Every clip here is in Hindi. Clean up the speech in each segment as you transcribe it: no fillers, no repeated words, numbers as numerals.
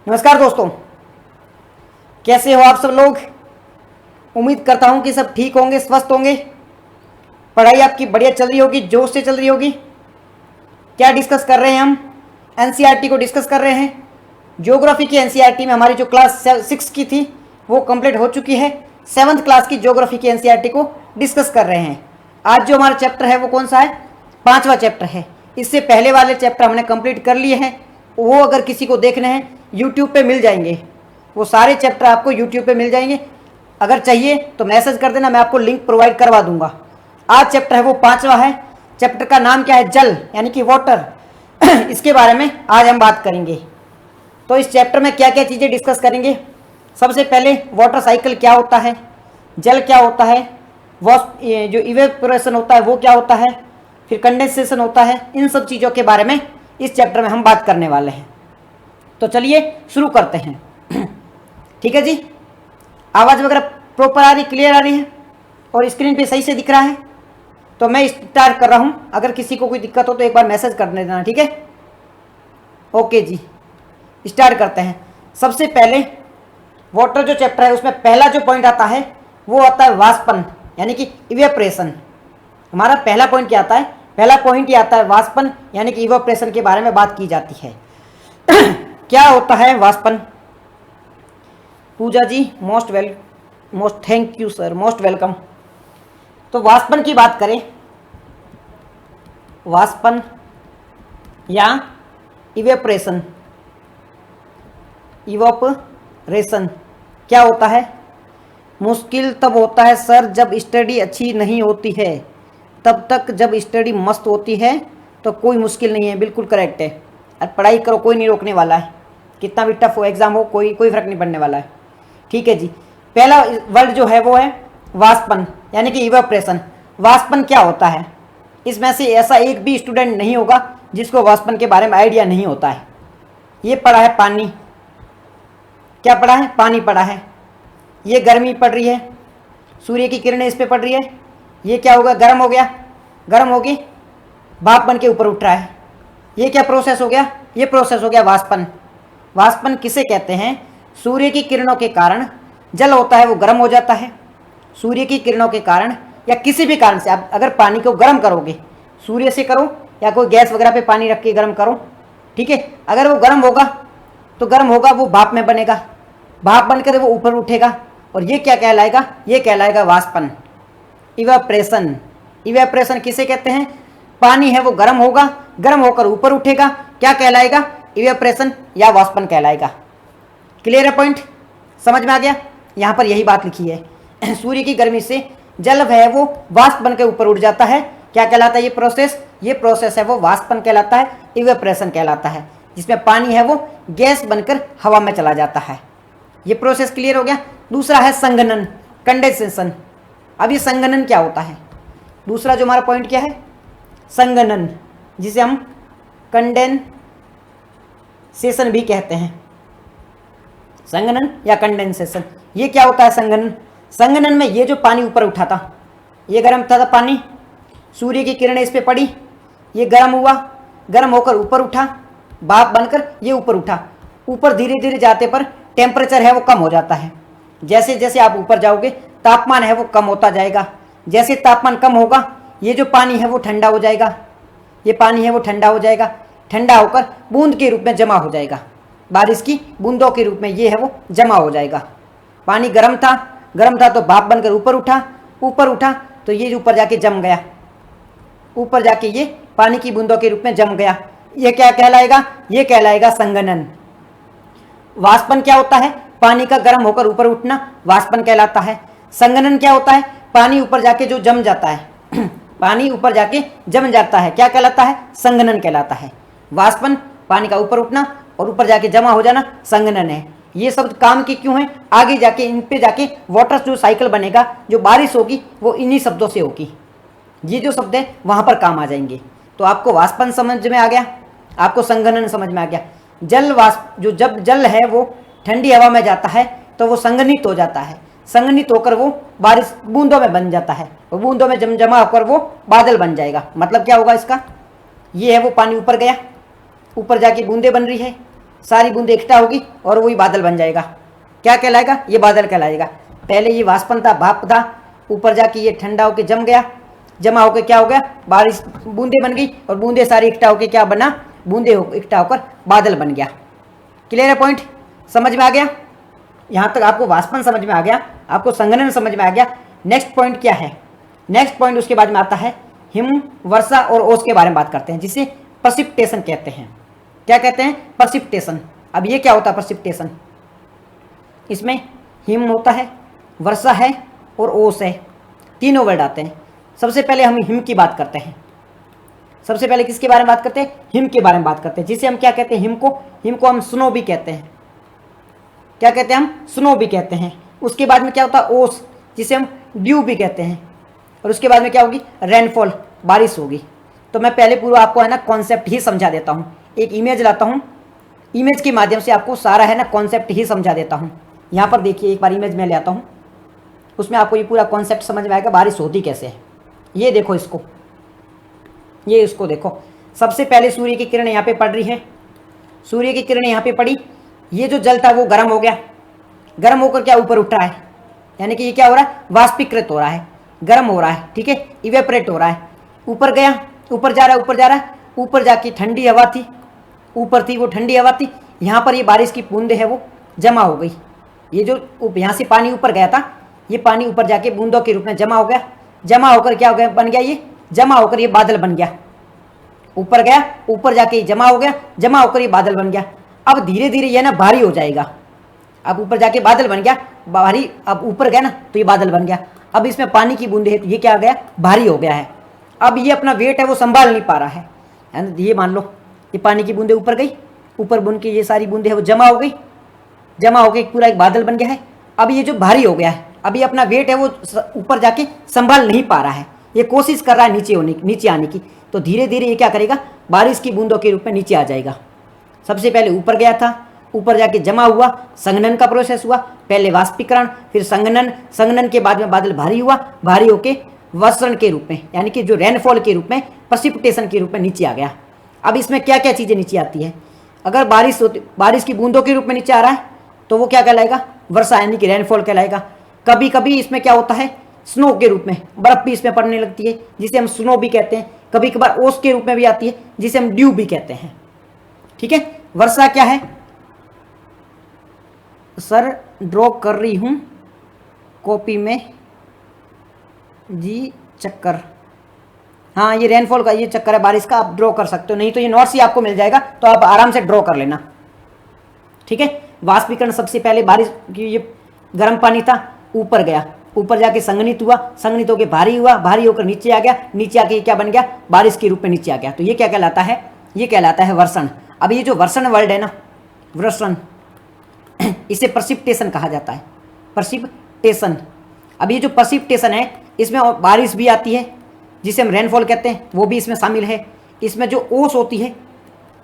नमस्कार दोस्तों, कैसे हो आप सब लोग। उम्मीद करता हूं कि सब ठीक होंगे, स्वस्थ होंगे। पढ़ाई आपकी बढ़िया चल रही होगी, जोश से चल रही होगी। क्या डिस्कस कर रहे हैं हम? एनसीईआरटी को डिस्कस कर रहे हैं। ज्योग्राफी की एनसीईआरटी में हमारी जो क्लास 6 की थी वो कंप्लीट हो चुकी है। 7th क्लास की ज्योग्राफी की एनसीईआरटी को डिस्कस कर रहे हैं। आज जो हमारा चैप्टर है वो कौन सा है? 5वां चैप्टर है। इससे पहले वाले चैप्टर हमने कंप्लीट कर लिए हैं। वो अगर किसी को देखने हैं यूट्यूब पे मिल जाएंगे। वो सारे चैप्टर आपको यूट्यूब पे मिल जाएंगे। अगर चाहिए तो मैसेज कर देना, मैं आपको लिंक प्रोवाइड करवा दूंगा। आज चैप्टर है वो 5वां है। चैप्टर का नाम क्या है? जल, यानी कि वाटर। इसके बारे में आज हम बात करेंगे। तो इस चैप्टर में क्या क्या चीज़ें डिस्कस करेंगे? सबसे पहले वाटर साइकिल क्या होता है, जल क्या होता है, जो इवेपोरेशन होता है वो क्या होता है, फिर कंडेंसेशन होता है। इन सब चीज़ों के बारे में इस चैप्टर में हम बात करने वाले हैं। तो चलिए शुरू करते हैं। ठीक है जी, आवाज़ वगैरह प्रॉपर आ रही, क्लियर आ रही है और स्क्रीन पे सही से दिख रहा है? तो मैं स्टार्ट कर रहा हूँ। अगर किसी को कोई दिक्कत हो तो एक बार मैसेज कर देना, ठीक है? ओके जी, स्टार्ट करते हैं। सबसे पहले वाटर जो चैप्टर है उसमें पहला जो पॉइंट आता है वो आता है वाष्पन, यानी कि इवेपोरेशन। हमारा पहला पॉइंट क्या आता है? पहला पॉइंट ये आता है वाष्पन, यानी कि इवेपोरेशन के बारे में बात की जाती है। क्या होता है वाष्पन? Puja ji most thank you sir, most welcome. तो वाष्पन की बात करें, वाष्पन या इवेपोरेशन, इवेपोरेशन क्या होता है? मुश्किल तब होता है सर जब स्टडी अच्छी नहीं होती है, तब तक जब स्टडी मस्त होती है तो कोई मुश्किल नहीं है। बिल्कुल करेक्ट है। और पढ़ाई करो, कोई नहीं रोकने वाला है। कितना भी टफ हो एग्जाम हो, कोई फर्क नहीं पड़ने वाला है। ठीक है जी, पहला वर्ड जो है वो है वाष्पन, यानी कि इवेपोरेशन। वाष्पन क्या होता है? इसमें से ऐसा एक भी स्टूडेंट नहीं होगा जिसको वाष्पन के बारे में आइडिया नहीं होता है। ये पढ़ा है पानी, क्या पढ़ा है? पानी पढ़ा है। ये गर्मी पड़ रही है, सूर्य की किरणें इस पे पड़ रही है। ये क्या होगा? गर्म हो गया, गर्म होगी भाप बन के ऊपर उठ रहा है। ये क्या प्रोसेस हो गया? ये प्रोसेस हो गया वाष्पन। वाष्पन किसे कहते हैं? सूर्य की किरणों के कारण जल होता है वो गर्म हो जाता है। सूर्य की किरणों के कारण या किसी भी कारण से आप अगर पानी को गर्म करोगे, सूर्य से करो या कोई गैस वगैरह पे पानी रख के गर्म करो, ठीक है, अगर वो गर्म होगा तो गर्म होगा, वो भाप में बनेगा, भाप बनकर वो ऊपर उठेगा और ये क्या कहलाएगा? ये कहलाएगा वाष्पन, इवेपोरेशन। इवेपोरेशन किसे कहते हैं? पानी है वो गर्म होगा, गर्म होकर ऊपर उठेगा, क्या कहलाएगा? इवेपोरेशन या वाष्पन कहलाएगा। क्लियर है? पॉइंट समझ में आ गया? यहाँ पर यही बात लिखी है। सूर्य की गर्मी से जल है वो वाष्प बनकर ऊपर उठ जाता है, क्या कहलाता है? ये प्रोसेस है वो वाष्पन कहलाता है, इवेपोरेशन कहलाता है, जिसमें पानी है वो गैस बनकर हवा में चला जाता है। ये प्रोसेस क्लियर हो गया। दूसरा है संघनन, कंडेंसेशन। अब ये संघनन क्या होता है? दूसरा जो हमारा पॉइंट क्या है? संघनन, जिसे हम कंडेंसेशन भी कहते हैं। संघनन या कंडेंसेशन, ये क्या होता है? संघनन, संघनन में ये जो पानी ऊपर उठा था, ये गर्म था पानी, सूर्य की किरणें इस पे पड़ी, ये गर्म हुआ, गर्म होकर ऊपर उठा, भाप बनकर ये ऊपर उठा। ऊपर धीरे धीरे जाते पर टेम्परेचर है वो कम हो जाता है। जैसे जैसे आप ऊपर जाओगे तापमान है वो कम होता जाएगा। जैसे तापमान कम होगा ये जो पानी है वो ठंडा हो जाएगा, ये पानी है वो ठंडा हो जाएगा, ठंडा होकर बूंद के रूप में जमा हो जाएगा, बारिश की बूंदों के रूप में ये है वो जमा हो जाएगा। पानी गर्म था तो भाप बनकर ऊपर उठा तो ये ऊपर जाके जम गया, ऊपर जाके ये पानी की बूंदों के रूप में जम गया। ये क्या कहलाएगा? ये कहलाएगा संघनन। वाष्पन क्या होता है? पानी का गर्म होकर ऊपर उठना वाष्पन कहलाता है। संघनन क्या होता है? पानी ऊपर जाके जो जम जाता है पानी ऊपर जाके जम जाता है, क्या कहलाता है? संघनन कहलाता है। वाष्पन पानी का ऊपर उठना और ऊपर जाके जमा हो जाना संघनन है। ये शब्द काम की क्यों है? आगे जाके इन पे जाके वाटर जो साइकिल बनेगा, जो बारिश होगी वो इन्हीं शब्दों से होगी। ये जो शब्द है वहां पर काम आ जाएंगे। तो आपको वाष्पन समझ में आ गया, आपको संघनन समझ में आ गया। जल वाष्प, जो जब जल है वो ठंडी हवा में जाता है तो वो संघनित हो जाता है, संघनित होकर वो बारिश बूंदों में बन जाता है, और बूंदों में जमा होकर वो बादल बन जाएगा। मतलब क्या होगा इसका? ये है वो पानी ऊपर गया, ऊपर जाके बूंदे बन रही है, सारी बूंदें इकट्ठा होगी और वही बादल बन जाएगा। क्या कहलाएगा? ये बादल कहलाएगा। पहले ये वाष्पन था, भाप था, ऊपर जाके ये ठंडा होकर जम गया, जमा होकर क्या हो गया? बारिश, बूंदे बन गई, और बूंदे सारी इकट्ठा होकर क्या बना? बूंदे इकट्ठा होकर बादल बन गया। क्लियर है? पॉइंट समझ में आ गया? यहाँ तक आपको वाष्पन समझ में आ गया, आपको संघनन समझ में आ गया। नेक्स्ट पॉइंट क्या है? नेक्स्ट पॉइंट उसके बाद में आता है हिम, वर्षा और ओस के बारे में बात करते हैं, जिसे प्रेसिपिटेशन कहते हैं। क्या कहते हैं? प्रेसिपिटेशन। अब ये क्या होता है प्रेसिपिटेशन? इसमें हिम होता है, वर्षा है और ओस है, तीनों वर्ड आते हैं। सबसे पहले हम हिम की बात करते हैं। सबसे पहले किसके बारे में बात करते हैं? हिम के बारे में बात करते हैं, जिसे हम क्या कहते हैं? हिम को हम स्नो भी कहते हैं। क्या कहते हैं? हम स्नो भी कहते हैं। उसके बाद में क्या होता है? ओस, जिसे हम ड्यू भी कहते हैं। और उसके बाद में क्या होगी? रेनफॉल, बारिश होगी। तो मैं पहले पूरा आपको है ना कॉन्सेप्ट ही समझा देता हूँ। एक इमेज लाता हूँ, इमेज के माध्यम से आपको सारा है ना कॉन्सेप्ट ही समझा देता हूँ। यहाँ पर देखिए, एक बार इमेज में ले आता हूँ, उसमें आपको ये पूरा कॉन्सेप्ट समझ में आएगा बारिश होती कैसे है। ये देखो इसको, ये इसको देखो। सबसे पहले सूर्य की किरण यहाँ पे पड़ रही है, सूर्य की किरण यहाँ पे पड़ी, ये जो जल था वो गर्म हो गया, गर्म होकर क्या ऊपर उठ रहा है, यानी कि ये क्या हो रहा है? वाष्पीकृत हो रहा है, गर्म हो रहा है, ठीक है, इवेपरेट हो रहा है, ऊपर गया, ऊपर जा रहा है, ऊपर जा रहा है, ऊपर जाके ठंडी हवा थी, ऊपर थी वो ठंडी हवा थी, यहाँ पर ये बारिश की बूंदे है वो जमा हो गई। ये जो यहाँ से पानी ऊपर गया था, ये पानी ऊपर जाके बूंदों के रूप में जमा हो गया, जमा होकर क्या हो गया? बन गया, ये जमा होकर ये बादल बन गया। ऊपर गया, ऊपर जाके जमा हो गया, जमा होकर ये बादल बन गया। अब धीरे धीरे ये ना भारी हो जाएगा। अब ऊपर जाके बादल बन गया, भारी, अब ऊपर गया ना तो ये बादल बन गया। अब इसमें पानी की बूंदे है तो ये क्या आ गया? भारी हो गया है। अब ये अपना वेट है वो संभाल नहीं पा रहा है। ये मान लो ये पानी की बूंदे ऊपर गई, ऊपर बुन के ये सारी बूंदे है वो जमा हो गई, जमा होकर पूरा एक बादल बन गया है। अब ये जो भारी हो गया है, अब ये अपना वेट है वो ऊपर जाके संभाल नहीं पा रहा है, ये कोशिश कर रहा है नीचे आने की। तो धीरे धीरे ये क्या करेगा? बारिश की बूंदों के रूप में नीचे आ जाएगा। सबसे पहले ऊपर गया था, ऊपर जाके जमा हुआ, संघनन का प्रोसेस हुआ, पहले वाष्पीकरण, फिर संघनन, संघनन के बाद में बादल भारी हुआ, भारी होके वर्षण के रूप में, यानी कि जो रेनफॉल के रूप में, प्रेसिपिटेशन के रूप में नीचे आ गया। अब इसमें क्या क्या चीज़ें नीचे आती है? अगर बारिश होती, बारिश की बूंदों के रूप में नीचे आ रहा है तो वो क्या कहलाएगा? वर्षा, यानी कि रेनफॉल कहलाएगा। कभी कभी इसमें क्या होता है? स्नो के रूप में, बर्फ भी इसमें पड़ने लगती है, जिसे हम स्नो भी कहते हैं। कभी कभार ओस के रूप में भी आती है, जिसे हम ड्यू भी कहते हैं। ठीक है, वर्षा क्या है? सर ड्रॉ कर रही हूं कॉपी में जी, चक्कर। हाँ, ये रेनफॉल का ये चक्कर है, बारिश का, आप ड्रॉ कर सकते हो, नहीं तो ये नोट्स ही आपको मिल जाएगा, तो आप आराम से ड्रॉ कर लेना। ठीक है, वाष्पीकरण सबसे पहले बारिश की, ये गर्म पानी था, ऊपर गया, ऊपर जाके संघनित हुआ, संघनित होकर भारी हुआ, भारी होकर नीचे आ गया, नीचे आके क्या बन गया? बारिश के रूप में नीचे आ गया। तो ये क्या कहलाता है? ये कहलाता है वर्षण। अब ये जो वर्षण वर्ड है ना, वर्षण, इसे प्रेसिपिटेशन कहा जाता है, प्रेसिपिटेशन। अब ये जो प्रेसिपिटेशन है, इसमें बारिश भी आती है, जिसे हम रेनफॉल कहते हैं, वो भी इसमें शामिल है। इसमें जो ओस होती है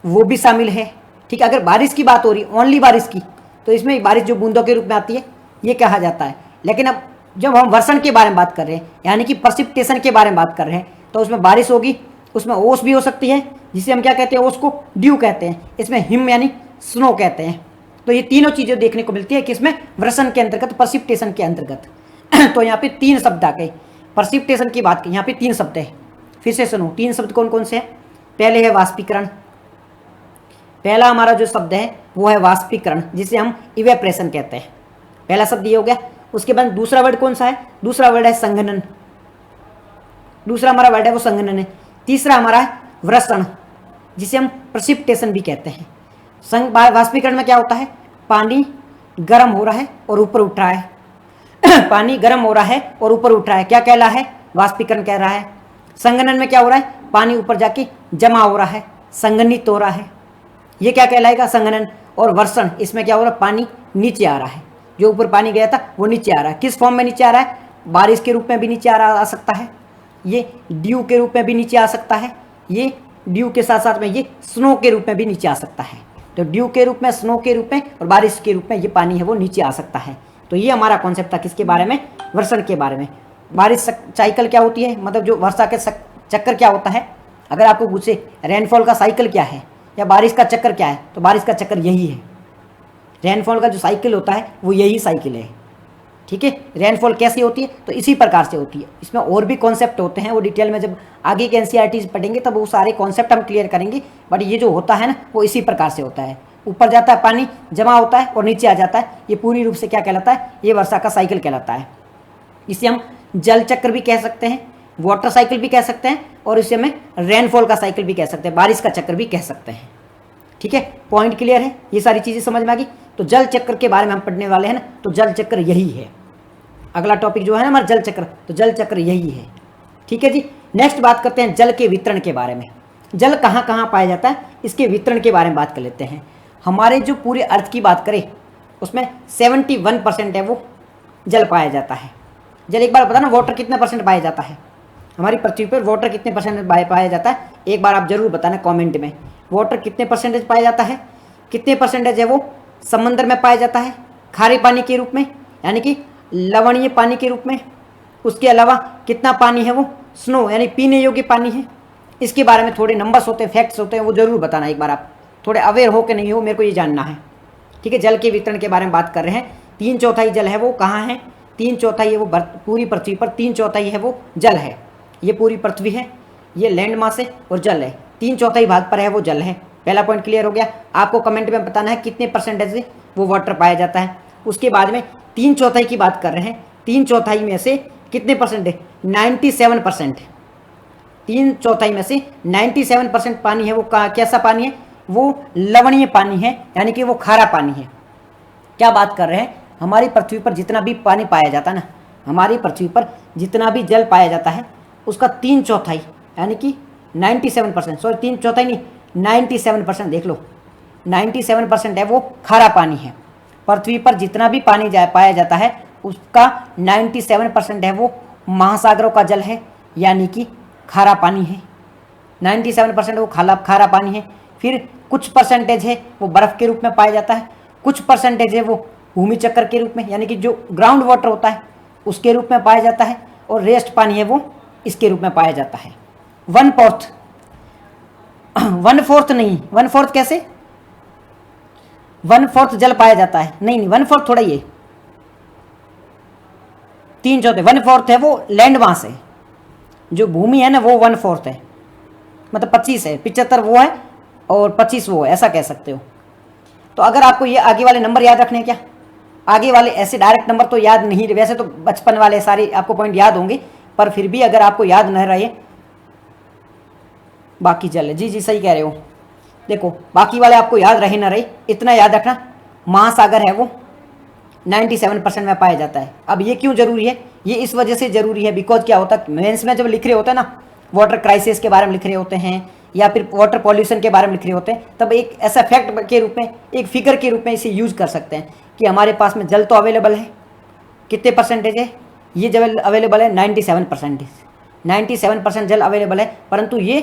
वो भी शामिल है। ठीक है, अगर बारिश की बात हो रही, ओनली बारिश की, तो इसमें बारिश जो बूंदों के रूप में आती है ये कहा जाता है। लेकिन अब जब हम वर्षण के बारे में बात कर रहे हैं, यानी कि प्रेसिपिटेशन के बारे में बात कर रहे हैं, तो उसमें बारिश होगी, उसमें ओस भी हो सकती है, जिसे हम क्या कहते हैं? ओस को ड्यू कहते हैं, इसमें हिम यानी स्नो कहते हैं। तो ये तीनों चीज़ें देखने को मिलती है किसमें? वर्षण के अंतर्गत, प्रेसिपिटेशन के अंतर्गत। तो यहाँ पे 3 शब्द आ गए। प्रेसिपिटेशन की बात की, यहाँ पे 3 शब्द है, फिर से सुनो। 3 शब्द कौन कौन से हैं? पहले है वाष्पीकरण, पहला हमारा जो शब्द है वो है वाष्पीकरण, जिसे हम इवेपरेशन कहते हैं। पहला शब्द ये हो गया। उसके बाद दूसरा वर्ड कौन सा है? दूसरा वर्ड है संघनन, दूसरा हमारा वर्ड है वो संघनन है। तीसरा हमारा है वर्षण, जिसे हम प्रेसिपिटेशन भी कहते हैं। वाष्पीकरण में क्या होता है? पानी गर्म हो रहा है और ऊपर उठ रहा है पानी गर्म हो रहा है और ऊपर उठ रहा है, क्या कहला है? वाष्पीकरण कह रहा है। संघनन में क्या हो रहा है? पानी ऊपर जाके जमा हो रहा है, संघनित हो रहा है, ये क्या कहलाएगा? संघनन। और वर्षण, इसमें क्या हो रहा है? पानी नीचे आ रहा है, जो ऊपर पानी गया था वो नीचे आ रहा है। किस फॉर्म में नीचे आ रहा है? बारिश के रूप में भी नीचे आ सकता है, ये ड्यू के रूप में भी नीचे आ सकता है, ये ड्यू के साथ साथ में ये स्नो के रूप में भी नीचे आ सकता है। तो ड्यू के रूप में, स्नो के रूप में और बारिश के रूप में ये पानी है वो नीचे आ सकता है। तो ये हमारा कॉन्सेप्ट था किसके बारे में? वर्षण के बारे में। बारिश साइकिल क्या होती है, मतलब जो वर्षा के चक्कर क्या होता है? अगर आपको पूछे रेनफॉल का साइकिल क्या है, या बारिश का चक्कर क्या है, तो बारिश का चक्कर यही है। रेनफॉल का जो साइकिल होता है वो यही साइकिल है। ठीक है, रेनफॉल कैसी होती है, तो इसी प्रकार से होती है। इसमें और भी कॉन्सेप्ट होते हैं, वो डिटेल में जब आगे के एनसीईआरटी पढ़ेंगे तब वो सारे कॉन्सेप्ट हम क्लियर करेंगे। बट ये जो होता है ना वो इसी प्रकार से होता है। ऊपर जाता है पानी, जमा होता है और नीचे आ जाता है। ये पूरी रूप से क्या कहलाता है, ये वर्षा का साइकिल कहलाता है। इसे हम जल चक्र भी कह सकते हैं, वाटर साइकिल भी कह सकते हैं, और इसे हमें रेनफॉल का साइकिल भी कह सकते हैं, बारिश का चक्र भी कह सकते हैं। ठीक है, पॉइंट क्लियर है, ये सारी चीज़ें समझ में आ गई। तो जल चक्र के बारे में हम पढ़ने वाले हैं ना, तो जल चक्र यही है। अगला टॉपिक जो है ना हमारा जल चक्र, तो जल चक्र यही है। ठीक है जी, नेक्स्ट बात करते हैं जल के वितरण के बारे में। जल कहाँ कहाँ पाया जाता है, इसके वितरण के बारे में बात कर लेते हैं। हमारे जो पूरे अर्थ की बात करें उसमें 71% है वो जल पाया जाता है। जल एक बार बताना, वाटर कितने परसेंट पाया जाता है हमारी पृथ्वी पर, वाटर कितने परसेंट पाया जाता है, एक बार आप जरूर बताना कमेंट में। वाटर कितने परसेंटेज पाया जाता है, कितने परसेंटेज है वो समंदर में पाया जाता है खारे पानी के रूप में, यानी कि लवणीय पानी के रूप में। उसके अलावा कितना पानी है वो स्नो यानी पीने योग्य पानी है। इसके बारे में थोड़े नंबर्स होते हैं, फैक्ट्स होते हैं, वो जरूर बताना एक बार। आप थोड़े अवेयर हो कि नहीं हो, मेरे को ये जानना है। ठीक है, जल के वितरण के बारे में बात कर रहे हैं। 3/4 जल है वो कहाँ है, 3/4 है वो पूरी पृथ्वी पर 3/4 है वो जल है। ये पूरी पृथ्वी है, ये लैंड मास है और जल है। 3/4 भाग पर है वो जल है। पहला पॉइंट क्लियर हो गया। आपको कमेंट में बताना है कितने परसेंटेज वो वाटर पाया जाता है। उसके बाद में 3/4 की बात कर रहे हैं, 3/4 में से कितने परसेंट है, 97%। 3/4 में से 97% पानी है वो कैसा पानी है, वो लवणीय पानी है, यानी कि वो खारा पानी है। क्या बात कर रहे हैं, हमारी पृथ्वी पर जितना भी पानी पाया जाता है ना, हमारी पृथ्वी पर जितना भी जल पाया जाता है उसका 3/4 यानी कि 97%, सॉरी 3/4 नहीं 97%, देख लो 97% है वो खारा पानी है। पृथ्वी पर जितना भी पानी पाया जाता है उसका 97% है वो महासागरों का जल है, यानी कि खारा पानी है। 97% वो खारा पानी है। फिर कुछ परसेंटेज है वो बर्फ़ के रूप में पाया जाता है, कुछ परसेंटेज है वो भूमि चक्र के रूप में, यानी कि जो ग्राउंड वाटर होता है उसके रूप में पाया जाता है, और रेस्ट पानी है वो इसके रूप में पाया जाता है। 1/4 1/4 नहीं, 1/4 कैसे, 1/4 जल पाया जाता है, नहीं 1/4 थोड़ा ये 3/4, 1/4 है वो लैंड मास है। जो भूमि है ना वो 1/4 है, मतलब 25 है, 75 वो है और 25 वो है, ऐसा कह सकते हो। तो अगर आपको ये आगे वाले नंबर याद रखने हैं, क्या आगे वाले ऐसे डायरेक्ट नंबर तो याद नहीं, वैसे तो बचपन वाले सारे आपको पॉइंट याद होंगे, पर फिर भी अगर आपको याद न रहे, बाकी जल, जी सही कह रहे हो। देखो बाकी वाले आपको याद रहे ना रहे, इतना याद रखना, महासागर है वो 97% में पाया जाता है। अब ये क्यों जरूरी है, ये इस वजह से जरूरी है, बिकॉज क्या होता है मेंस में जब लिख रहे होते हैं ना, वाटर क्राइसिस के बारे में लिख रहे होते हैं या फिर वाटर पॉल्यूशन के बारे में लिख रहे होते हैं, तब एक ऐसा फैक्ट के रूप में, एक फिगर के रूप में इसे यूज कर सकते हैं कि हमारे पास में जल तो अवेलेबल है, कितने परसेंटेज है, ये जल अवेलेबल है 97%, 97% जल अवेलेबल है, परंतु ये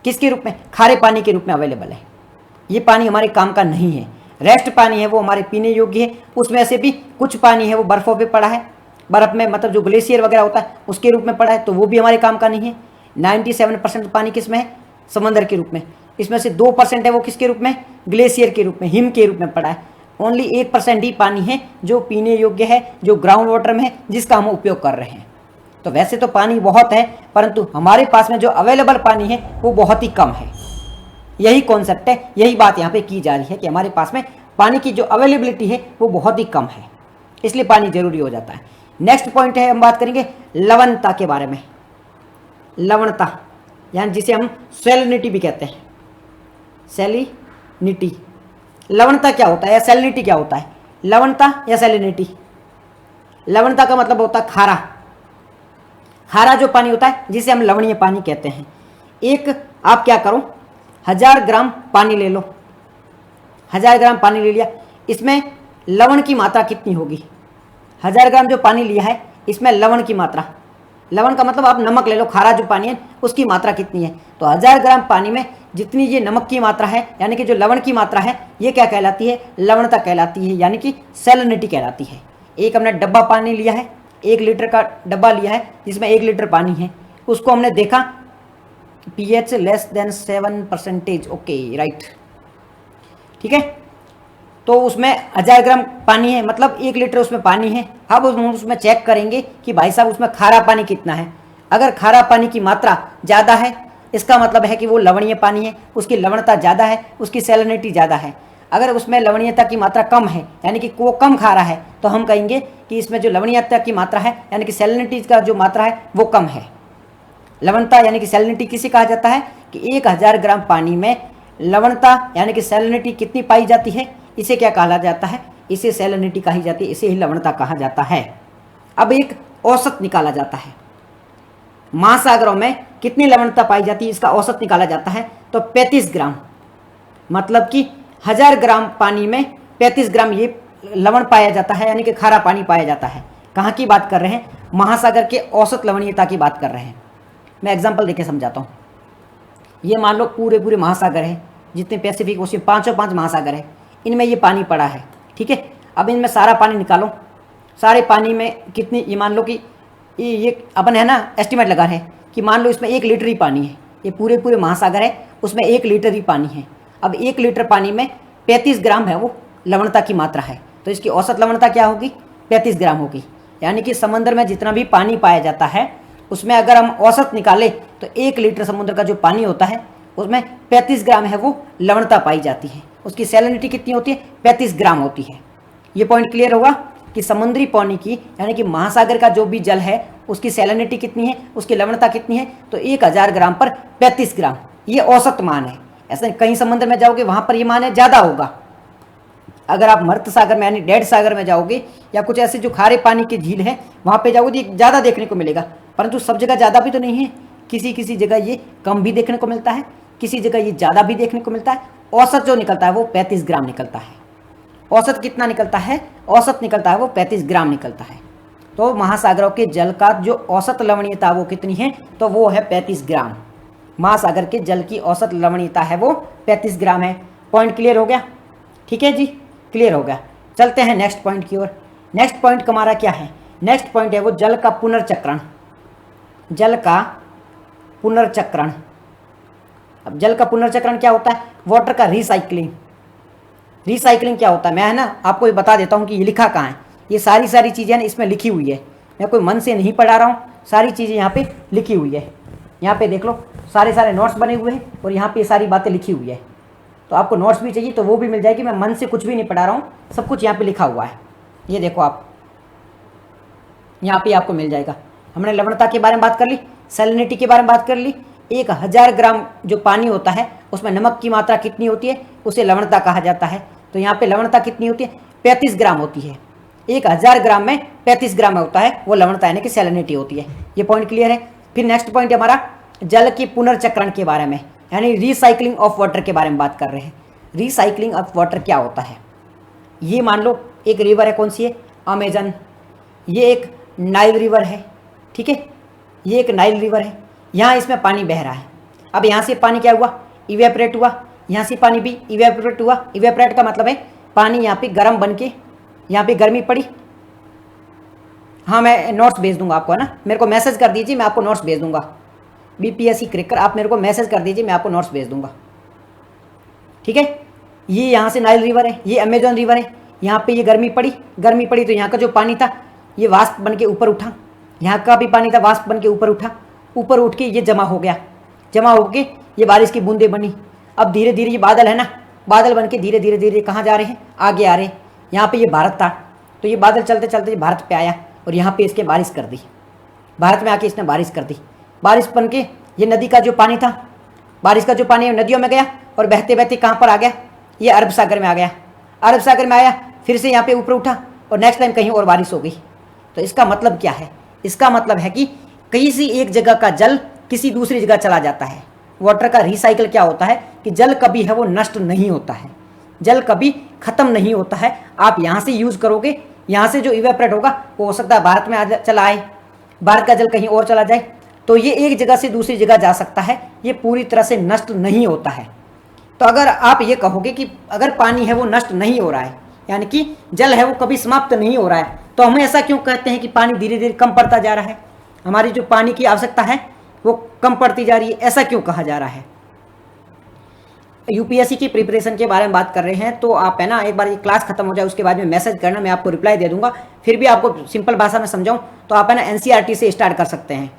किसके रूप में, खारे पानी के रूप में अवेलेबल है। ये पानी हमारे काम का नहीं है। रेस्ट पानी है वो हमारे पीने योग्य है, उसमें से भी कुछ पानी है वो बर्फ़ों पे पड़ा है, बर्फ़ में मतलब जो ग्लेशियर वगैरह होता है उसके रूप में पड़ा है, तो वो भी हमारे काम का नहीं है। 97% पानी किस में है, समंदर के रूप में। इसमें से 2% है वो किसके रूप में, ग्लेशियर के रूप में, हिम के रूप में पड़ा है। ओनली 1% ही पानी है जो पीने योग्य है, जो ग्राउंड वाटर में है, जिसका हम उपयोग कर रहे हैं। तो वैसे तो पानी बहुत है, परंतु हमारे पास में जो अवेलेबल पानी है वो बहुत ही कम है। यही कॉन्सेप्ट है, यही बात यहाँ पे की जा रही है कि हमारे पास में पानी की जो अवेलेबिलिटी है वो बहुत ही कम है, इसलिए पानी जरूरी हो जाता है। नेक्स्ट पॉइंट है, हम बात करेंगे लवणता के बारे में। लवणता यानी जिसे हम सैलिनिटी भी कहते हैं, सैलिनिटी। लवणता क्या होता है या सैलिनिटी क्या होता है, लवणता या सैलिनिटी। लवणता का मतलब होता है खारा, खारा जो पानी होता है जिसे हम लवणीय पानी कहते हैं। एक आप क्या करो, 1000 ग्राम पानी ले लो, 1000 ग्राम पानी ले लिया, इसमें लवण की मात्रा कितनी होगी, 1000 ग्राम जो पानी लिया है इसमें लवण की मात्रा, लवण का मतलब आप नमक ले लो, खारा जो पानी है उसकी मात्रा कितनी है, तो 1000 ग्राम पानी में जितनी ये नमक की मात्रा है, यानी कि जो लवण की मात्रा है, ये क्या कहलाती है, लवणता कहलाती है, यानी कि सैलिनिटी कहलाती है। एक हमने डब्बा पानी लिया है, 1 लीटर का डब्बा लिया है जिसमें 1 लीटर पानी है, उसको हमने देखा pH less than 7%, okay right, ठीक है। तो उसमें 1000 ग्राम पानी है, मतलब 1 लीटर उसमें पानी है। अब उसमें चेक करेंगे कि भाई साहब उसमें खारा पानी कितना है। अगर खारा पानी की मात्रा ज़्यादा है, इसका मतलब है कि वो लवणीय पानी है, उसकी लवणता ज़्यादा है, उसकी सैलिनिटी ज़्यादा है। अगर उसमें लवणीयता की मात्रा कम है, यानी कि वो कम खारा है, तो हम कहेंगे कि इसमें जो लवणीयता की मात्रा है, यानी कि सैलिनिटी का जो मात्रा है वो कम है। लवणता यानी कि सैलिनिटी किसे कहा जाता है कि 1000 ग्राम पानी में लवणता यानी कि सैलिनिटी कितनी पाई जाती है, इसे क्या कहा जाता है, इसे सैलिनिटी कही जाती है, इसे ही लवणता कहा जाता है। अब एक औसत निकाला जाता है, महासागरों में कितनी लवणता पाई जाती है इसका औसत निकाला जाता है। तो 35 ग्राम, मतलब कि 1000 ग्राम पानी में 35 ग्राम ये लवण पाया जाता है, यानी कि खारा पानी पाया जाता है। कहाँ की बात कर रहे हैं, महासागर के औसत लवणीयता की बात कर रहे हैं। मैं एग्जांपल देके समझाता हूँ। ये मान लो पूरे महासागर है, जितने पैसिफिक ओशियन 505 महासागर है, इनमें ये पानी पड़ा है, ठीक है। अब इनमें सारा पानी निकालो, सारे पानी में कितनी, ये मान लो कि ये अपन है ना एस्टिमेट लगा रहे हैं कि मान लो इसमें 1 लीटर ही पानी है, ये पूरे महासागर है, उसमें 1 लीटर ही पानी है। अब 1 लीटर पानी में 35 ग्राम है वो लवणता की मात्रा है, तो इसकी औसत लवणता क्या होगी, 35 ग्राम होगी। यानी कि समुद्र में जितना भी पानी पाया जाता है उसमें अगर हम औसत निकालें तो 1 लीटर समुद्र का जो पानी होता है उसमें 35 ग्राम है वो लवणता पाई जाती है। उसकी सैलिनिटी कितनी होती है, 35 ग्राम होती है। ये पॉइंट क्लियर होगा कि समुद्री पानी की यानी कि महासागर का जो भी जल है उसकी सैलिनिटी कितनी है, उसकी लवणता कितनी है, तो 1000 ग्राम पर 35 ग्राम ये औसत मान है। ऐसे कहीं समुद्र में जाओगे वहाँ पर ये मान है ज़्यादा होगा। अगर आप मृत सागर में यानी डेड सागर में जाओगे या कुछ ऐसे जो खारे पानी की झील है वहाँ पे जाओगे तो ज़्यादा देखने को मिलेगा, परंतु सब जगह ज़्यादा भी तो नहीं है, किसी किसी जगह ये कम भी देखने को मिलता है, किसी जगह ये ज़्यादा भी देखने को मिलता है। औसत जो निकलता है वो 35 ग्राम निकलता है। औसत कितना निकलता है, औसत निकलता है वो 35 ग्राम निकलता है। तो महासागरों के जल का जो औसत लवणीयता वो कितनी है, तो वो है 35 ग्राम। महासागर के जल की औसत लवणीयता है वो 35 ग्राम है। पॉइंट क्लियर हो गया, ठीक है जी, क्लियर हो गया। चलते हैं नेक्स्ट पॉइंट की ओर। नेक्स्ट पॉइंट हमारा क्या है, नेक्स्ट पॉइंट है वो जल का पुनर्चक्रण। जल का पुनर्चक्रण। अब जल का पुनर्चक्रण क्या होता है, वाटर का रिसाइकलिंग। रिसाइकलिंग क्या होता है, मैं है ना आपको ये बता देता हूँ कि ये लिखा कहाँ है। ये सारी चीज़ें ना इसमें लिखी हुई है, मैं कोई मन से नहीं पढ़ा रहा हूँ, सारी चीज़ें यहाँ पे लिखी हुई है। यहाँ पे देख लो सारे नोट्स बने हुए हैं और यहाँ पे सारी बातें लिखी हुई है। तो आपको नोट्स भी चाहिए तो वो भी मिल जाएगी, मैं मन से कुछ भी नहीं पढ़ा रहा हूँ, सब कुछ यहाँ पे लिखा हुआ है। ये देखो आप, यहाँ पे आपको मिल जाएगा। हमने लवणता के बारे में बात कर ली, सैलिनिटी के बारे में बात कर ली। 1000 ग्राम जो पानी होता है उसमें नमक की मात्रा कितनी होती है, उसे लवणता कहा जाता है। तो यहाँ पे लवणता कितनी होती है, 35 ग्राम होती है। 1000 ग्राम में 35 ग्राम होता है वो लवणता यानी कि सैलिनिटी होती है। ये पॉइंट क्लियर है। फिर नेक्स्ट पॉइंट हमारा जल की पुनर्चक्रण के बारे में, यानी रिसाइकलिंग ऑफ वाटर के बारे में बात कर रहे हैं। रिसाइकलिंग ऑफ वाटर क्या होता है, ये मान लो एक रिवर है, कौन सी है, अमेजन। ये एक नाइल रिवर है, ठीक है, ये एक नाइल रिवर है। यहाँ इसमें पानी बह रहा है। अब यहाँ से पानी क्या हुआ, इवेपोरेट हुआ, यहाँ से पानी भी इवेपोरेट हुआ। इवेपोरेट का मतलब है पानी यहाँ पे गर्म बन के यहाँ पे गर्मी पड़ी। हाँ मैं नोट्स भेज दूंगा आपको, है ना, मेरे को मैसेज कर दीजिए, मैं आपको नोट्स भेज दूंगा। बीपीएससी क्रैकर आप मेरे को मैसेज कर दीजिए, मैं आपको नोट्स भेज दूंगा, ठीक है। ये यहाँ से नाइल रिवर है, ये अमेजोन रिवर है। यहाँ पे ये गर्मी पड़ी तो यहाँ का जो पानी था ये वाष्प बन के ऊपर उठा, यहाँ का भी पानी था वाष्प बन के ऊपर उठा, ऊपर उठ के ये जमा हो गया, जमा होके ये बारिश की बूंदें बनी। अब धीरे धीरे ये बादल है ना, बादल बन के धीरे धीरे कहाँ जा रहे हैं, आगे आ रहे हैं। यहाँ पे ये भारत था, तो ये बादल चलते चलते भारत पे आया और यहाँ पे इसके बारिश कर दी। भारत में आके इसने बारिश कर दी। बारिश बन के ये नदी का जो पानी था, बारिश का जो पानी है नदियों में गया और बहते बहते कहाँ पर आ गया, ये अरब सागर में आ गया। अरब सागर में आया, फिर से यहाँ पे ऊपर उठा और नेक्स्ट टाइम कहीं और बारिश हो गई। तो इसका मतलब क्या है, इसका मतलब है कि किसी एक जगह का जल किसी दूसरी जगह चला जाता है। वाटर का रिसाइकल क्या होता है कि जल कभी है वो नष्ट नहीं होता है, जल कभी खत्म नहीं होता है। आप यहाँ से यूज़ करोगे, यहाँ से जो इवेपोरेट होगा वो हो सकता है भारत में चला आए, भारत का जल कहीं और चला जाए, तो ये एक जगह से दूसरी जगह जा सकता है, ये पूरी तरह से नष्ट नहीं होता है। तो अगर आप ये कहोगे कि अगर पानी है वो नष्ट नहीं हो रहा है, यानी कि जल है वो कभी समाप्त नहीं हो रहा है, तो हम ऐसा क्यों कहते हैं कि पानी धीरे धीरे कम पड़ता जा रहा है। हमारी जो पानी की आवश्यकता है वो कम पड़ती जा रही है, ऐसा क्यों कहा जा रहा है? यूपीएससी की प्रिपरेशन के बारे में बात कर रहे हैं, तो आप है ना एक बार ये क्लास खत्म हो जाए उसके बाद में मैसेज करना, मैं आपको रिप्लाई दे दूंगा। फिर भी आपको सिंपल भाषा में समझाऊं तो आप है ना एनसीईआरटी से स्टार्ट कर सकते हैं।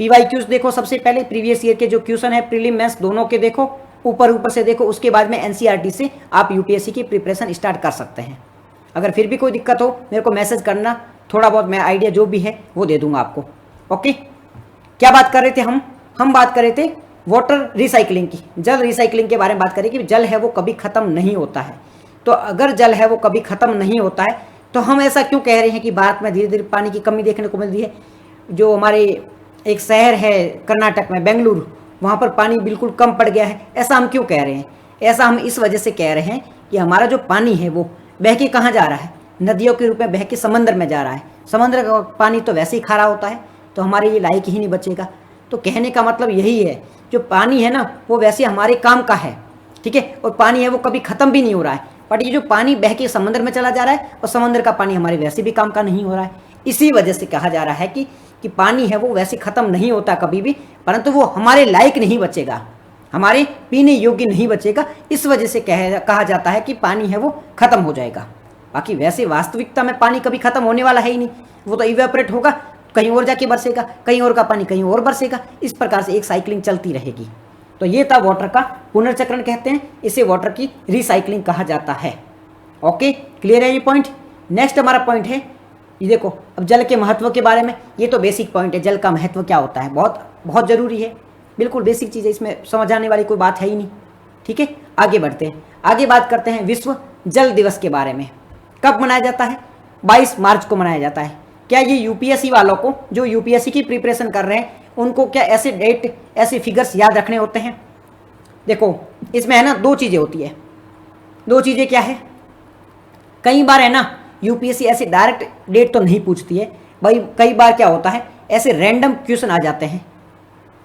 पीवाईक्यूज देखो, सबसे पहले प्रीवियस ईयर के जो क्वेश्चन है प्रीलिम मेंस दोनों के देखो, ऊपर से देखो, उसके बाद में एनसीईआरटी से आप यूपीएससी की प्रिपरेशन स्टार्ट कर सकते हैं। अगर फिर भी कोई दिक्कत हो मेरे को मैसेज करना, थोड़ा बहुत मैं आइडिया जो भी है वो दे दूंगा आपको। ओके, क्या बात कर रहे थे हम बात कर रहे थे वाटर रिसाइकलिंग की, जल रिसाइकलिंग के बारे में बात करें कि जल है वो कभी ख़त्म नहीं होता है। तो अगर जल है वो कभी ख़त्म नहीं होता है तो हम ऐसा क्यों कह रहे हैं कि भारत में धीरे धीरे पानी की कमी देखने को मिल रही है? जो हमारे एक शहर है कर्नाटक में बेंगलुरु, वहाँ पर पानी बिल्कुल कम पड़ गया है, ऐसा हम क्यों कह रहे हैं? ऐसा हम इस वजह से कह रहे हैं कि हमारा जो पानी है वो बह के कहाँ जा रहा है? नदियों के रूप में बह के समंदर में जा रहा है। समंदर का पानी तो वैसे ही खारा होता है, तो हमारे ये लायक ही नहीं बचेगा। तो कहने का मतलब यही है, जो पानी है ना वो वैसे हमारे काम का है, ठीक है, और पानी है वो कभी ख़त्म भी नहीं हो रहा है। बट ये जो पानी बह के समंदर में चला जा रहा है और समंदर का पानी हमारे वैसे भी काम का नहीं हो रहा है, इसी वजह से कहा जा रहा है कि पानी है वो वैसे ख़त्म नहीं होता कभी भी, परंतु वो हमारे लायक नहीं बचेगा, हमारे पीने योग्य नहीं बचेगा। इस वजह से कहा जाता है कि पानी है वो ख़त्म हो जाएगा। बाकी वैसे वास्तविकता में पानी कभी ख़त्म होने वाला है ही नहीं, वो तो इवेपोरेट होगा, कहीं और जाके बरसेगा, कहीं और का पानी कहीं और बरसेगा, इस प्रकार से एक साइकिलिंग चलती रहेगी। तो ये था वाटर का पुनर्चक्रण कहते हैं, इसे वाटर की रिसाइकलिंग कहा जाता है। ओके, क्लियर है ये पॉइंट? नेक्स्ट हमारा पॉइंट है, ये देखो अब जल के महत्व के बारे में। ये तो बेसिक पॉइंट है, जल का महत्व क्या होता है, बहुत बहुत ज़रूरी है, बिल्कुल बेसिक चीज़ है, इसमें समझ आने वाली कोई बात है ही नहीं। ठीक है, आगे बढ़ते हैं, आगे बात करते हैं विश्व जल दिवस के बारे में। कब मनाया जाता है? 22 मार्च को मनाया जाता है। क्या ये यूपीएससी वालों को, जो यूपीएससी की प्रिपरेशन कर रहे हैं, उनको क्या ऐसे डेट, ऐसे फिगर्स याद रखने होते हैं? देखो इसमें है ना दो चीज़ें होती है। दो चीज़ें क्या है? कई बार है ना यूपीएससी ऐसे डायरेक्ट डेट तो नहीं पूछती है भाई, कई बार क्या होता है ऐसे रैंडम क्वेश्चन आ जाते हैं,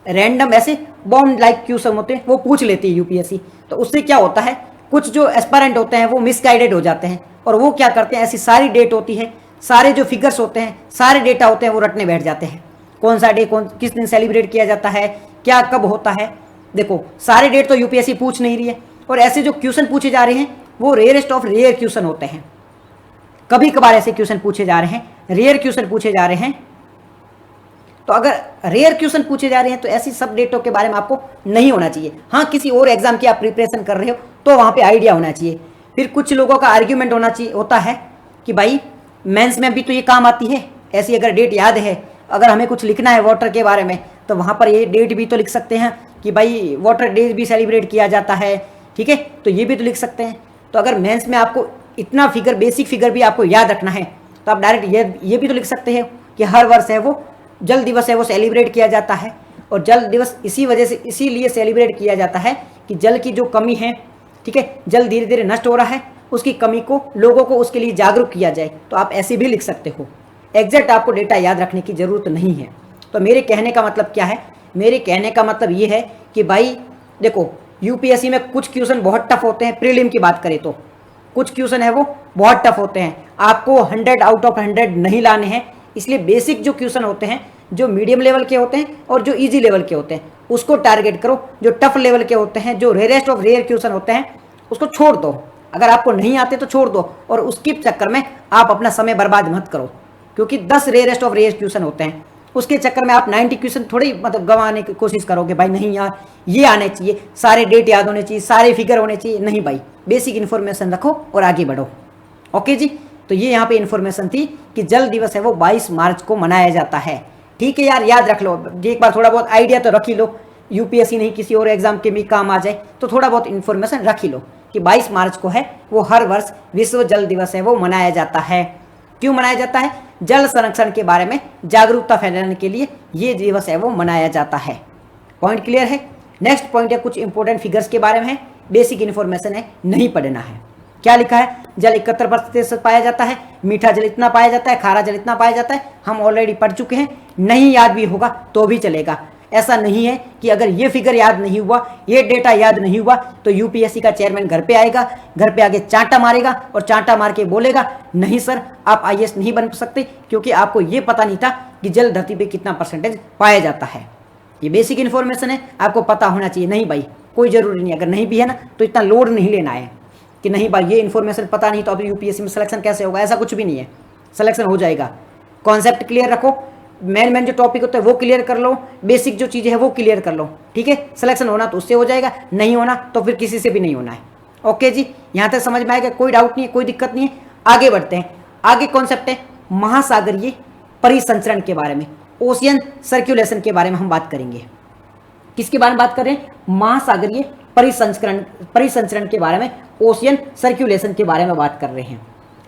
रैंडम ऐसे बॉन्ड लाइक क्वेश्चन होते हैं, वो पूछ लेती है यूपीएससी। तो उससे क्या होता है, कुछ जो एस्पायरेंट होते हैं वो मिसगाइडेड हो जाते हैं, और वो क्या करते हैं, ऐसी सारी डेट होती है, सारे जो फिगर्स होते हैं, सारे डेटा होते हैं, वो रटने बैठ जाते हैं। कौन सा डे किस दिन सेलिब्रेट किया जाता है, क्या कब होता है। देखो सारे डेट तो यूपीएससी पूछ नहीं रही है, और ऐसे जो क्वेश्चन पूछे जा रहे हैं वो रेयरेस्ट ऑफ रेयर क्वेश्चन होते हैं। कभी कभार ऐसे क्वेश्चन पूछे जा रहे हैं, रेयर क्वेश्चन पूछे जा रहे हैं। तो अगर रेयर क्वेश्चन पूछे जा रहे हैं तो ऐसी सब डेटों के बारे में आपको नहीं होना चाहिए। हाँ, किसी और एग्जाम की आप प्रिपरेशन कर रहे हो तो वहाँ पे आइडिया होना चाहिए। फिर कुछ लोगों का आर्ग्यूमेंट होता है कि भाई मेंस में भी तो ये काम आती है, ऐसी अगर डेट याद है, अगर हमें कुछ लिखना है वाटर के बारे में तो वहाँ पर ये डेट भी तो लिख सकते हैं कि भाई वाटर डे भी सेलिब्रेट किया जाता है, ठीक है, तो ये भी तो लिख सकते हैं। तो अगर मेंस में आपको इतना फिगर, बेसिक फिगर भी आपको याद रखना है तो आप डायरेक्ट ये भी तो लिख सकते हैं कि हर वर्ष है वो जल दिवस है वो सेलिब्रेट किया जाता है। और जल दिवस इसीलिए सेलिब्रेट किया जाता है कि जल की जो कमी है, ठीक है, जल धीरे धीरे नष्ट हो रहा है, उसकी कमी को लोगों को उसके लिए जागरूक किया जाए। तो आप ऐसे भी लिख सकते हो, एग्जैक्ट आपको डेटा याद रखने की ज़रूरत नहीं है। तो मेरे कहने का मतलब क्या है? मेरे कहने का मतलब ये है कि भाई देखो यूपीएससी में कुछ क्वेश्चन बहुत टफ होते हैं, प्रीलिम की बात करें तो कुछ क्वेश्चन है वो बहुत टफ होते हैं, आपको 100 आउट ऑफ 100 नहीं लाने हैं। इसलिए बेसिक जो क्वेश्चन होते हैं, जो मीडियम लेवल के होते हैं और जो इजी लेवल के होते हैं, उसको टारगेट करो। जो टफ लेवल के होते हैं, जो रेयरेस्ट ऑफ रेयर क्वेश्चन होते हैं, उसको छोड़ दो। अगर आपको नहीं आते तो छोड़ दो, और उसके चक्कर में आप अपना समय बर्बाद मत करो, क्योंकि 10 रेयरेस्ट ऑफ रेयर क्वेश्चन होते हैं, उसके चक्कर में आप 90 क्वेश्चन थोड़ी मतलब गंवाने की कोशिश करोगे। भाई नहीं यार, ये आने चाहिए, सारे डेट याद होने चाहिए, सारे फिगर होने चाहिए। नहीं भाई, बेसिक इन्फॉर्मेशन रखो और आगे बढ़ो। ओके जी, तो ये यहाँ पे इन्फॉर्मेशन थी कि जल दिवस है वो 22 मार्च को मनाया जाता है। ठीक है यार, याद रख लो, एक बार थोड़ा बहुत आइडिया तो रख ही लो, यूपीएससी नहीं किसी और एग्जाम के भी काम आ जाए तो थोड़ा बहुत इन्फॉर्मेशन रख ही लो कि 22 मार्च को है वो हर वर्ष विश्व जल दिवस है वो मनाया जाता है। क्यों मनाया जाता है? जल संरक्षण के बारे में जागरूकता फैलाने के लिए ये दिवस है वो मनाया जाता है। पॉइंट क्लियर है? नेक्स्ट पॉइंट है कुछ इंपॉर्टेंट फिगर्स के बारे में है, बेसिक इन्फॉर्मेशन है, नहीं पढ़ना है। क्या लिखा है? जल 71% पाया जाता है, मीठा जल इतना पाया जाता है, खारा जल इतना पाया जाता है। हम ऑलरेडी पढ़ चुके हैं, नहीं याद भी होगा तो भी चलेगा। ऐसा नहीं है कि अगर ये फिगर याद नहीं हुआ, ये डेटा याद नहीं हुआ तो यूपीएससी का चेयरमैन घर पे आएगा, घर पे आके चांटा मारेगा और चांटा मार के बोलेगा नहीं सर आप आईएएस नहीं बन सकते, क्योंकि आपको ये पता नहीं था कि जल धरती पे कितना परसेंटेज पाया जाता है। ये बेसिक इन्फॉर्मेशन है, आपको पता होना चाहिए। नहीं भाई कोई ज़रूरी नहीं, अगर नहीं भी है ना तो इतना लोड नहीं लेना है कि नहीं भाई ये इन्फॉर्मेशन पता नहीं तो अब यूपीएससी में सिलेक्शन कैसे होगा, ऐसा कुछ भी नहीं है, सिलेक्शन हो जाएगा। कॉन्सेप्ट क्लियर रखो, मेन जो टॉपिक होता है वो क्लियर कर लो, बेसिक जो चीज़ें है वो क्लियर कर लो, ठीक है। सिलेक्शन होना तो उससे हो जाएगा, नहीं होना तो फिर किसी से भी नहीं होना है। ओके जी, यहाँ तक समझ में आएगा, कोई डाउट नहीं है, कोई दिक्कत नहीं है। आगे बढ़ते हैं, आगे कॉन्सेप्ट है महासागरीय परिसंचरण के बारे में, ओशियन सर्कुलेशन के बारे में हम बात करेंगे। किसके बारे में बात कर रहे हैं? महासागरीय परिसंचरण के बारे में, ओशियन सर्कुलेशन के बारे में बात कर रहे हैं।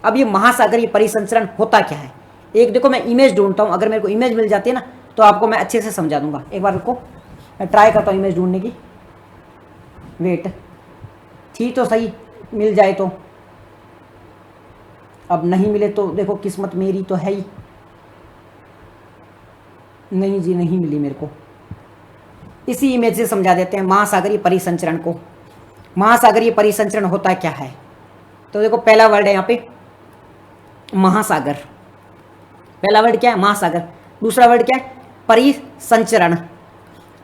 अब ये महासागरीय परिसंचरण होता क्या है? एक देखो मैं इमेज ढूंढता हूँ, अगर मेरे को इमेज मिल जाती है ना तो आपको मैं अच्छे से समझा दूंगा। एक बार रुको, मैं ट्राई करता हूँ इमेज ढूंढने की। वेट, थी तो सही, मिल जाए तो। अब नहीं मिले तो देखो किस्मत मेरी तो है ही नहीं जी, नहीं मिली मेरे को। इसी इमेज से समझा देते हैं महासागरीय परिसंचरण को। महासागरीय परिसंचरण होता क्या है? तो देखो पहला वर्ड है यहाँ पे महासागर, पहला वर्ड क्या है? महासागर। दूसरा वर्ड क्या है? परिसंचरण।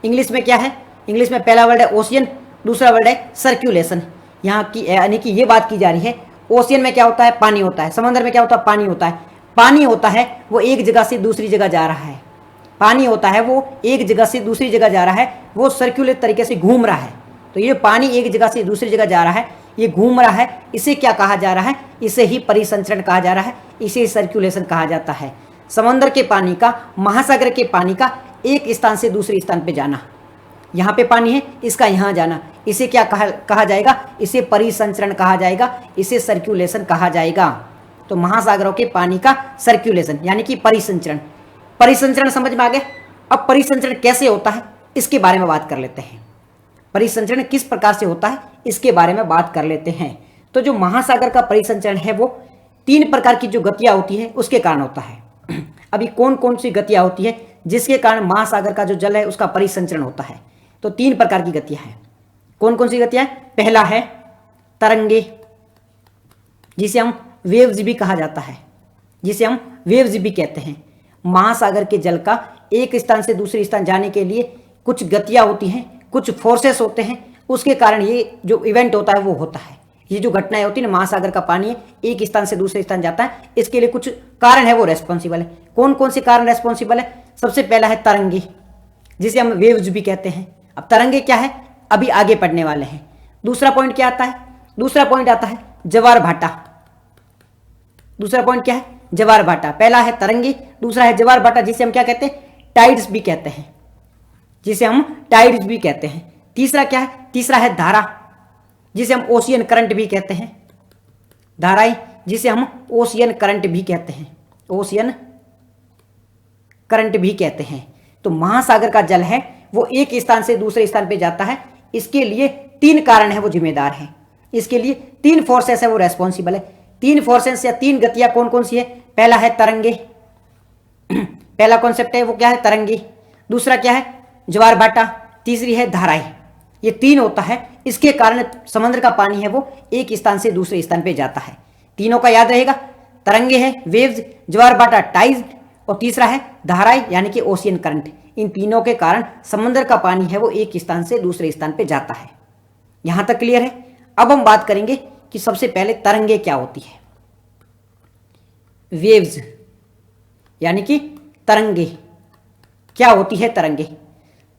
इंग्लिश में क्या है? इंग्लिश में पहला वर्ड है ओशियन, दूसरा वर्ड है सर्कुलेशन। यहाँ की यानी कि ये बात की जा रही है, ओशियन में क्या होता है? पानी होता है। समंदर में क्या होता है? पानी होता है। पानी होता है वो एक जगह से दूसरी जगह जा रहा है, पानी होता है वो एक जगह से दूसरी जगह जा रहा है, वो सर्कुलेट तरीके से घूम रहा है। तो ये पानी एक जगह से दूसरी जगह जा रहा है, ये घूम रहा है, इसे क्या कहा जा रहा है? इसे ही परिसंचरण कहा जा रहा है, इसे सर्कुलेशन कहा जाता है। समंदर के पानी का, महासागर के पानी का एक स्थान से दूसरे स्थान पे जाना, यहाँ पे पानी है इसका यहाँ जाना, इसे क्या कहा जाएगा? इसे परिसंचरण कहा जाएगा, इसे सर्कुलेशन कहा जाएगा। तो महासागरों के पानी का सर्कुलेशन यानी कि परिसंचरण। परिसंचरण समझ में आ गया। अब परिसंचरण कैसे होता है इसके बारे में बात कर लेते हैं। परिसंचरण किस प्रकार से होता है इसके बारे में बात कर लेते हैं। तो जो महासागर का परिसंचरण है वो 3 प्रकार की जो गतियां होती है उसके कारण होता है। अभी कौन कौन सी गतियां होती है जिसके कारण महासागर का जो जल है उसका परिसंचरण होता है? तो 3 प्रकार की गतियां हैं। कौन कौन सी गतियां? पहला है तरंगे, जिसे हम वेव्स भी कहा जाता है, जिसे हम वेव्स भी कहते हैं। महासागर के जल का एक स्थान से दूसरे स्थान जाने के लिए कुछ गतियां होती हैं, कुछ फोर्सेस होते हैं, उसके कारण ये जो इवेंट होता है वो होता है। ये जो घटनाएं होती है ना, महासागर का पानी एक स्थान से दूसरे स्थान जाता है, इसके लिए कुछ कारण है वो रेस्पॉन्सिबल है। कौन कौन से कारण रेस्पॉन्सिबल है? सबसे पहला है तरंगे, जिसे हम वेव्स भी कहते हैं। अब तरंगे क्या है अभी आगे पढ़ने वाले हैं। दूसरा पॉइंट क्या आता है? दूसरा पॉइंट आता है ज्वार भाटा। दूसरा पॉइंट क्या है? ज्वार भाटा। पहला है तरंगी, दूसरा है ज्वार भाटा, जिसे हम क्या कहते हैं? टाइड्स भी कहते हैं, जिसे हम टाइड्स भी कहते हैं। तीसरा क्या है? तीसरा है धारा, जिसे हम ओशियन करंट भी कहते हैं। धाराएं जिसे हम ओशियन करंट भी कहते हैं, ओशियन करंट भी कहते हैं। तो महासागर का जल है वो एक स्थान से दूसरे स्थान पे जाता है, इसके लिए 3 कारण है वो जिम्मेदार है, इसके लिए 3 फोर्सेस है वो रेस्पॉन्सिबल है। 3 फोर्सेस या 3 गतियां कौन कौन सी है? पहला है तरंगे, पहला कॉन्सेप्ट है वो क्या है? तरंगे। दूसरा क्या है? ज्वार भाटा। तीसरी है धाराएं। ये 3 होता है, इसके कारण समुद्र का पानी है वो एक स्थान से दूसरे स्थान पे जाता है। तीनों का याद रहेगा, तरंगे है वेव्स, ज्वार भाटा टाइड्स, और तीसरा है धाराएं यानी कि ओशियन करंट। इन तीनों के कारण समुद्र का पानी है वो एक स्थान से दूसरे स्थान पे जाता है। यहां तक क्लियर है? अब हम बात करेंगे कि सबसे पहले तरंगे क्या होती है। वेव्स यानी कि तरंगे क्या होती है? तरंगे,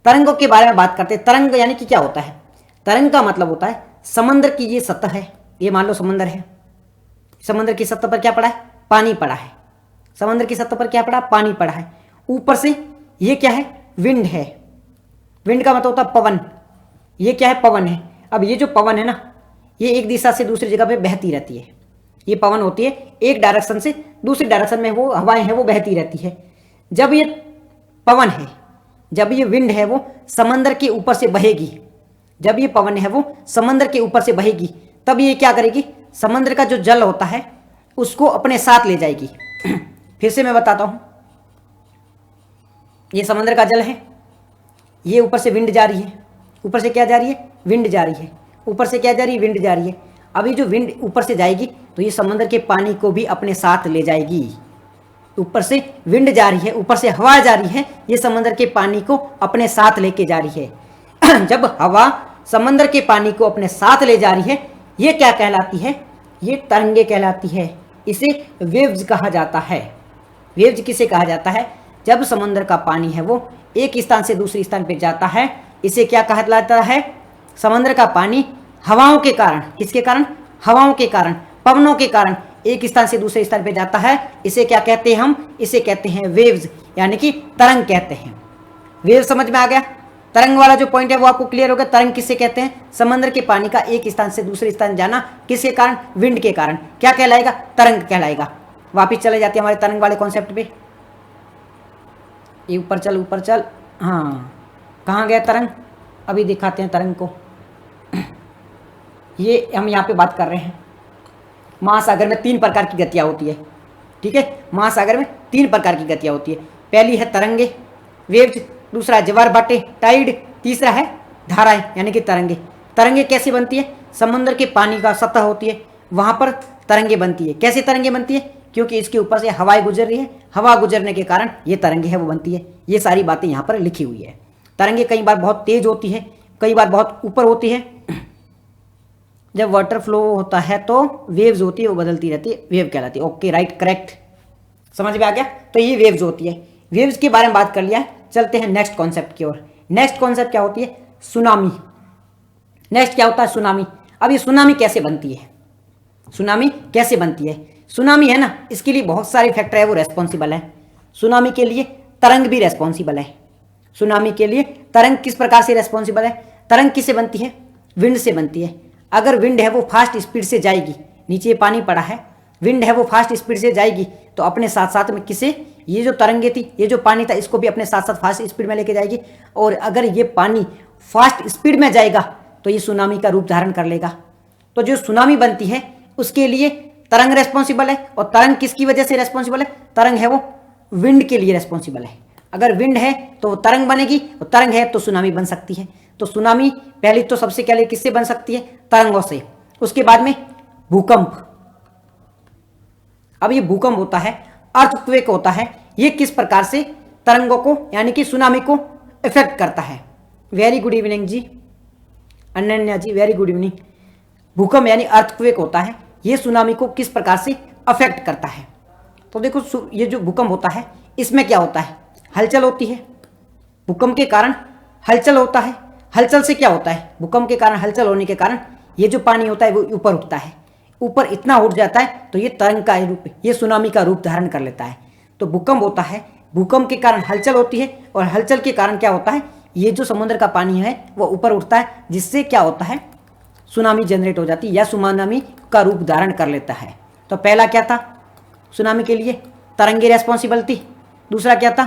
तरंगों के बारे में बात करते हैं। तरंग यानी कि क्या होता है? तरंग का मतलब होता है समंदर की ये सतह है, ये मान लो समंदर है, समंदर की सतह पर क्या पड़ा है? पानी पड़ा है। समंदर की सतह पर क्या पड़ा? पानी पड़ा है। ऊपर से ये क्या है? विंड है। विंड का मतलब होता है पवन। ये क्या है? पवन है। अब ये जो पवन है ना, ये एक दिशा से दूसरी जगह पे बहती रहती है। ये पवन होती है, एक डायरेक्शन से दूसरी डायरेक्शन में वो हवाएं हैं वो बहती रहती है। जब ये पवन है, जब ये विंड है वो समंदर के ऊपर से बहेगी, जब ये पवन है वो समंदर के ऊपर से बहेगी, तब ये क्या करेगी? समंदर का जो जल होता है उसको अपने साथ ले जाएगी। फिर से मैं बताता हूं, ये समंदर का जल है, ये ऊपर से विंड जा रही है, ऊपर से क्या जा रही है? विंड जा रही है। ऊपर से क्या जा रही है? विंड जा रही है। अभी जो विंड ऊपर से जाएगी तो ये समंदर के पानी को भी अपने साथ ले जाएगी। ऊपर से विंड जा रही है, ऊपर से हवा जा रही है, ये समंदर के पानी को अपने साथ लेके जा रही है। जब हवा समंदर के पानी को अपने साथ ले जा रही है, ये क्या कहलाती है? ये तरंगे कहलाती है। इसे वेव्स कहा जाता है। वेव्स किसे कहा जाता है? जब समंदर का पानी है वो एक स्थान से दूसरे स्थान पर जाता है, इसे क्या कहा जाता है? समंदर का पानी हवाओं के कारण, किसके कारण? हवाओं के कारण, पवनों के कारण एक स्थान से दूसरे स्थान पर जाता है। इसे क्या कहते हैं हम? इसे कहते हैं वेव्स, यानी कि तरंग कहते हैं। वेव समझ में आ गया? तरंग वाला जो पॉइंट है वो आपको क्लियर होगा। तरंग किसे कहते हैं? समंदर के पानी का एक स्थान से दूसरे स्थान जाना, किसके कारण? विंड के कारण। क्या कहलाएगा? तरंग कहलाएगा। वापिस चले जाते हैं हमारे तरंग वाले कॉन्सेप्ट पे। ये ऊपर चल, ऊपर चल। हाँ, कहाँ गया तरंग? अभी दिखाते हैं तरंग को। ये हम यहाँ पे बात कर रहे हैं। महासागर में 3 प्रकार की गतियाँ होती है। ठीक है, महासागर में 3 प्रकार की गतियाँ होती है। पहली है तरंगे, वेव्स, दूसरा ज्वार भाटे, टाइड, तीसरा है धाराएं यानी कि तरंगे। तरंगे कैसे बनती है? समुद्र के पानी का सतह होती है, वहाँ पर तरंगे बनती है। कैसे तरंगे बनती है? क्योंकि इसके ऊपर से हवाएं गुजर रही है, हवा गुजरने के कारण ये तरंगे है वो बनती है। ये सारी बातें यहाँ पर लिखी हुई है। तरंगे कई बार बहुत तेज होती है, कई बार बहुत ऊपर होती है। जब वाटर फ्लो होता है तो वेव्स होती है, वो बदलती रहती है, वेव कहलाती है। ओके, राइट, करेक्ट, समझ में आ गया। तो ये वेव्स होती है। वेव्स के बारे में बात कर लिया, चलते हैं नेक्स्ट कॉन्सेप्ट की ओर। नेक्स्ट कॉन्सेप्ट क्या होती है? सुनामी। नेक्स्ट क्या होता है? सुनामी। अब ये सुनामी कैसे बनती है? सुनामी कैसे बनती है? सुनामी है ना, इसके लिए बहुत सारे फैक्टर है वो रेस्पॉन्सिबल है। सुनामी के लिए तरंग भी रेस्पॉन्सिबल है। सुनामी के लिए तरंग किस प्रकार से रेस्पॉन्सिबल है? तरंग किससे बनती है? विंड से बनती है। अगर विंड है वो फास्ट स्पीड से जाएगी, नीचे पानी पड़ा है, विंड है वो फास्ट स्पीड से जाएगी तो अपने साथ साथ में किसे, ये जो तरंगे थी, ये जो पानी था, इसको भी अपने साथ साथ फास्ट स्पीड में लेके जाएगी। और अगर ये पानी फास्ट स्पीड में जाएगा तो ये सुनामी का रूप धारण कर लेगा। तो जो सुनामी बनती है उसके लिए तरंग रेस्पॉन्सिबल है। और तरंग किसकी वजह से रेस्पॉन्सिबल है? तरंग है वो विंड के लिए रेस्पॉन्सिबल है। अगर विंड है तो तरंग बनेगी, और तरंग है तो सुनामी बन सकती है। तो सुनामी पहले तो सबसे पहले किससे बन सकती है? तरंगों से। उसके बाद में भूकंप। अब ये भूकंप होता है, अर्थक्वेक होता है, ये किस प्रकार से तरंगों को यानी कि सुनामी को इफेक्ट करता है? वेरी गुड इवनिंग जी, अनन्या जी, वेरी गुड इवनिंग। भूकंप यानी अर्थक्वेक होता है, ये सुनामी को किस प्रकार से अफेक्ट करता है? तो देखो, ये जो भूकंप होता है इसमें क्या होता है? हलचल होती है। भूकंप के कारण हलचल होता है। हलचल से क्या होता है? भूकंप के कारण हलचल होने के कारण ये जो पानी होता है वो ऊपर उठता है। ऊपर इतना उठ जाता है तो ये तरंग का रूप, ये सुनामी का रूप धारण कर लेता है। तो भूकंप होता है, भूकंप के कारण हलचल होती है, और हलचल के कारण क्या होता है? ये जो समुद्र का पानी है वो ऊपर उठता है, जिससे क्या होता है? सुनामी जनरेट हो जाती है या सुनामी का रूप धारण कर लेता है। तो पहला क्या था? सुनामी के लिए तरंगे रेस्पॉन्सिबल थी। दूसरा क्या था?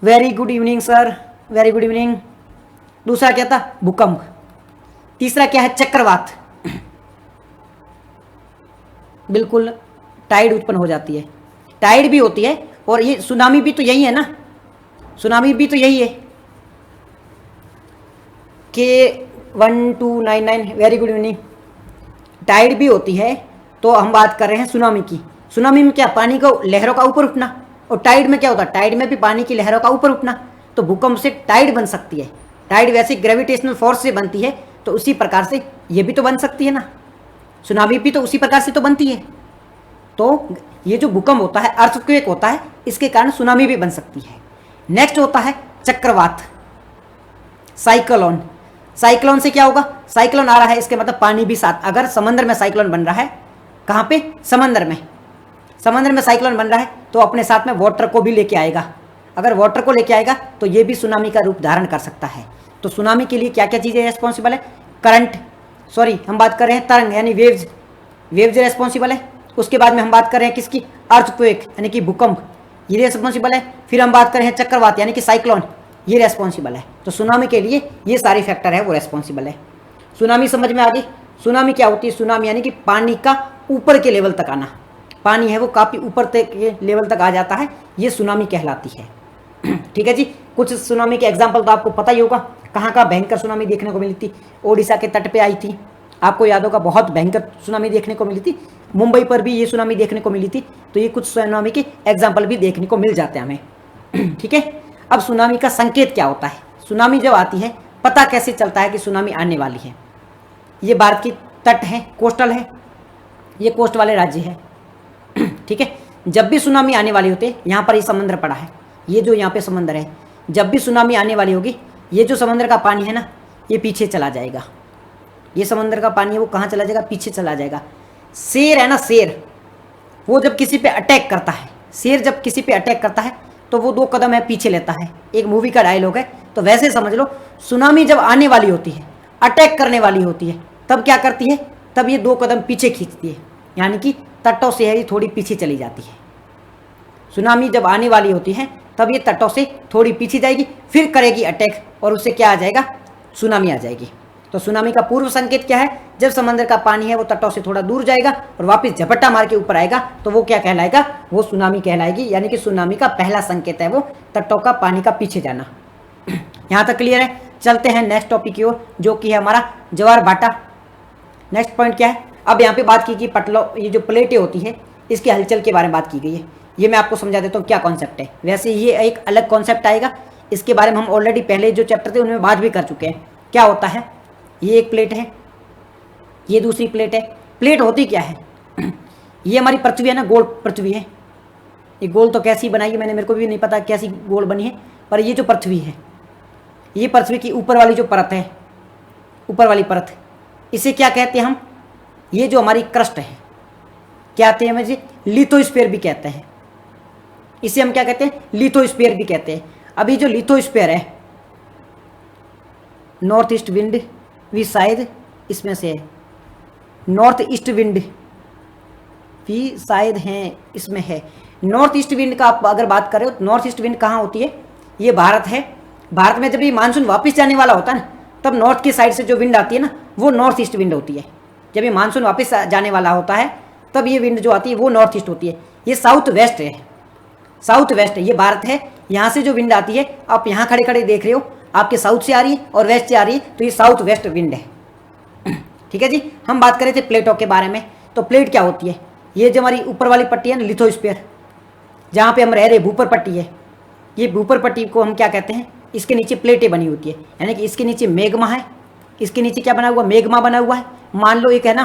Very good evening sir, very good evening. दूसरा क्या था? भूकंप। तीसरा क्या है? चक्रवात। बिल्कुल, टाइड उत्पन्न हो जाती है, टाइड भी होती है, और ये सुनामी भी तो यही है ना, सुनामी भी तो यही है। K1299, very good evening. Tide भी होती है। तो हम बात कर रहे हैं सुनामी की। सुनामी में क्या? पानी को लहरों का ऊपर उठना। और टाइड में क्या होता है? टाइड में भी पानी की लहरों का ऊपर उठना। तो भूकंप से टाइड बन सकती है। टाइड वैसे ग्रेविटेशनल फोर्स से बनती है, तो उसी प्रकार से ये भी तो बन सकती है ना, सुनामी भी तो उसी प्रकार से तो बनती है। तो ये जो भूकंप होता है, अर्थक्वेक होता है, इसके कारण सुनामी भी बन सकती है। नेक्स्ट होता है चक्रवात, साइक्लोन। साइक्लोन से क्या होगा? साइक्लोन आ रहा है, इसके मतलब पानी भी साथ। अगर समंदर में साइक्लोन बन रहा है, कहाँ पे? समंदर में। समंदर में साइक्लोन बन रहा है तो अपने साथ में वाटर को भी लेके आएगा। अगर वाटर को लेके आएगा तो ये भी सुनामी का रूप धारण कर सकता है। तो सुनामी के लिए क्या क्या चीज़ें रेस्पॉन्सिबल है? करंट, सॉरी हम बात कर रहे हैं तरंग यानी वेव्स, वेव्स रेस्पॉन्सिबल है। उसके बाद में हम बात कर रहे हैं किसकी? अर्थक्वेक यानी कि भूकंप, ये रेस्पॉन्सिबल है। फिर हम बात कर रहे हैं चक्रवात यानी कि साइक्लोन, ये रेस्पॉन्सिबल है। तो सुनामी के लिए ये सारे फैक्टर है वो रेस्पॉन्सिबल है। सुनामी समझ में आ गई? सुनामी क्या होती है? सुनामी यानी कि पानी का ऊपर के लेवल तक आना। पानी है वो काफ़ी ऊपर तक के लेवल तक आ जाता है, ये सुनामी कहलाती है। ठीक है जी। कुछ सुनामी के एग्जाम्पल तो आपको पता ही होगा। कहाँ कहाँ भयंकर सुनामी देखने को मिली थी? ओडिशा के तट पे आई थी, आपको याद होगा, बहुत भयंकर सुनामी देखने को मिली थी। मुंबई पर भी ये सुनामी देखने को मिली थी। तो ये कुछ सुनामी के एग्जाम्पल भी देखने को मिल जाते हैं हमें। ठीक है, अब सुनामी का संकेत क्या होता है? सुनामी जब आती है पता कैसे चलता है कि सुनामी आने वाली है? ये भारत की तट है, कोस्टल है, ये कोस्ट वाले राज्य है। ठीक है, जब भी सुनामी आने वाली होती है, यहाँ पर ये समुद्र पड़ा है, ये जो यहाँ पे समुद्र है, जब भी सुनामी आने वाली होगी ये जो समुद्र का पानी है ना, ये पीछे चला जाएगा। ये समुद्र का पानी है वो कहाँ चला जाएगा? पीछे चला जाएगा। शेर है ना, शेर, वो जब किसी पे अटैक करता है, शेर जब किसी पे अटैक करता है तो वो 2 कदम है पीछे लेता है। एक मूवी का डायलॉग है। तो वैसे समझ लो, सुनामी जब आने वाली होती है, अटैक करने वाली होती है, तब क्या करती है? तब ये 2 कदम पीछे खींचती है, यानी कि तटों से है ये थोड़ी पीछे चली जाती है। सुनामी जब आने वाली होती है तब ये तटों से थोड़ी पीछे जाएगी, फिर करेगी अटैक और उससे क्या आ जाएगा? सुनामी आ जाएगी। तो सुनामी का पूर्व संकेत क्या है? जब समंदर का पानी है वो तटों से थोड़ा दूर जाएगा और वापस झपट्टा मार के ऊपर आएगा, तो वो क्या कहलाएगा? वो सुनामी कहलाएगी। यानी कि सुनामी का पहला संकेत है वो तटों का पानी का पीछे जाना। यहाँ तक क्लियर है? चलते हैं नेक्स्ट टॉपिक की ओर, जो कि है हमारा ज्वार भाटा। नेक्स्ट पॉइंट क्या है? अब यहाँ पे बात की कि पटलो, ये जो प्लेटें होती है इसकी हलचल के बारे में बात की गई है। ये मैं आपको समझा देता हूँ क्या कॉन्सेप्ट है। वैसे ये एक अलग कॉन्सेप्ट आएगा, इसके बारे में हम ऑलरेडी पहले जो चैप्टर थे उनमें बात भी कर चुके हैं। क्या होता है? ये एक प्लेट है, ये दूसरी प्लेट है। प्लेट होती क्या है? ये हमारी पृथ्वी है ना, गोल पृथ्वी है। ये गोल तो कैसी बनाई है मैंने, मेरे को भी नहीं पता कैसी गोल बनी है, पर ये जो पृथ्वी है, ये पृथ्वी की ऊपर वाली जो परत है, ऊपर वाली परत, इसे क्या कहते हैं हम? ये जो हमारी क्रस्ट है, क्या कहते हैं मुझे? लिथोस्फीयर भी कहते हैं। इसे हम क्या कहते हैं? लिथोस्फीयर भी कहते हैं। अभी जो लिथोस्फीयर है, नॉर्थ ईस्ट विंड भी शायद इसमें से है, नॉर्थ ईस्ट विंड भी शायद हैं इसमें है। नॉर्थ ईस्ट विंड का आप अगर बात करें तो नॉर्थ ईस्ट विंड कहाँ होती है? ये भारत है। भारत में जब ये मानसून वापस जाने वाला होता है ना, तब नॉर्थ की साइड से जो विंड आती है ना, वो नॉर्थ ईस्ट विंड होती है। जब ये मानसून वापस जाने वाला होता है तब ये विंड जो आती है वो नॉर्थ ईस्ट होती है। ये साउथ वेस्ट है, साउथ वेस्ट है, ये भारत है। यहाँ से जो विंड आती है, आप यहाँ खड़े खड़े देख रहे हो, आपके साउथ से आ रही है और वेस्ट से आ रही है, तो ये साउथ वेस्ट विंड है। ठीक है जी। हम बात करें थे प्लेटों के बारे में। तो प्लेट क्या होती है? ये जो हमारी ऊपर वाली पट्टी है ना, लिथोस्फीयर, जहाँ पे हम रह रहे, भूपर पट्टी है, ये भूपर पट्टी को हम क्या कहते हैं? इसके नीचे प्लेटें बनी होती है, यानी कि इसके नीचे मेग्मा है। इसके नीचे क्या बना हुआ? मेग्मा बना हुआ है। मान लो एक है ना,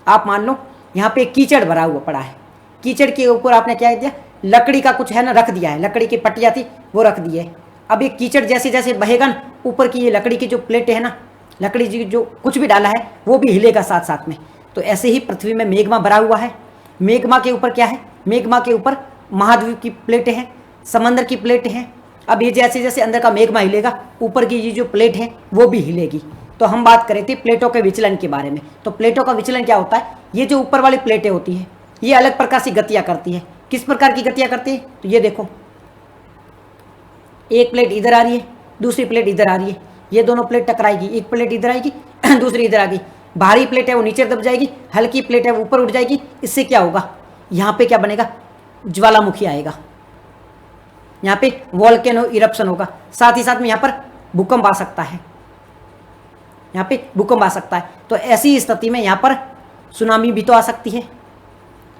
आप मान लो यहाँ पे कीचड़ भरा हुआ पड़ा है, कीचड़ के ऊपर आपने क्या दिया? लकड़ी का कुछ है ना रख दिया है, लकड़ी की पट्टियाँ थी वो रख दी है। अब ये कीचड़ जैसे जैसे बहेगा ना, ऊपर की ये लकड़ी की जो प्लेटें है ना, लकड़ी जी जो कुछ भी डाला है वो भी हिलेगा साथ साथ में। तो ऐसे ही पृथ्वी में मेग्मा भरा हुआ है। मेग्मा के ऊपर क्या है? मेग्मा के ऊपर महाद्वीप की प्लेटें हैं, समंदर की प्लेटें हैं। अब ये जैसे जैसे अंदर का मेग्मा हिलेगा, ऊपर की ये जो प्लेट है वो भी हिलेगी। तो हम बात करें थे प्लेटों के विचलन के बारे में। तो प्लेटों का विचलन क्या होता है? ये जो ऊपर वाली प्लेटें होती है ये अलग प्रकार से गतियाँ करती है। किस प्रकार की गतियाँ करती है? तो ये देखो, एक प्लेट इधर आ रही है, दूसरी प्लेट इधर आ रही है, ये दोनों प्लेट टकराएगी, एक प्लेट इधर आएगी दूसरी इधर आ गई। भारी प्लेट है वो नीचे दब जाएगी, हल्की प्लेट है वो ऊपर उठ जाएगी। इससे क्या होगा? यहाँ पे क्या बनेगा? ज्वालामुखी आएगा, यहाँ पे वोल्केनो इरप्शन होगा। साथ ही साथ में यहाँ पर भूकंप आ सकता है, यहाँ पे भूकंप आ सकता है। तो ऐसी स्थिति में यहाँ पर सुनामी भी तो आ सकती है।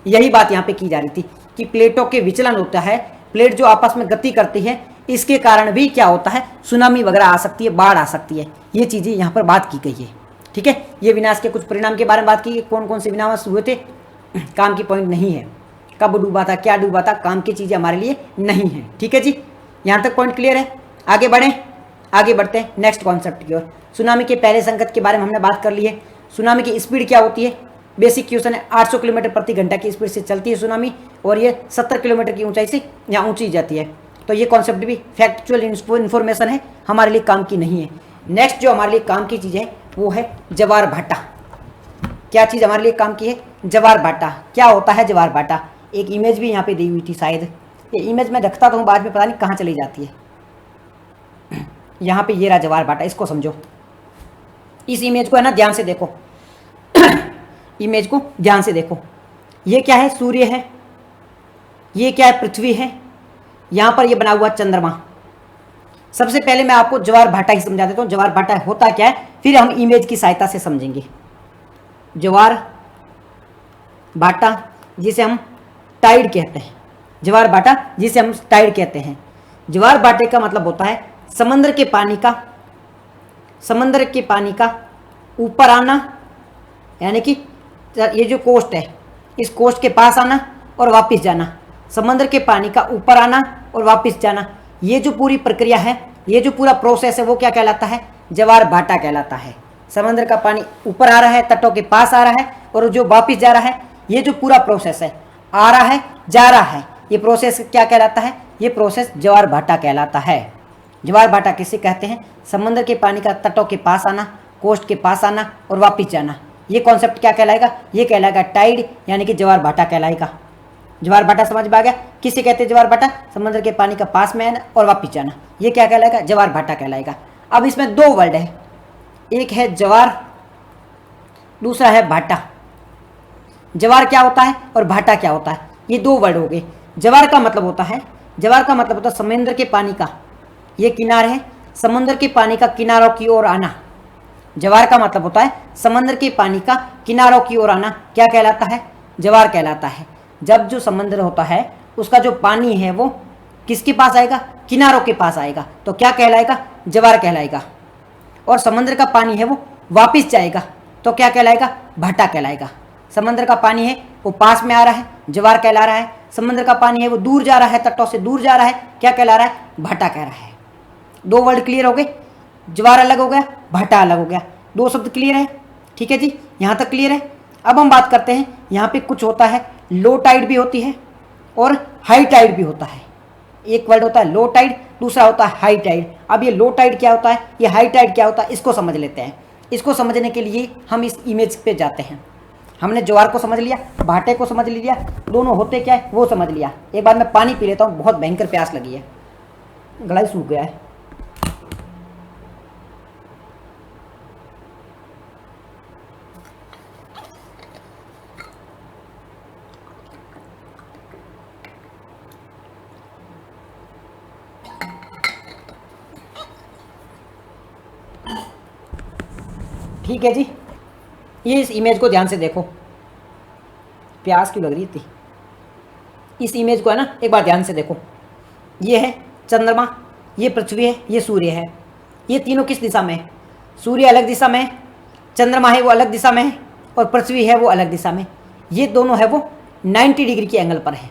यही बात यहाँ पे की जा रही थी कि प्लेटों के विचलन होता है, प्लेट जो आपस में गति करती है, इसके कारण भी क्या होता है? सुनामी वगैरह आ सकती है, बाढ़ आ सकती है। ये चीज़ें यहाँ पर बात की गई है। ठीक है, ये विनाश के कुछ परिणाम के बारे में बात की, कौन कौन से विनाश हुए थे। काम की पॉइंट नहीं है, कब डूबा था, क्या डूबा था, काम की चीज़ें हमारे लिए नहीं है। ठीक है जी, यहाँ तक पॉइंट क्लियर है। आगे बढ़ें, आगे बढ़ते हैं नेक्स्ट कॉन्सेप्ट की ओर। सुनामी के पहले संकेत के बारे में हमने बात कर ली है। सुनामी की स्पीड क्या होती है? बेसिक क्वेश्चन है। 800 किलोमीटर प्रति घंटा की स्पीड से चलती है सुनामी, और ये 70 किलोमीटर की ऊंचाई से यहाँ ऊंची जाती है। तो ये कॉन्सेप्ट भी फैक्चुअल इन्फॉर्मेशन है, हमारे लिए काम की नहीं है। नेक्स्ट जो हमारे लिए काम की चीज़ है वो है ज्वार भाटा। क्या चीज़ हमारे लिए काम की है? ज्वार भाटा। क्या होता है ज्वार भाटा? एक इमेज भी यहाँ पे दी हुई थी शायद, ये इमेज मैं रखता तो हूँ, बाद में पता नहीं कहाँ चली जाती है। यहाँ पे ये रहा ज्वार भाटा, इसको समझो। इस इमेज को है ना ध्यान से देखो इमेज को ध्यान से देखो। ये क्या है? सूर्य है, ये क्या है? पृथ्वी है, यहाँ पर ये बना हुआ चंद्रमा। सबसे पहले मैं आपको ज्वार भाटा ही समझा देता हूँ। ज्वार भाटा होता क्या है, फिर हम इमेज की सहायता से समझेंगे। ज्वार भाटा जिसे हम टाइड कहते हैं, ज्वार भाटा जिसे हम टाइड कहते हैं। ज्वार भाटे का मतलब होता है समंदर के पानी का ऊपर आना, यानी कि ये जो कोस्ट है इस कोस्ट के पास आना और वापस जाना। समंदर के पानी का ऊपर आना और वापस जाना, ये जो पूरी प्रक्रिया है, ये जो पूरा प्रोसेस है वो क्या कहलाता है? ज्वार भाटा कहलाता है। समंदर का पानी ऊपर आ रहा है, तटों के पास आ रहा है और जो वापस जा रहा है, ये जो पूरा प्रोसेस है, आ रहा है जा रहा है, ये प्रोसेस क्या कहलाता है? ये प्रोसेस ज्वार भाटा कहलाता है। ज्वार भाटा किसे कहते हैं? समंदर के पानी का तटों के पास आना, कोस्ट के पास आना और वापस जाना। ये कॉन्सेप्ट क्या कहलाएगा? ये कहलाएगा टाइड, यानी कि ज्वार भाटा कहलाएगा। ज्वार भाटा समझ में आ गया? किसे कहते हैं ज्वार भाटा? समंदर के पानी का पास में आना और वापस जाना, ये क्या कहलाएगा? ज्वार भाटा कहलाएगा। अब इसमें दो वर्ड है, एक है ज्वार, दूसरा है भाटा। ज्वार क्या होता है और भाटा क्या होता है? ये दो वर्ड हो गए। ज्वार का मतलब होता है समुद्र के पानी का, ये किनारे है, समुद्र के पानी का किनारों की ओर आना। ज्वार का मतलब होता है समंदर के पानी का किनारों की ओर आना, क्या कहलाता है? ज्वार कहलाता है। जब जो समुद्र होता है उसका जो पानी है वो किसके पास आएगा? किनारों के पास आएगा, तो क्या कहलाएगा? ज्वार कहलाएगा। और समुद्र का पानी है वो वापस जाएगा, तो क्या कहलाएगा? भाटा कहलाएगा। समुद्र का पानी है वो पास में आ रहा है, ज्वार कहला रहा है। समुद्र का पानी है वो दूर जा रहा है, तटों से दूर जा रहा है, क्या कहला रहा है? भाटा कह रहा है। दो वर्ड क्लियर हो गए, ज्वार अलग हो गया, भाटा अलग हो गया, दो शब्द क्लियर है। ठीक है जी, यहाँ तक क्लियर है। अब हम बात करते हैं, यहाँ पे कुछ होता है, लो टाइड भी होती है और हाई टाइड भी होता है। एक वर्ड होता है लो टाइड, दूसरा होता है हाई टाइड। अब ये लो टाइड क्या होता है, ये हाई टाइड क्या होता है, इसको समझ लेते हैं। इसको समझने के लिए हम इस इमेज पे जाते हैं। हमने ज्वार को समझ लिया, भाटे को समझ लिया, दोनों होते क्या है वो समझ लिया। एक बार मैं पानी पी लेता हूँ, बहुत भयंकर प्यास लगी है, गला ही सूख गया है। ठीक है जी, ये इस इमेज को ध्यान से देखो, प्यास क्यों लग रही थी। इस इमेज को है ना, एक बार ध्यान से देखो। ये है चंद्रमा, ये पृथ्वी है, ये सूर्य है। ये तीनों किस दिशा में है? सूर्य अलग दिशा में है, चंद्रमा है वो अलग दिशा में है, और पृथ्वी है वो अलग दिशा में। ये दोनों है वो 90 डिग्री के एंगल पर है।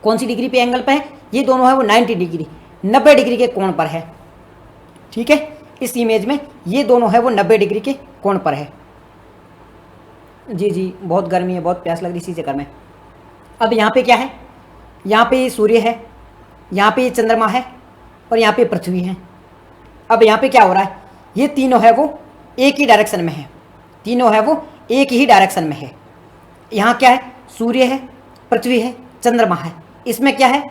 कौन सी डिग्री पे एंगल पर है? ये दोनों है वो 90 डिग्री, 90 डिग्री के कोण पर है। ठीक है, इस इमेज में ये दोनों है वो 90 डिग्री के कोण पर है। जी जी, बहुत गर्मी है, बहुत प्यास लग रही इसी चक्कर में। अब यहाँ पे क्या है? यहाँ पे ये सूर्य है, यहाँ पे ये चंद्रमा है और यहाँ पे पृथ्वी है। अब यहाँ पे क्या हो रहा है? ये तीनों है वो एक ही डायरेक्शन में है, तीनों है वो एक ही डायरेक्शन में है। यहाँ क्या है? सूर्य है, पृथ्वी है, चंद्रमा है। इसमें क्या है?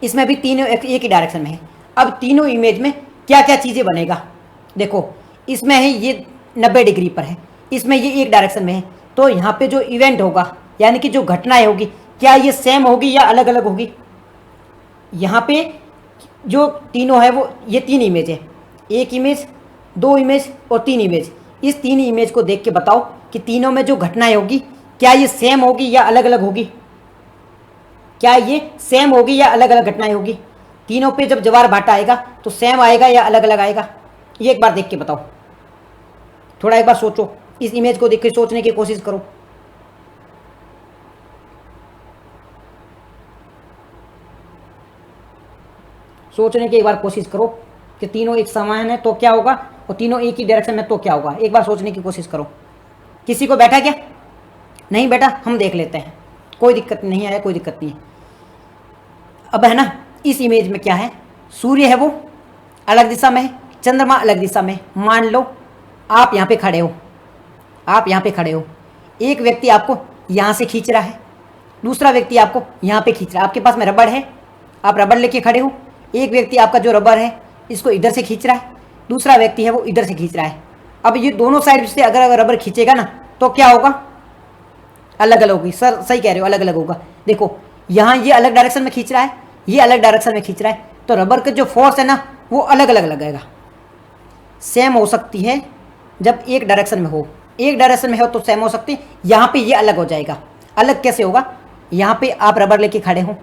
इसमें भी तीनों एक ही डायरेक्शन में है। अब तीनों इमेज में क्या क्या चीज़ें बनेगा? देखो, इसमें है ये 90 डिग्री पर है, इसमें ये एक डायरेक्शन में है, तो यहाँ पे जो इवेंट होगा, यानी कि जो घटनाएं होगी, क्या ये सेम होगी या अलग अलग होगी? यहाँ पे जो तीनों है वो ये तीन इमेज है, एक इमेज, दो इमेज और तीन इमेज। इस तीन इमेज को देख के बताओ कि तीनों में जो घटनाएं होगी क्या ये सेम होगी या अलग अलग होगी? क्या ये सेम होगी या अलग अलग घटनाएं होगी? तीनों पे जब ज्वार भाटा आएगा तो सेम आएगा या अलग अलग आएगा? ये एक बार देख के बताओ, थोड़ा एक बार सोचो, इस इमेज को देख के सोचने की कोशिश करो। सोचने की एक बार कोशिश करो कि तीनों एक समान है तो क्या होगा और तीनों एक ही डायरेक्शन में तो क्या होगा। एक बार सोचने की कोशिश करो। किसी को बैठा क्या? नहीं बैठा, हम देख लेते हैं, कोई दिक्कत नहीं आया, कोई दिक्कत नहीं है। अब है ना, इस इमेज में क्या है? सूर्य है वो अलग दिशा में है, चंद्रमा अलग दिशा में। मान लो आप यहाँ पे खड़े हो, आप यहाँ पे खड़े हो, एक व्यक्ति आपको यहाँ से खींच रहा है, दूसरा व्यक्ति आपको यहाँ पे खींच रहा है। आपके पास में रबड़ है, आप रबड़ लेके खड़े हो, एक व्यक्ति आपका जो रबड़ है इसको इधर से खींच रहा है, दूसरा व्यक्ति है वो इधर से खींच रहा है। अब ये दोनों साइड से अगर रबड़ खींचेगा ना तो क्या होगा? अलग अलग होगी। सर सही कह रहे हो, अलग अलग होगा। देखो, यहाँ ये अलग डायरेक्शन में खींच रहा है, ये अलग डायरेक्शन में खींच रहा है, तो रबर का जो फोर्स है ना वो अलग अलग लगेगा। सेम हो सकती है जब एक डायरेक्शन में हो, एक डायरेक्शन में हो तो सेम हो सकती है, यहाँ पे ये अलग हो जाएगा। अलग कैसे होगा? यहाँ पे आप रबर लेके खड़े हो,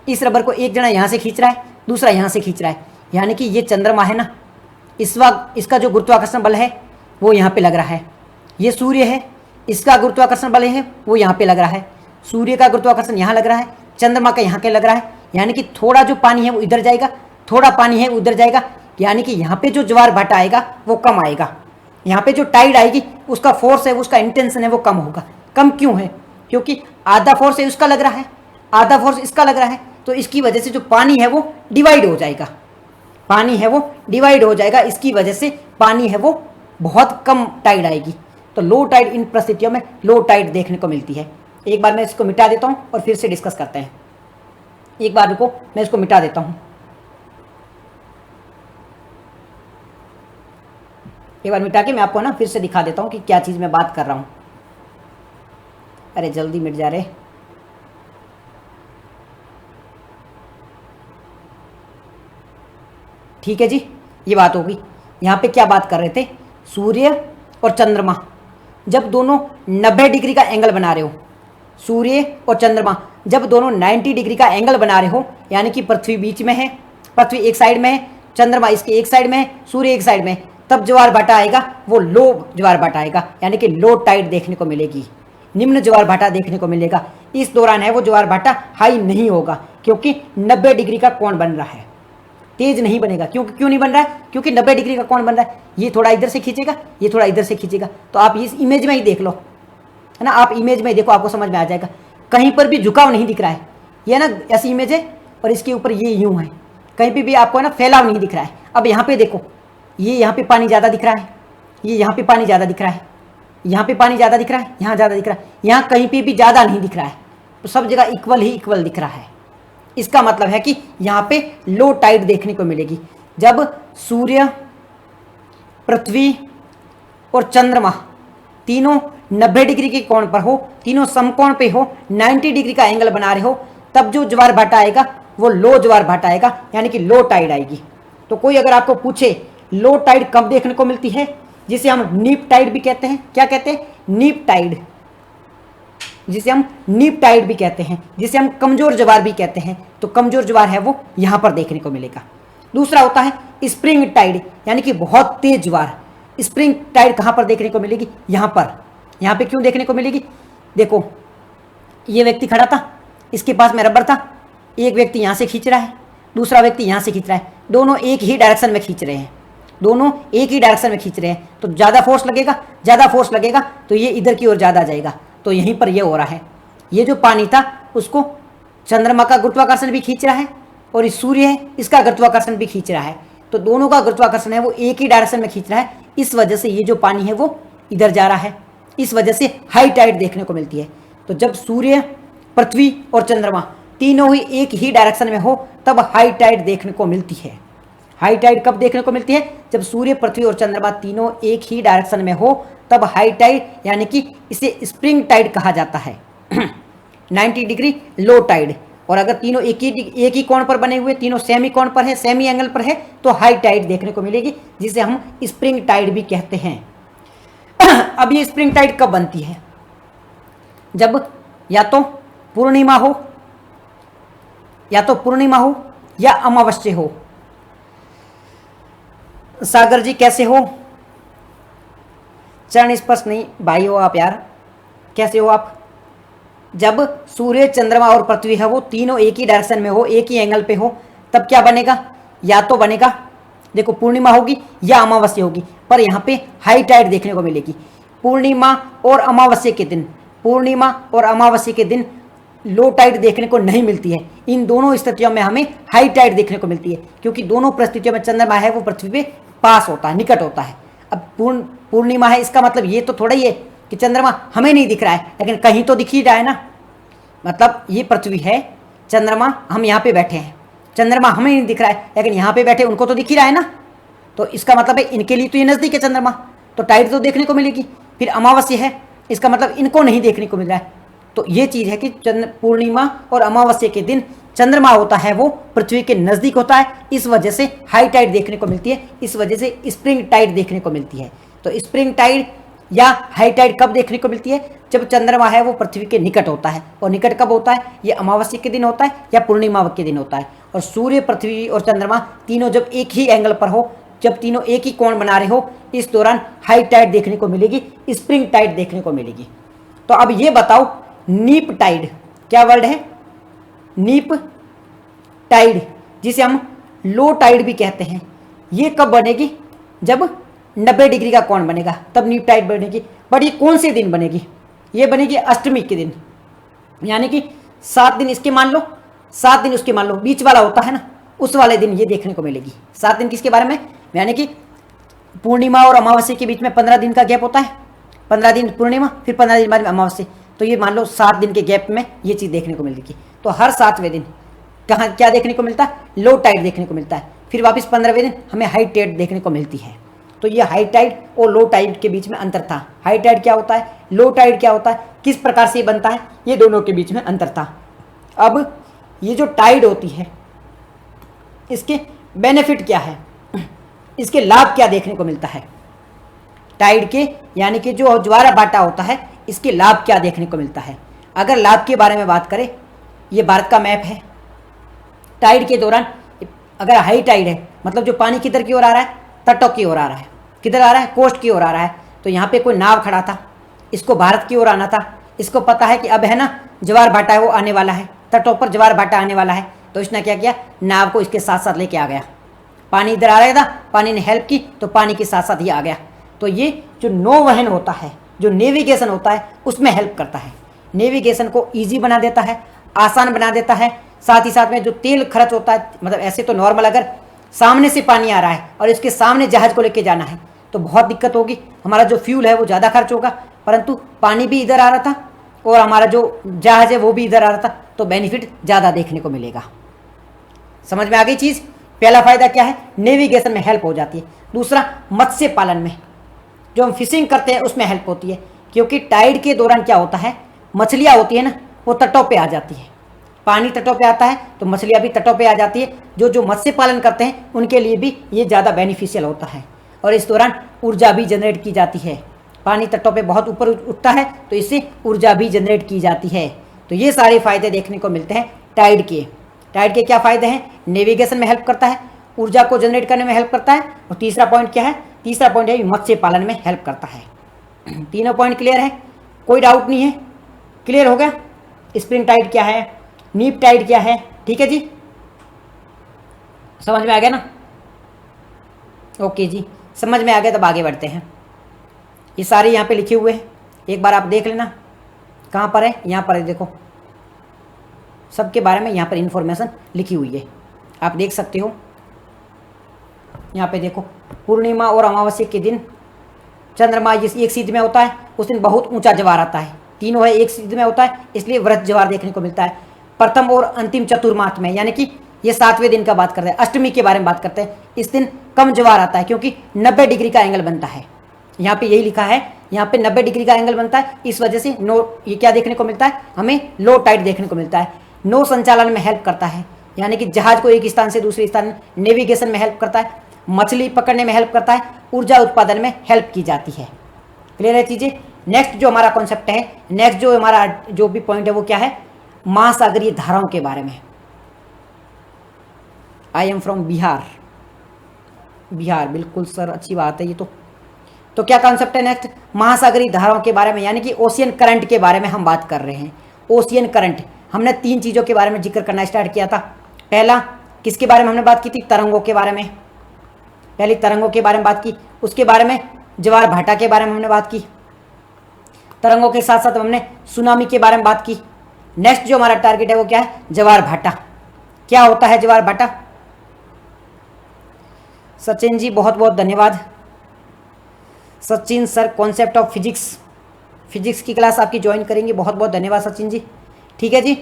इस रबर को एक जना यहाँ से खींच रहा है, दूसरा यहाँ से खींच रहा है, यानी कि ये चंद्रमा है ना, इस वक्त इसका जो गुरुत्वाकर्षण बल है वो यहाँ पे लग रहा है। ये सूर्य है, इसका गुरुत्वाकर्षण बल है वो यहाँ पे लग रहा है। सूर्य का गुरुत्वाकर्षण यहाँ लग रहा है, चंद्रमा का यहाँ के लग रहा है, यानी कि थोड़ा जो पानी है वो इधर जाएगा, थोड़ा पानी है उधर जाएगा, यानी कि यहाँ पे जो ज्वार भाटा आएगा वो कम आएगा। यहाँ पे जो टाइड आएगी उसका फोर्स है, उसका इंटेंशन है वो कम होगा। कम क्यों है? क्योंकि आधा फोर्स है उसका लग रहा है, आधा फोर्स इसका लग रहा है, तो इसकी वजह से जो पानी है वो डिवाइड हो जाएगा, पानी है वो डिवाइड हो जाएगा, इसकी वजह से पानी है वो बहुत कम टाइड आएगी। तो लो टाइड इन परिस्थितियों में लो टाइड देखने को मिलती है। एक बार मैं इसको मिटा देता हूँ और फिर से डिस्कस करते हैं। एक बार रुको, मैं इसको मिटा देता हूँ। एक बार मिटा के मैं आपको ना फिर से दिखा देता हूँ कि क्या चीज़ मैं बात कर रहा हूँ। अरे जल्दी मिट जा रहे। ठीक है जी, ये बात होगी। यहाँ पे क्या बात कर रहे थे? सूर्य और चंद्रमा जब दोनों 90 डिग्री का एंगल बना रहे हो, सूर्य और चंद्रमा जब दोनों 90 डिग्री का एंगल बना रहे हो, यानी कि पृथ्वी बीच में है, पृथ्वी एक साइड में है, चंद्रमा इसके एक साइड में है, सूर्य एक साइड में है, तब ज्वार भाटा आएगा वो लो ज्वार भाटा आएगा, यानी कि लो टाइड देखने को मिलेगी, निम्न ज्वार भाटा देखने को मिलेगा। इस दौरान है वो ज्वार भाटा हाई नहीं होगा, क्योंकि 90 डिग्री का कोण बन रहा है, तेज नहीं बनेगा। क्यों नहीं बन रहा है? क्योंकि 90 डिग्री का कोण बन रहा है। ये थोड़ा इधर से खींचेगा, ये थोड़ा इधर से खींचेगा। तो आप इस इमेज में ही देख लो, है ना, आप इमेज में ही देखो, आपको समझ में आ जाएगा। कहीं पर भी झुकाव नहीं दिख रहा है, ये ना ऐसी इमेज है और इसके ऊपर ये यूं है, कहीं पे भी आपको है ना फैलाव नहीं दिख रहा है। अब यहाँ पे देखो, ये यहाँ पे पानी ज़्यादा दिख रहा है, ये यहाँ पे पानी ज़्यादा दिख रहा है, यहाँ पे पानी ज़्यादा दिख रहा है, यहाँ ज़्यादा दिख रहा है, यहाँ कहीं पे भी ज़्यादा नहीं दिख रहा है, तो सब जगह इक्वल ही इक्वल दिख रहा है। इसका मतलब है कि यहाँ पे लो टाइड देखने को मिलेगी जब सूर्य, पृथ्वी और चंद्रमा तीनों 90 डिग्री के कोण पर हो, तीनों समकोण पे हो, 90 डिग्री का एंगल बना रहे हो, तब जो ज्वार भाटा आएगा वो लो ज्वार भाटा आएगा, यानी कि लो टाइड आएगी। तो कोई अगर आपको पूछे लो टाइड कब देखने को मिलती है, जिसे हम नीप टाइड भी कहते हैं, क्या कहते हैं? नीप टाइड, जिसे हम नीप टाइड भी कहते हैं, जिसे हम कमजोर ज्वार भी कहते हैं। तो कमजोर ज्वार है वो यहाँ पर देखने को मिलेगा। दूसरा होता है स्प्रिंग टाइड, यानी कि बहुत तेज ज्वार। स्प्रिंग टाइड कहाँ पर देखने को मिलेगी? यहाँ पर। यहाँ पे क्यों देखने को मिलेगी? देखो, ये व्यक्ति खड़ा था, इसके पास में रबर था, एक व्यक्ति यहाँ से खींच रहा है, दूसरा व्यक्ति यहाँ से खींच रहा है, दोनों एक ही डायरेक्शन में खींच रहे हैं, दोनों एक ही डायरेक्शन में खींच रहे हैं, तो ज़्यादा फोर्स लगेगा, ज़्यादा फोर्स लगेगा तो ये इधर की ओर ज़्यादा जाएगा। तो यहीं पर ये हो रहा है, ये जो पानी था उसको चंद्रमा का गुरुत्वाकर्षण भी खींच रहा है और इस सूर्य है इसका गुरुत्वाकर्षण भी खींच रहा है, तो दोनों का गुरुत्वाकर्षण है वो एक ही डायरेक्शन में खींच रहा है। इस वजह से ये जो पानी है वो इधर जा रहा है, इस वजह से हाई टाइड देखने को मिलती है। तो जब सूर्य, पृथ्वी और चंद्रमा तीनों ही एक ही डायरेक्शन में हो तब हाई टाइड देखने को मिलती है। हाई टाइड कब देखने को मिलती है? जब सूर्य, पृथ्वी और चंद्रमा तीनों एक ही डायरेक्शन में हो तब हाई टाइड, यानी कि इसे स्प्रिंग टाइड कहा जाता है। 90 डिग्री लो टाइड। और अगर तीनों एक ही कोण पर बने हुए, तीनों सेमी कोण पर है, सेमी एंगल पर है, तो हाई टाइड देखने को मिलेगी, जिसे हम स्प्रिंग टाइड भी कहते हैं। अब ये स्प्रिंग टाइड कब बनती है? जब या तो पूर्णिमा हो, या अमावस्या हो। सागर जी कैसे हो? चरण स्पर्श नहीं भाई हो आप यार, कैसे हो आप? जब सूर्य, चंद्रमा और पृथ्वी है वो तीनों एक ही डायरेक्शन में हो, एक ही एंगल पे हो, तब क्या बनेगा? या तो बनेगा, देखो, पूर्णिमा होगी या अमावस्या होगी, पर यहाँ पे हाई टाइड देखने को मिलेगी। पूर्णिमा और अमावस्या के दिन लो टाइड देखने को नहीं मिलती है। इन दोनों स्थितियों में हमें हाई टाइड देखने को मिलती है, क्योंकि दोनों परिस्थितियों में चंद्रमा है वो पृथ्वी पे पास होता है, निकट होता है। अब पूर्णिमा है, इसका मतलब ये तो थोड़ा ही है कि चंद्रमा हमें नहीं दिख रहा है, लेकिन कहीं तो दिख ही रहा है ना। मतलब ये पृथ्वी है, चंद्रमा, हम यहाँ पे बैठे हैं, चंद्रमा हमें नहीं दिख रहा है, लेकिन यहाँ पे बैठे उनको तो दिख ही रहा है ना। तो इसका मतलब है इनके लिए तो ये नज़दीक है चंद्रमा, तो टाइड तो देखने को मिलेगी। फिर अमावस्या है, इसका मतलब इनको नहीं देखने को मिल रहा है। तो ये चीज़ है कि पूर्णिमा और अमावस्या के दिन चंद्रमा होता है वो पृथ्वी के नज़दीक होता है, इस वजह से हाई टाइड देखने को मिलती है, इस वजह से स्प्रिंग टाइड देखने को मिलती है। तो स्प्रिंग टाइड या हाई टाइड कब देखने को मिलती है? जब चंद्रमा है वो पृथ्वी के निकट होता है। और निकट कब होता है? ये अमावस्या के दिन होता है या पूर्णिमा के दिन होता है। और सूर्य, पृथ्वी और चंद्रमा तीनों जब एक ही एंगल पर हो, जब तीनों एक ही कोण बना रहे हो, इस दौरान हाई टाइड देखने को मिलेगी, स्प्रिंग टाइड देखने को मिलेगी। तो अब ये बताओ, नीप टाइड क्या वर्ड है? नीप टाइड, जिसे हम लो टाइड भी कहते हैं, ये कब बनेगी? जब 90 डिग्री का कोण बनेगा तब नीप टाइड बनेगी। बट ये कौन से दिन बनेगी? ये बनेगी अष्टमी के दिन, यानी कि 7 दिन इसके मान लो, 7 दिन उसके मान लो, बीच वाला होता है ना, उस वाले दिन ये देखने को मिलेगी। 7 दिन किसके बारे में? यानी कि पूर्णिमा और अमावस्या के बीच में 15 दिन का गैप होता है। 15 दिन पूर्णिमा, फिर 15 दिन बाद में अमावस्या, तो ये मान लो 7 दिन के गैप में ये चीज़ देखने को मिलेगी। तो हर 7वें दिन कहाँ क्या देखने को मिलता है? लो टाइड देखने को मिलता है। फिर वापस 15वें दिन हमें हाई टाइड देखने को मिलती है। तो ये हाई टाइड और लो टाइड के बीच में अंतर था। हाई टाइड क्या होता है, लो टाइड क्या होता है, किस प्रकार से ये बनता है, ये दोनों के बीच में अंतर था। अब ये जो टाइड होती है, इसके बेनिफिट क्या है, इसके लाभ क्या देखने को मिलता है? टाइड के यानी कि जो ज्वार भाटा होता है, इसके लाभ क्या देखने को मिलता है? अगर लाभ के बारे में बात करें, ये भारत का मैप है। टाइड के दौरान अगर हाई टाइड है, मतलब जो पानी किधर की ओर आ रहा है? तटों की ओर आ रहा है। किधर आ रहा है? कोस्ट की ओर आ रहा है। तो यहाँ पे कोई नाव खड़ा था, इसको भारत की ओर आना था, इसको पता है कि अब है ना ज्वार भाटा है वो आने वाला है, तटों पर ज्वार भाटा आने वाला है। तो इसने क्या किया, नाव को इसके साथ साथ लेके आ गया। पानी इधर आ रहा था, पानी ने हेल्प की तो पानी के साथ साथ ही आ गया। तो ये जो नौवहन होता है, जो नेविगेशन होता है, उसमें हेल्प करता है। नेविगेशन को ईजी बना देता है, आसान बना देता है। साथ ही साथ में जो तेल खर्च होता है, मतलब ऐसे तो नॉर्मल अगर सामने से पानी आ रहा है और इसके सामने जहाज को लेके जाना है तो बहुत दिक्कत होगी, हमारा जो फ्यूल है वो ज़्यादा खर्च होगा। परंतु पानी भी इधर आ रहा था और हमारा जो जहाज है वो भी इधर आ रहा था, तो बेनिफिट ज़्यादा देखने को मिलेगा। समझ में आ गई चीज़? पहला फायदा क्या है? नेविगेशन में हेल्प हो जाती है। दूसरा, मत्स्य पालन में जो हम फिशिंग करते हैं उसमें हेल्प होती है, क्योंकि टाइड के दौरान क्या होता है, मछलियाँ होती है ना, वो तटों पे आ जाती है। पानी तटों पे आता है तो मछलियाँ भी तटों पे आ जाती है। जो मत्स्य पालन करते हैं उनके लिए भी ये ज़्यादा बेनिफिशियल होता है। और इस दौरान ऊर्जा भी जनरेट की जाती है। पानी तटों पे बहुत ऊपर उठता है तो इससे ऊर्जा भी जनरेट की जाती है। तो ये सारे फायदे देखने को मिलते हैं टाइड के। टाइड के क्या फ़ायदे हैं? नेविगेशन में हेल्प करता है, ऊर्जा को जनरेट करने में हेल्प करता है, और तीसरा पॉइंट क्या है? तीसरा पॉइंट है मत्स्य पालन में हेल्प करता है। तीनों पॉइंट क्लियर है? कोई डाउट नहीं है? क्लियर हो गया? स्प्रिंग टाइड क्या है, नीप टाइड क्या है? ठीक है जी, समझ में आ गया ना? ओके जी, समझ में आ गया। तब आगे बढ़ते हैं। ये सारे यहाँ पे लिखे हुए हैं, एक बार आप देख लेना। कहाँ पर है? यहाँ पर है, देखो सबके बारे में यहाँ पर इंफॉर्मेशन लिखी हुई है, आप देख सकते हो। यहाँ पे देखो, पूर्णिमा और अमावस्या के दिन चंद्रमा जिस एक सीध में होता है, उस दिन बहुत ऊंचा ज्वार आता है। तीनों है एक सीध में होता है, इसलिए वृहत ज्वार देखने को मिलता है। प्रथम और अंतिम चतुर्मास में, यानी कि ये 7वें दिन का बात करते हैं, अष्टमी के बारे में बात करते हैं। इस दिन कम ज्वार आता है क्योंकि 90 डिग्री का एंगल बनता है। यहाँ पे यही लिखा है, यहाँ पे 90 डिग्री का एंगल बनता है। इस वजह से ये क्या देखने को मिलता है? हमें लो टाइड देखने को मिलता है। नौ संचालन में हेल्प करता है, यानी कि जहाज को एक स्थान से दूसरे स्थान, नेविगेशन में हेल्प करता है, मछली पकड़ने में हेल्प करता है, ऊर्जा उत्पादन में हेल्प की जाती है। क्लियर है चीज़ें? नेक्स्ट जो हमारा कॉन्सेप्ट है, नेक्स्ट जो हमारा जो भी पॉइंट है वो क्या है? महासागरीय धाराओं के बारे में। I am from Bihar. Bihar, बिल्कुल सर, अच्छी बात है ये तो क्या कॉन्सेप्ट है नेक्स्ट? महासागरीय धाराओं के बारे में, यानी कि ओशियन करंट के बारे में हम बात कर रहे हैं। ओशियन करंट, हमने 3 चीज़ों के बारे में जिक्र करना स्टार्ट किया था। पहला किसके बारे में हमने बात की थी? तरंगों के बारे में। पहले तरंगों के बारे में बात की, उसके बारे में ज्वार भाटा के बारे में हमने बात की। तरंगों के साथ साथ हमने सुनामी के बारे में बात की। नेक्स्ट जो हमारा टारगेट है वो क्या है? ज्वार भाटा। क्या होता है ज्वार भाटा? सचिन जी बहुत बहुत धन्यवाद। Sachin sir, concept of physics की क्लास आपकी ज्वाइन करेंगे, बहुत बहुत धन्यवाद सचिन जी। ठीक है जी,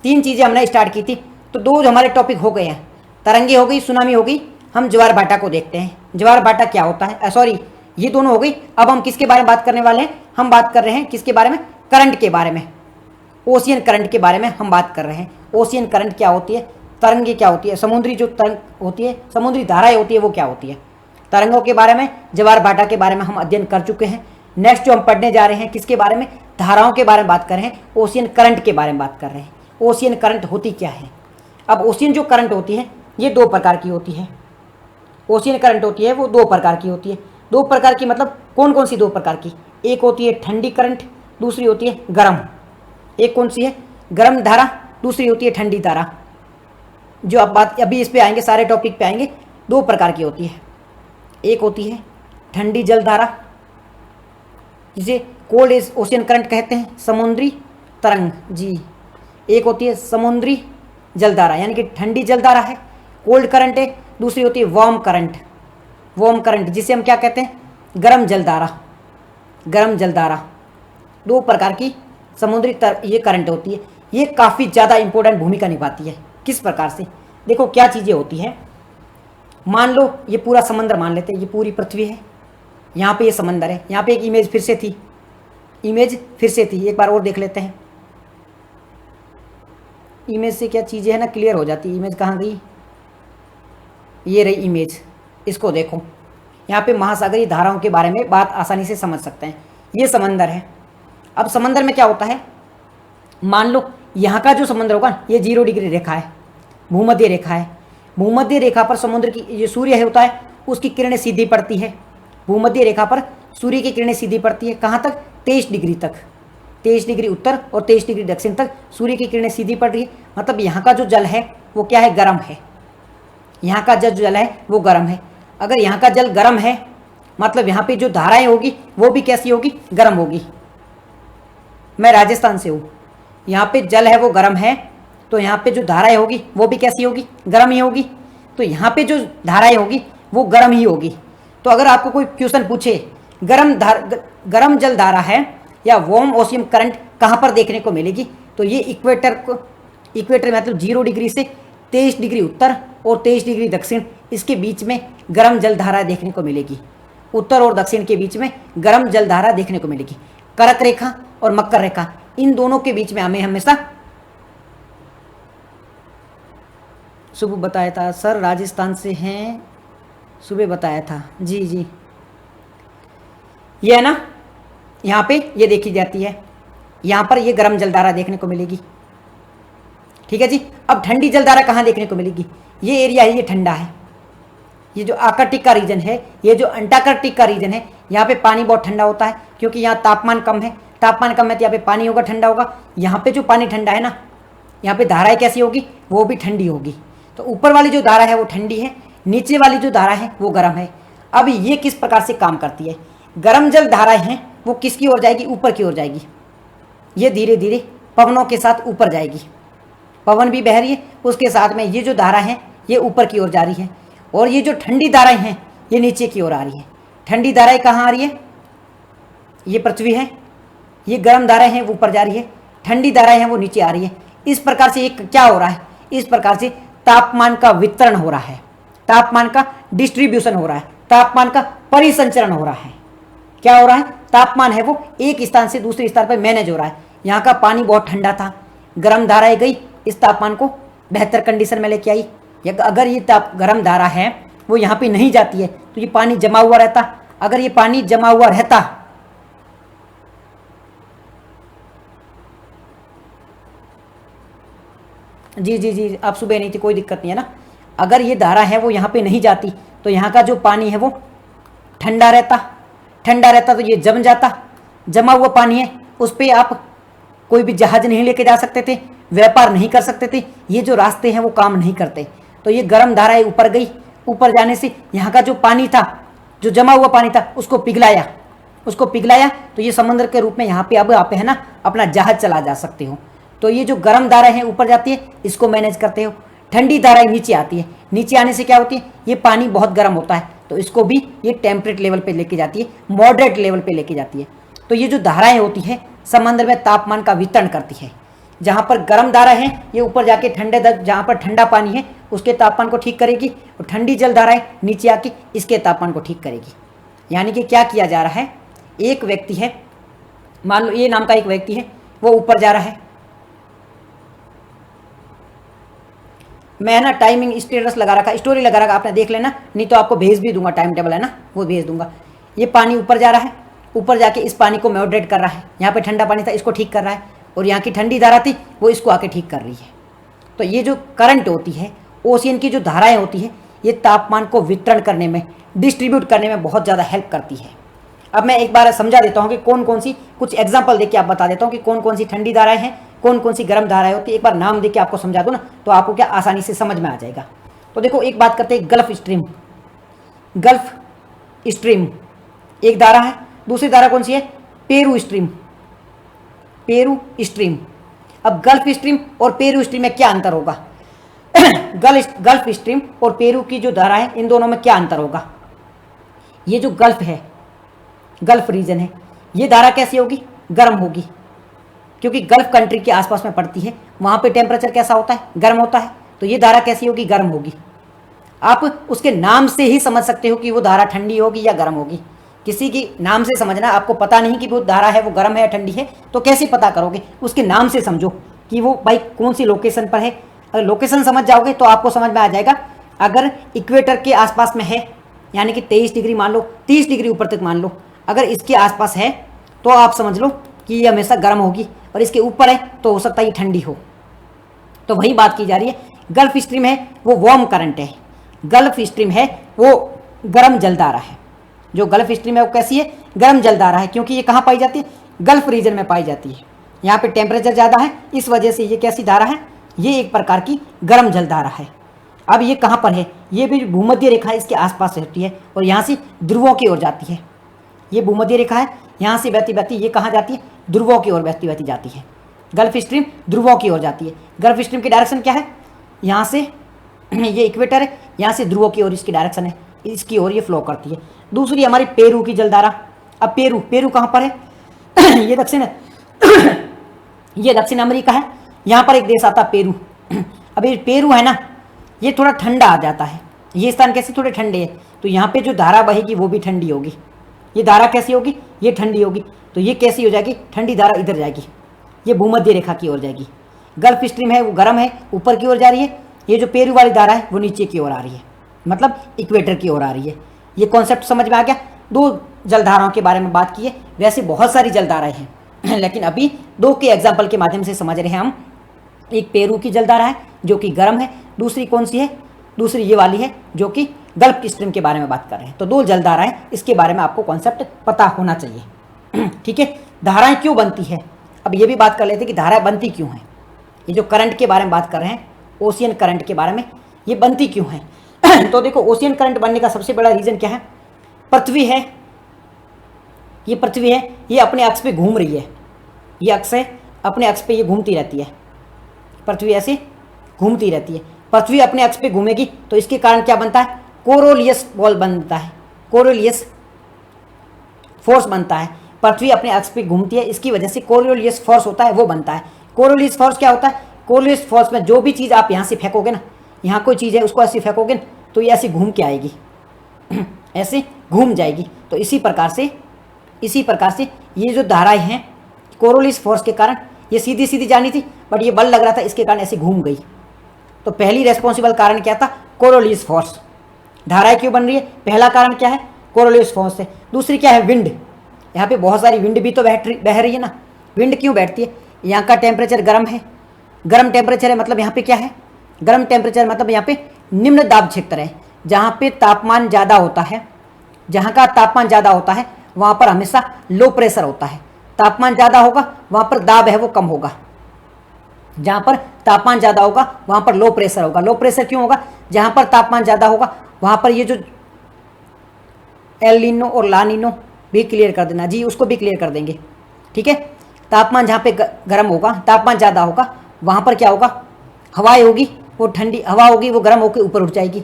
3 चीज़ें हमने स्टार्ट की थी, तो 2 जो हमारे टॉपिक हो गए हैं, तरंगे हो गई, सुनामी हो गई। हम ज्वार भाटा को देखते हैं। ज्वार भाटा क्या होता है? सॉरी, ये दोनों हो गई। अब हम किसके बारे में बात करने वाले हैं? हम बात कर रहे हैं किसके बारे में? करंट के बारे में, ओशियन करंट के बारे में हम बात कर रहे हैं। ओशियन करंट क्या होती है? तरंगे क्या होती है? समुद्री जो तरंग होती है, समुद्री धाराएं होती है, वो क्या होती है? तरंगों के बारे में, ज्वार भाटा के बारे में हम अध्ययन कर चुके हैं। नेक्स्ट जो हम पढ़ने जा रहे हैं किसके बारे में, धाराओं के बारे में बात कर रहे हैं, ओशियन करंट के बारे में बात कर रहे हैं। ओशियन करंट होती क्या है। अब ओशियन जो करंट होती है ये दो प्रकार की होती है। ओशियन करंट होती है वो दो प्रकार की होती है। दो प्रकार की मतलब कौन कौन सी दो प्रकार की, एक होती है ठंडी करंट, दूसरी होती है गर्म। एक कौन सी है, गर्म धारा, दूसरी होती है ठंडी धारा। जो अब बात अभी इस पे आएंगे, सारे टॉपिक पे आएंगे। दो प्रकार की होती है, एक होती है ठंडी जल धारा जिसे कोल्ड ओशियन करंट कहते हैं, समुद्री तरंग जी। एक होती है समुद्री जल धारा यानी कि ठंडी जल धारा है, कोल्ड करंट है। दूसरी होती है वार्म करंट, वार्म करंट जिसे हम क्या कहते हैं, गर्म जल धारा, गर्म जल धारा। दो प्रकार की समुद्री ये करंट होती है। ये काफ़ी ज़्यादा इंपॉर्टेंट भूमिका निभाती है। किस प्रकार से, देखो क्या चीज़ें होती हैं। मान लो ये पूरा समंदर मान लेते हैं, ये पूरी पृथ्वी है, यहाँ पे ये समंदर है। यहाँ पे एक इमेज फिर से थी, इमेज फिर से थी, एक बार और देख लेते हैं। इमेज से क्या चीज़ें है ना क्लियर हो जाती है। इमेज कहाँ गई, ये रही इमेज, इसको देखो। यहाँ पे महासागरीय धाराओं के बारे में बात आसानी से समझ सकते हैं। ये समंदर है। अब समंदर में क्या होता है, मान लो यहाँ का जो समंदर होगा ये 0 डिग्री रेखा है, भूमध्य रेखा है। भूमध्य रेखा पर समुद्र की ये सूर्य होता है, उसकी किरणें सीधी पड़ती है। भूमध्य रेखा पर सूर्य की किरणें सीधी पड़ती है, कहाँ तक, 23 डिग्री तक। 23 डिग्री उत्तर और 23 डिग्री दक्षिण तक सूर्य की किरणें सीधी पड़ रही है। मतलब यहाँ का जो जल है वो क्या है, गर्म है। यहाँ का जो जल है वो गर्म है। अगर यहाँ का जल गर्म है मतलब यहाँ पे जो धाराएं होगी वो भी कैसी होगी, गर्म होगी। मैं राजस्थान से हूँ, यहाँ पे जल है वो गर्म है, तो यहाँ पे जो धाराएं होगी वो भी कैसी होगी, गर्म ही होगी। तो यहाँ पे जो धाराएं होगी वो गर्म ही होगी। तो अगर आपको कोई क्वेश्चन पूछे गर्म जल धारा है या वार्म ओशियन करंट कहाँ पर देखने को मिलेगी, तो ये इक्वेटर मतलब 0 डिग्री से 23 डिग्री उत्तर और 23 डिग्री दक्षिण, इसके बीच में गर्म जल धारा देखने को मिलेगी। उत्तर और दक्षिण के बीच में गर्म जल धारा देखने को मिलेगी। कर्क रेखा और मकर रेखा, इन दोनों के बीच में हमें हमेशा, सुबह बताया था सर, राजस्थान से हैं, सुबह बताया था जी जी। ये है ना, यहाँ पे ये देखी जाती है, यहाँ पर ये गर्म जलधारा देखने को मिलेगी। ठीक है जी। अब ठंडी जलधारा कहाँ देखने को मिलेगी, ये एरिया है, ये ठंडा है। ये जो आर्कटिक का रीजन है, ये जो अंटार्कटिक का रीजन है, यहाँ पे पानी बहुत ठंडा होता है क्योंकि यहाँ तापमान कम है। तापमान कम है तो यहाँ पे पानी होगा, ठंडा होगा। यहाँ पे जो पानी ठंडा है ना, यहाँ पे धाराएं कैसी होगी, वो भी ठंडी होगी। तो ऊपर वाली जो धारा है वो ठंडी है, नीचे वाली जो धारा है वो गर्म है। अब ये किस प्रकार से काम करती है, गर्म जल धाराएं हैं वो किसकी ओर जाएगी, ऊपर की ओर जाएगी। ये धीरे धीरे पवनों के साथ ऊपर जाएगी, पवन भी बह रही है, उसके साथ में ये जो धारा है ये ऊपर की ओर जा रही है। और ये जो ठंडी धाराएं हैं ये नीचे की ओर आ रही है। ठंडी धाराएं कहाँ आ रही है, ये पृथ्वी है। ये गर्म धाराएं हैं वो ऊपर जा रही है, ठंडी धाराएं हैं वो नीचे आ रही है। इस प्रकार से एक क्या हो रहा है, इस प्रकार से तापमान का वितरण हो रहा है, तापमान का डिस्ट्रीब्यूशन हो रहा है, तापमान का परिसंचरण हो रहा है। क्या हो रहा है, तापमान है वो एक स्थान से दूसरे स्थान पर मैनेज हो रहा है। यहाँ का पानी बहुत ठंडा था, गर्म धाराएं गई, इस तापमान को बेहतर कंडीशन में लेके आई। अगर ये गर्म धारा है वो यहाँ पे नहीं जाती है तो ये पानी जमा हुआ रहता। अगर ये पानी जमा हुआ रहता, जी जी जी, आप सुबह नहीं थी, कोई दिक्कत नहीं है ना। अगर ये धारा है वो यहाँ पे नहीं जाती तो यहाँ का जो पानी है वो ठंडा रहता, ठंडा रहता तो ये जम जाता। जमा हुआ पानी है उस पर आप कोई भी जहाज नहीं लेके जा सकते थे, व्यापार नहीं कर सकते थे, ये जो रास्ते हैं वो काम नहीं करते। तो ये गर्म धाराएं ऊपर गई, ऊपर जाने से यहाँ का जो पानी था, जो जमा हुआ पानी था, उसको पिघलाया, उसको पिघलाया तो ये समुद्र के रूप में यहाँ पे अब आप है ना अपना जहाज चला जा सकते हो। तो ये जो गर्म धाराएं हैं ऊपर जाती है, इसको मैनेज करते हो। ठंडी धाराएं नीचे आती है, नीचे आने से क्या होती है, ये पानी बहुत गर्म होता है तो इसको भी ये टेम्परेट लेवल पे लेके जाती है, मॉडरेट लेवल पे लेके जाती है। तो ये जो धाराएं होती है समंदर में तापमान का वितरण करती है। जहाँ पर गर्म धारा है ये ऊपर जाके ठंडे, जहाँ पर ठंडा पानी है उसके तापमान को ठीक करेगी, और ठंडी जल धाराएं नीचे आके इसके तापमान को ठीक करेगी। यानी कि क्या किया जा रहा है, एक व्यक्ति है, मान लो ये नाम का एक व्यक्ति है, वो ऊपर जा रहा है। मैं ना टाइमिंग स्टेटस लगा रखा, स्टोरी लगा रखा, आपने देख लेना, नहीं तो आपको भेज भी दूंगा, टाइम टेबल है ना वो भेज दूंगा। ये पानी ऊपर जा रहा है, ऊपर जाके इस पानी को मॉडरेट कर रहा है, यहाँ पे ठंडा पानी था इसको ठीक कर रहा है, और यहाँ की ठंडी धारा थी वो इसको आके ठीक कर रही है। तो ये जो करंट होती है, ओशियन की जो धाराएं होती है, ये तापमान को वितरण करने में, डिस्ट्रीब्यूट करने में बहुत ज़्यादा हेल्प करती है। अब मैं एक बार समझा देता हूँ कि कौन कौन सी, कुछ एग्जाम्पल देके आप बता देता हूँ कि कौन कौन सी ठंडी धाराएं हैं, कौन कौन सी गर्म धाराएं होती है। एक बार नाम देके आपको समझा दूँ ना, तो आपको क्या आसानी से समझ में आ जाएगा। तो देखो, एक बात करते हैं गल्फ स्ट्रीम। गल्फ स्ट्रीम एक धारा है, दूसरी धारा कौन सी है? Peru stream. Peru stream. अब गल्फ स्ट्रीम और पेरू स्ट्रीम में क्या अंतर होगा? गल्फ स्ट्रीम और पेरू की जो धारा है, इन दोनों में क्या अंतर होगा? ये जो गल्फ है, गल्फ रीजन है, ये धारा कैसी होगी? गर्म होगी, क्योंकि गल्फ कंट्री के आसपास में पड़ती है, वहां पे टेम्परेचर कैसा होता है? गर्म होता है। तो ये धारा कैसी होगी? गर्म होगी। आप उसके नाम से ही समझ सकते हो कि वो धारा ठंडी होगी या गर्म होगी। किसी की नाम से समझना, आपको पता नहीं कि वो धारा है वो गर्म है या ठंडी है, तो कैसे पता करोगे? उसके नाम से समझो कि वो भाई कौन सी लोकेशन पर है। अगर लोकेशन समझ जाओगे तो आपको समझ में आ जाएगा। अगर इक्वेटर के आसपास में है, यानी कि 23 डिग्री मान लो, 30 डिग्री ऊपर तक मान लो, अगर इसके आसपास है तो आप समझ लो कि ये हमेशा गर्म होगी, और इसके ऊपर है तो हो सकता है ये ठंडी हो। तो वही बात की जा रही है। गल्फ स्ट्रीम है वो वार्म करंट है, गल्फ स्ट्रीम है वो गर्म जलधारा है। जो गल्फ स्ट्रीम है वो कैसी है? गर्म जलधारा है, क्योंकि ये कहाँ पाई जाती है? गल्फ रीजन में पाई जाती है। यहाँ पे टेम्परेचर ज़्यादा है, इस वजह से ये कैसी धारा है? ये एक प्रकार की गर्म जलधारा है। अब ये कहाँ पर है? ये भी भूमध्य रेखा इसके आसपास होती है, और यहाँ से ध्रुवों की ओर जाती है। ये भूमध्य रेखा है, यहाँ से बहती बहती ये कहाँ जाती है? ध्रुवों की ओर बहती बहती जाती है। गल्फ स्ट्रीम ध्रुवों की ओर जाती है। गल्फ स्ट्रीम की डायरेक्शन क्या है? यहाँ से ये इक्वेटर है, यहाँ से ध्रुवों की ओर इसकी डायरेक्शन है, इसकी ओर ये फ्लो करती है। दूसरी हमारी पेरू की जलधारा। अब पेरू कहाँ पर है? ये दक्षिण ये दक्षिण अमेरिका है। यहाँ पर एक देश आता है पेरू। अब ये पेरू है ना, ये थोड़ा ठंडा आ जाता है। ये स्थान कैसे? थोड़े ठंडे है, तो यहाँ पे जो धारा बहेगी वो भी ठंडी होगी। ये धारा कैसी होगी? ये ठंडी होगी। तो ये कैसी हो जाएगी? ठंडी धारा इधर जाएगी, ये भूमध्य रेखा की ओर जाएगी। गल्फ स्ट्रीम है वो गर्म है, ऊपर की ओर जा रही है। ये जो पेरू वाली धारा है वो नीचे की ओर आ रही है, मतलब इक्वेटर की ओर आ रही है। ये कॉन्सेप्ट समझ में आ गया? दो जलधाराओं के बारे में बात की है, वैसे बहुत सारी जलधाराएं हैं लेकिन अभी दो के एग्जाम्पल के माध्यम से समझ रहे हैं हम। एक पेरू की जलधारा है जो कि गर्म है, दूसरी कौन सी है? दूसरी ये वाली है जो कि गल्फ स्ट्रीम के बारे में बात कर रहे हैं। तो दो जलधाराएं, इसके बारे में आपको कॉन्सेप्ट पता होना चाहिए। ठीक है, धाराएं क्यों बनती है? अब ये भी बात कर लेते हैं कि धाराएं बनती क्यों हैं। ये जो करंट के बारे में बात कर रहे हैं, ओशियन करंट के बारे में, ये बनती क्यों है? तो देखो, ओशियन करंट बनने का सबसे बड़ा रीजन क्या है? पृथ्वी है, ये पृथ्वी है, ये अपने अक्ष पे घूम रही है। ये अक्ष है, अपने अक्ष पे ये घूमती रहती है। पृथ्वी ऐसे घूमती रहती है। पृथ्वी अपने अक्ष पे घूमेगी तो इसके कारण क्या बनता है? कोरोलियस बॉल बनता है, कोरोलियस फोर्स बनता है। पृथ्वी अपने अक्ष पे घूमती है, इसकी वजह से कोरोलियस फोर्स होता है, वो बनता है। कोरोलियस फोर्स क्या होता है? कोरोलियस फोर्स में जो भी चीज़ आप यहाँ से फेंकोगे ना, यहाँ कोई चीज़ है उसको ऐसे फेंकोगे ना, तो ये ऐसे घूम के आएगी ऐसे घूम जाएगी। तो इसी प्रकार से ये जो धाराएं हैं, कोरोलियस फोर्स के कारण ये सीधी सीधी जानी थी, बट ये बल लग रहा था, इसके कारण ऐसे घूम गई। तो पहली रेस्पॉन्सिबल कारण क्या था? Coriolis force. धाराएं क्यों बन रही है? पहला कारण क्या है? कोरोलियस फोर्स है। दूसरी क्या है? विंड। यहाँ पे बहुत सारी विंड भी तो बह रही है ना। विंड क्यों बैठती है? यहाँ का टेम्परेचर गर्म है, गर्म टेम्परेचर है, मतलब यहाँ पे क्या है? गर्म टेम्परेचर मतलब यहाँ पे निम्न दाब क्षेत्र है, जहाँ पे तापमान ज़्यादा होता है। जहाँ का तापमान ज़्यादा होता है वहाँ पर हमेशा लो प्रेशर होता है। तापमान ज़्यादा होगा वहाँ पर दाब है वो कम होगा। जहाँ पर तापमान ज़्यादा होगा वहाँ पर लो प्रेशर होगा। लो प्रेशर क्यों होगा? जहाँ पर तापमान ज़्यादा होगा वहाँ पर ये जो एल नीनो और ला नीनो भी क्लियर कर देना जी, उसको भी क्लियर कर देंगे। ठीक है, तापमान जहाँ पे गर्म होगा, तापमान ज़्यादा होगा, वहाँ पर क्या होगा? हवाएं होगी, वो ठंडी हवा होगी, वो गर्म होकर ऊपर उठ जाएगी।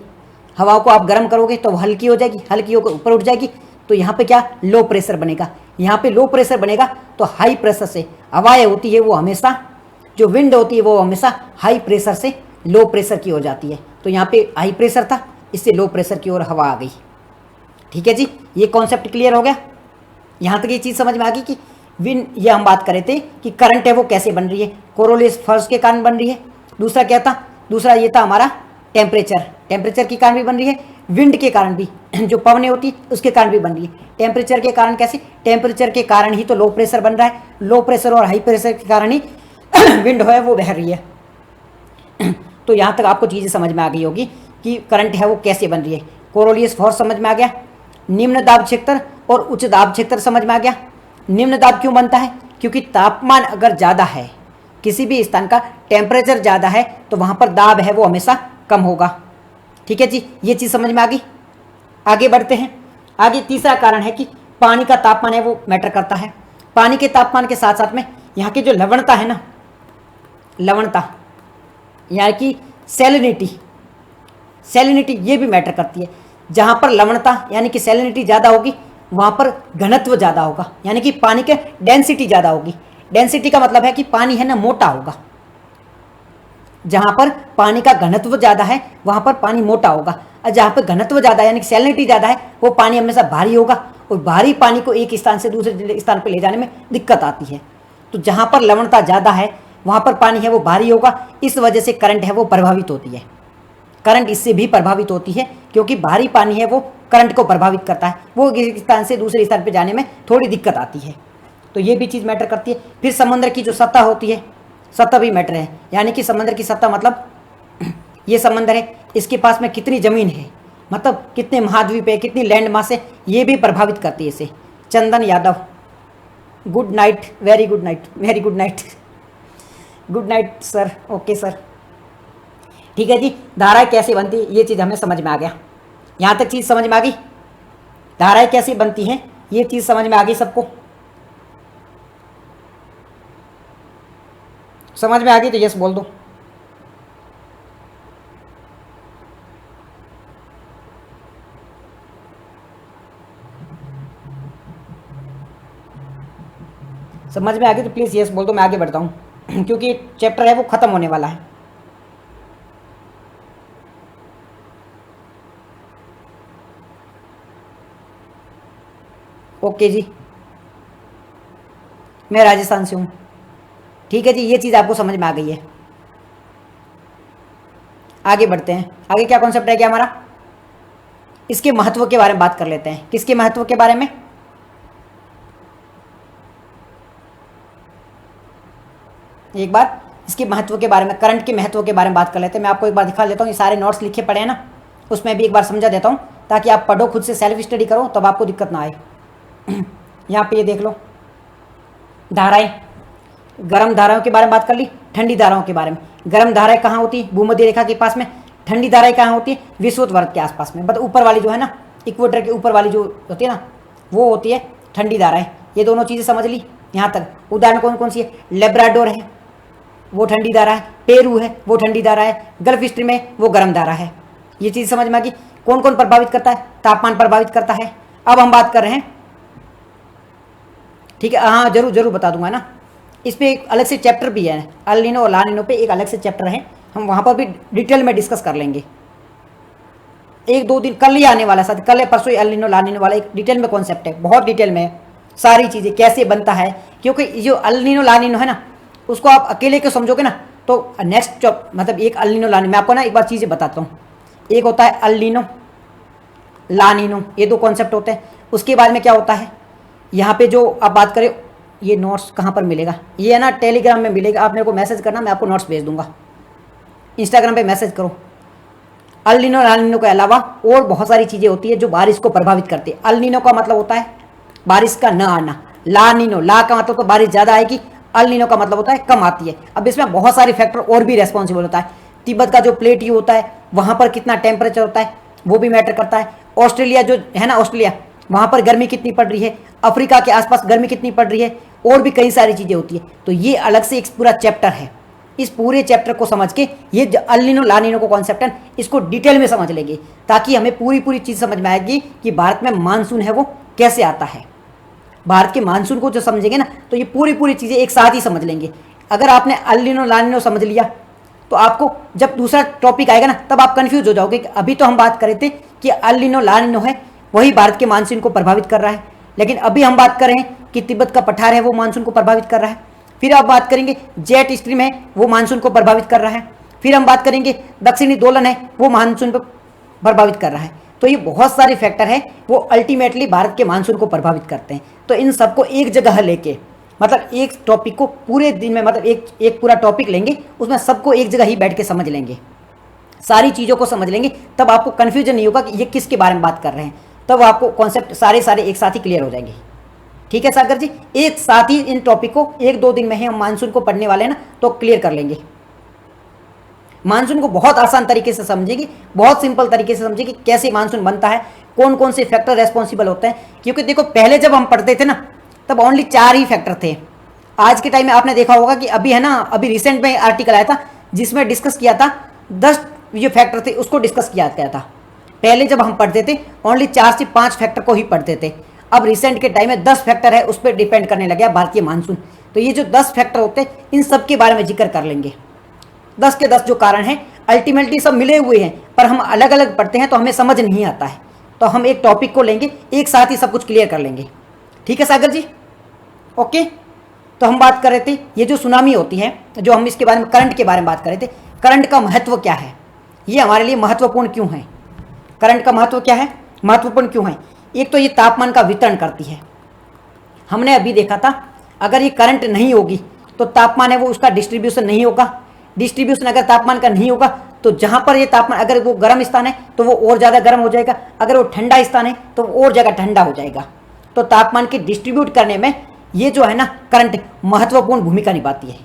हवा को आप गर्म करोगे तो हल्की हो जाएगी, हल्की होकर ऊपर उठ जाएगी। तो यहाँ पे क्या? लो प्रेशर बनेगा। यहाँ पे लो प्रेशर बनेगा तो हाई प्रेशर से हवाएं होती है वो हमेशा, जो विंड होती है वो हमेशा हाई प्रेशर से लो प्रेशर की ओर जाती है। तो यहाँ पे हाई प्रेशर था, इससे लो प्रेशर की ओर हवा आ गई। ठीक है जी, ये कॉन्सेप्ट क्लियर हो गया। यहाँ तक ये चीज़ समझ में आ गई कि विंड, ये हम बात कर रहे थे कि करंट है वो कैसे बन रही है, कोरोलियस फोर्स के कारण बन रही है। दूसरा क्या था? दूसरा ये था हमारा टेम्परेचर, टेम्परेचर के कारण भी बन रही है। विंड के कारण भी, जो पवनें होती है उसके कारण भी बन रही है। टेम्परेचर के कारण कैसे? टेम्परेचर के कारण ही तो लो प्रेशर बन रहा है, लो प्रेशर और हाई प्रेशर के कारण ही विंड है वो बह रही है। तो यहाँ तक आपको चीज़ें समझ में आ गई होगी कि करंट है वो कैसे बन रही है। कोरोलियस फोर्स समझ में आ गया, निम्न दाब क्षेत्र और उच्च दाब क्षेत्र समझ में आ गया। निम्न दाब क्यों बनता है? क्योंकि तापमान अगर ज़्यादा है, किसी भी स्थान का टेम्परेचर ज़्यादा है तो वहाँ पर दाब है वो हमेशा कम होगा। ठीक है जी, ये चीज़ समझ में आ गई। आगे बढ़ते हैं। आगे तीसरा कारण है कि पानी का तापमान है वो मैटर करता है। पानी के तापमान के साथ साथ में यहाँ की जो लवणता है ना, लवणता यहाँ की सैलिनिटी ये भी मैटर करती है। जहाँ पर लवणता यानी कि सैलिनिटी ज़्यादा होगी वहाँ पर घनत्व ज़्यादा होगा, यानी कि पानी के डेंसिटी ज़्यादा होगी। डेंसिटी का मतलब है कि पानी है ना मोटा होगा। जहाँ पर पानी का घनत्व ज़्यादा है वहाँ पर पानी मोटा होगा, और जहाँ पर घनत्व ज़्यादा है यानी कि सैलिनिटी ज़्यादा है वो पानी हमेशा भारी होगा, और भारी पानी को एक स्थान से दूसरे स्थान पर ले जाने में दिक्कत आती है। तो जहाँ पर लवणता ज़्यादा है वहाँ पर पानी है वो भारी होगा, इस वजह से करंट है वो प्रभावित होती है। करंट इससे भी प्रभावित होती है क्योंकि भारी पानी है वो करंट को प्रभावित करता है, वो एक स्थान से दूसरे स्थान पर जाने में थोड़ी दिक्कत आती है। तो ये भी चीज़ मैटर करती है। फिर समुद्र की जो सतह होती है, सतह भी मैटर है, यानी कि समुद्र की सतह मतलब ये समुद्र है, इसके पास में कितनी ज़मीन है, मतलब कितने महाद्वीप है, कितनी लैंड मास है, ये भी प्रभावित करती है इसे। Chandan Yadav, good night, very good night, very good night, good night sir, okay sir. ठीक है जी, धाराएं कैसे बनती है ये चीज़ हमें समझ में आ गया। यहाँ तक चीज़ समझ में आ गई, धाराएं कैसे बनती हैं ये चीज़ समझ में आ गई सबको। समझ में आ गई तो यस बोल दो। समझ में आ गई तो प्लीज़ यस बोल दो, मैं आगे बढ़ता हूँ क्योंकि चैप्टर है वो ख़त्म होने वाला है। ओके जी, मैं राजस्थान से हूँ। ठीक है जी, ये चीज़ आपको समझ में आ गई है। आगे बढ़ते हैं। आगे क्या कॉन्सेप्ट है क्या हमारा? इसके महत्व के बारे में बात कर लेते हैं। किसके महत्व के बारे में? एक बार इसके महत्व के बारे में, करंट के महत्व के बारे में बात कर लेते हैं। मैं आपको एक बार दिखा लेता हूँ, ये सारे नोट्स लिखे पड़े हैं ना, उसमें भी एक बार समझा देता हूँ ताकि आप पढ़ो, खुद से सेल्फ स्टडी करो, तब आपको दिक्कत ना आए। यहाँ पे ये देख लो, धाराएं, गर्म धाराओं के बारे में बात कर ली, ठंडी धाराओं के बारे में। गर्म धाराएं कहाँ होती है? भूमध्य रेखा के पास में। ठंडी धाराएं कहाँ होती है? विषुवत के आसपास में, मतलब ऊपर वाली जो है ना, इक्वेटर के ऊपर वाली जो होती है ना, वो होती है ठंडी धाराएं। ये दोनों चीज़ें समझ ली। यहाँ तक उदाहरण कौन कौन सी है? लेब्राडोर है वो ठंडी धारा है, पेरू है वो ठंडी धारा है, गल्फ स्ट्रीम है वो गर्म धारा है। ये चीज़ समझ में आ गई। कौन कौन प्रभावित करता है? तापमान प्रभावित करता है। अब हम बात कर रहे हैं, ठीक है, हाँ जरूर जरूर बता दूंगा ना। इस पर एक अलग से चैप्टर भी है, अल नीनो और ला नीनो पे एक अलग से चैप्टर है, हम वहाँ पर भी डिटेल में डिस्कस कर लेंगे। एक दो दिन कल ही आने वाला है, साथ कल है परसों ही अल नीनो ला नीनो वाला एक डिटेल में कॉन्सेप्ट है, बहुत डिटेल में सारी चीज़ें कैसे बनता है। क्योंकि जो अल नीनो ला नीनो है ना, उसको आप अकेले क्यों समझोगे ना, तो नेक्स्ट मतलब एक अल नीनो ला नीनो, मैं आपको ना एक बार चीज़ें बताता हूँ। एक होता है अल नीनो, ला नीनो, ये दो कॉन्सेप्ट होते हैं। उसके बाद में क्या होता है, यहाँ पे जो आप बात करें, ये नोट्स कहाँ पर मिलेगा? ये है ना टेलीग्राम में मिलेगा, आप मेरे को मैसेज करना, मैं आपको नोट्स भेज दूंगा। इंस्टाग्राम पे मैसेज करो। अल नीनो ला नीनो के अलावा और बहुत सारी चीज़ें होती है जो बारिश को प्रभावित करती है। अल नीनो का मतलब होता है बारिश का न आना, ला नीनो, ला का मतलब तो बारिश ज़्यादा आएगी, अल नीनो का मतलब होता है कम आती है। अब इसमें बहुत सारे फैक्टर और भी रेस्पॉन्सिबल होता है। तिब्बत का जो प्लेट यू होता है वहाँ पर कितना टेम्परेचर होता है वो भी मैटर करता है। ऑस्ट्रेलिया जो है ना, ऑस्ट्रेलिया, वहाँ पर गर्मी कितनी पड़ रही है, अफ्रीका के आसपास गर्मी कितनी पड़ रही है, और भी कई सारी चीज़ें होती है। तो ये अलग से एक पूरा चैप्टर है। इस पूरे चैप्टर को समझ के ये अल नीनो ला नीनो को कॉन्सेप्ट है, इसको डिटेल में समझ लेंगे ताकि हमें पूरी चीज़ समझ में आएगी कि भारत में मानसून है वो कैसे आता है। भारत के मानसून को जो समझेंगे ना, तो ये पूरी चीज़ें एक साथ ही समझ लेंगे। अगर आपने अल नीनो ला नीनो समझ लिया तो आपको जब दूसरा टॉपिक आएगा ना, तब आप कंफ्यूज हो जाओगे। अभी तो हम बात कर रहे थे कि अल नीनो ला नीनो है वही भारत के मानसून को प्रभावित कर रहा है, लेकिन अभी हम बात कर रहे हैं कि तिब्बत का पठार है वो मानसून को प्रभावित कर रहा है। फिर आप बात करेंगे जेट स्ट्रीम है वो मानसून को प्रभावित कर रहा है। फिर हम बात करेंगे दक्षिणी दोलन है वो मानसून पर प्रभावित कर रहा है। तो ये बहुत सारे फैक्टर है, वो अल्टीमेटली भारत के मानसून को प्रभावित करते हैं। तो इन सबको एक जगह लेके, मतलब एक टॉपिक को पूरे दिन में, मतलब एक पूरा टॉपिक लेंगे, उसमें सबको एक जगह ही बैठ के समझ लेंगे, सारी चीज़ों को समझ लेंगे, तब आपको कन्फ्यूजन नहीं होगा कि ये किसके बारे में बात कर रहे हैं। तब आपको कॉन्सेप्ट सारे एक साथ ही क्लियर हो जाएंगे। ठीक है सागर जी, एक साथ ही इन टॉपिक को 1-2 दिन में ही हम मानसून को पढ़ने वाले हैं ना, तो क्लियर कर लेंगे। मानसून को बहुत आसान तरीके से समझेंगे, बहुत सिंपल तरीके से समझेंगे कैसे मानसून बनता है, कौन कौन से फैक्टर रेस्पॉन्सिबल होते हैं। क्योंकि देखो पहले जब हम पढ़ते थे ना, तब ओनली 4 ही फैक्टर थे। आज के टाइम में आपने देखा होगा कि अभी है ना, अभी रिसेंट में आर्टिकल आया था जिसमें डिस्कस किया था 10 जो फैक्टर थे उसको डिस्कस किया गया था। पहले जब हम पढ़ते थे ओनली 4 से 5 फैक्टर को ही पढ़ते थे। अब रिसेंट के टाइम में 10 फैक्टर है, उस पर डिपेंड करने लगे भारतीय मानसून। तो ये जो 10 फैक्टर होते हैं, इन सब के बारे में जिक्र कर लेंगे। 10 के 10 जो कारण हैं अल्टीमेटली सब मिले हुए हैं, पर हम अलग अलग पढ़ते हैं तो हमें समझ नहीं आता है। तो हम एक टॉपिक को लेंगे, एक साथ ही सब कुछ क्लियर कर लेंगे। ठीक है सागर जी, ओके। तो हम बात कर रहे थे ये जो सुनामी होती है, जो हम इसके बारे में करंट के बारे में बात कर रहे थे, करंट का महत्व क्या है, ये हमारे लिए महत्वपूर्ण क्यों है, करंट का महत्व क्या है, महत्वपूर्ण क्यों है। एक तो ये तापमान का वितरण करती है। हमने अभी देखा था अगर ये करंट नहीं होगी तो तापमान है वो उसका डिस्ट्रीब्यूशन नहीं होगा। डिस्ट्रीब्यूशन अगर तापमान का नहीं होगा तो जहाँ पर ये तापमान, अगर वो गर्म स्थान है तो वो और ज़्यादा गर्म हो जाएगा, अगर वो ठंडा स्थान है तो वो और ज़्यादा ठंडा हो जाएगा। तो तापमान के डिस्ट्रीब्यूट करने में ये जो है ना करंट महत्वपूर्ण भूमिका निभाती है।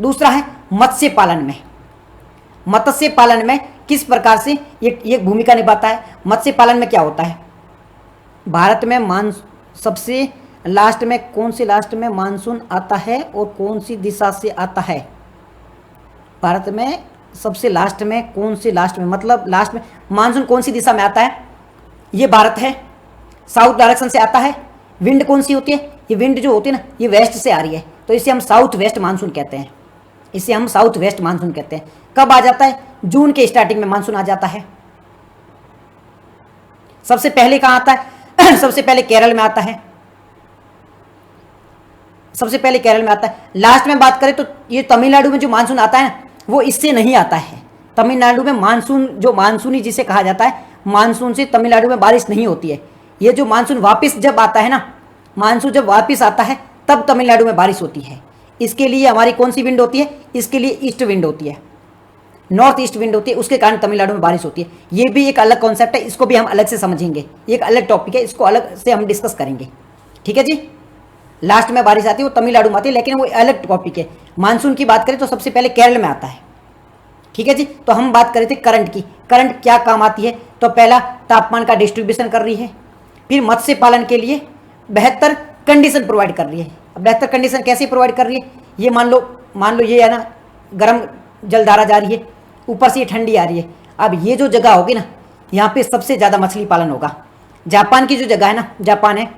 दूसरा है मत्स्य पालन में। मत्स्य पालन में किस प्रकार से ये भूमिका निभाता है। मत्स्य पालन में क्या होता है, भारत में सबसे लास्ट में कौन सी लास्ट में मानसून आता है और कौन सी दिशा से आता है। भारत में सबसे लास्ट में कौन सी लास्ट में, मतलब लास्ट में मानसून कौन सी दिशा में आता है, ये भारत है, साउथ डायरेक्शन से आता है। विंड कौन सी होती है, ये विंड जो होती है ना ये वेस्ट से आ रही है, तो इसे हम साउथ वेस्ट मानसून कहते हैं। इसे हम साउथ वेस्ट मानसून कहते हैं। कब आ जाता है, जून के स्टार्टिंग में मानसून आ जाता है। सबसे पहले कहाँ आता है सबसे पहले केरल में आता है, सबसे पहले केरल में आता है। लास्ट में बात करें तो ये तमिलनाडु में जो मानसून आता है वो इससे नहीं आता है। तमिलनाडु में मानसून, जो मानसूनी जिसे कहा जाता है, मानसून से तमिलनाडु में बारिश नहीं होती है। ये जो मानसून वापस जब आता है ना, मानसून जब वापस आता है तब तमिलनाडु में बारिश होती है। इसके लिए हमारी कौन सी विंड होती है, इसके लिए ईस्ट विंड होती है, नॉर्थ ईस्ट विंड होती है, उसके कारण तमिलनाडु में बारिश होती है। ये भी एक अलग कॉन्सेप्ट है, इसको भी हम अलग से समझेंगे, एक अलग टॉपिक है, इसको अलग से हम डिस्कस करेंगे। ठीक है जी, लास्ट में बारिश आती है वो तमिलनाडु में आती है, लेकिन वो अलग टॉपिक है। मानसून की बात करें तो सबसे पहले केरल में आता है। ठीक है जी, तो हम बात कर रहे थे करंट की। करंट क्या काम आती है, तो पहला तापमान का डिस्ट्रीब्यूशन कर रही है, फिर मत्स्य पालन के लिए बेहतर कंडीशन प्रोवाइड कर रही है। अब बेहतर कंडीशन कैसे प्रोवाइड कर रही है, ये मान लो ये है ना गर्म जलधारा जा रही है, ऊपर से ये ठंडी आ रही है। अब ये जो जगह होगी ना, यहाँ पे सबसे ज़्यादा मछली पालन होगा। जापान की जो जगह है ना, जापान है,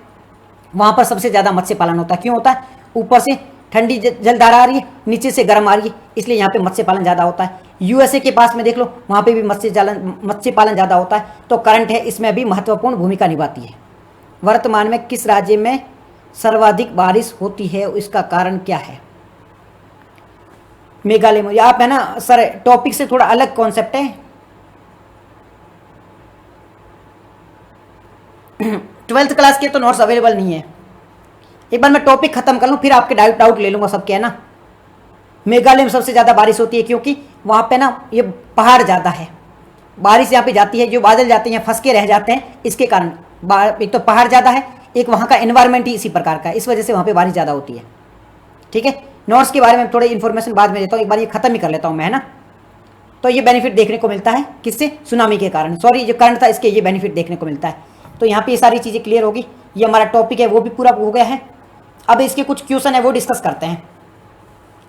वहाँ पर सबसे ज़्यादा मत्स्य पालन होता है। क्यों होता है, ऊपर से ठंडी जलधारा आ रही है, नीचे से गर्म आ रही है, इसलिए यहाँ पे मत्स्य पालन ज़्यादा होता है। यूएसए के पास में देख लो, वहाँ पे भी मत्स्य पालन ज़्यादा होता है। तो करंट है इसमें भी महत्वपूर्ण भूमिका निभाती है। वर्तमान में किस राज्य में सर्वाधिक बारिश होती है, इसका कारण क्या है। मेघालय में। आप है ना सर, टॉपिक से थोड़ा अलग कॉन्सेप्ट है। 12th क्लास के तो नोट्स अवेलेबल नहीं है। एक बार मैं टॉपिक खत्म कर लूँ फिर आपके डाउट ले लूँगा सबके, है ना। मेघालय में सबसे ज़्यादा बारिश होती है क्योंकि वहाँ पे ना ये पहाड़ ज़्यादा है, बारिश यहाँ पे जाती है, जो बादल जाते हैं फंस के रह जाते हैं, इसके कारण एक तो पहाड़ ज़्यादा है, एक वहाँ का एनवायरनमेंट ही इसी प्रकार का है, इस वजह से वहाँ पे बारिश ज़्यादा होती है। ठीक है, नोट्स के बारे में थोड़ी इन्फॉर्मेशन बाद में देता हूँ, एक बार ये खत्म ही कर लेता हूँ मैं, है ना। तो ये बेनिफिट देखने को मिलता है किससे, सुनामी के कारण, सॉरी जो करंट था इसके ये बेनिफिट देखने को मिलता है। तो यहाँ पे ये सारी चीज़ें क्लियर होगी। ये हमारा टॉपिक है वो भी पूरा हो गया है। अब इसके कुछ क्वेश्चन है वो डिस्कस करते हैं।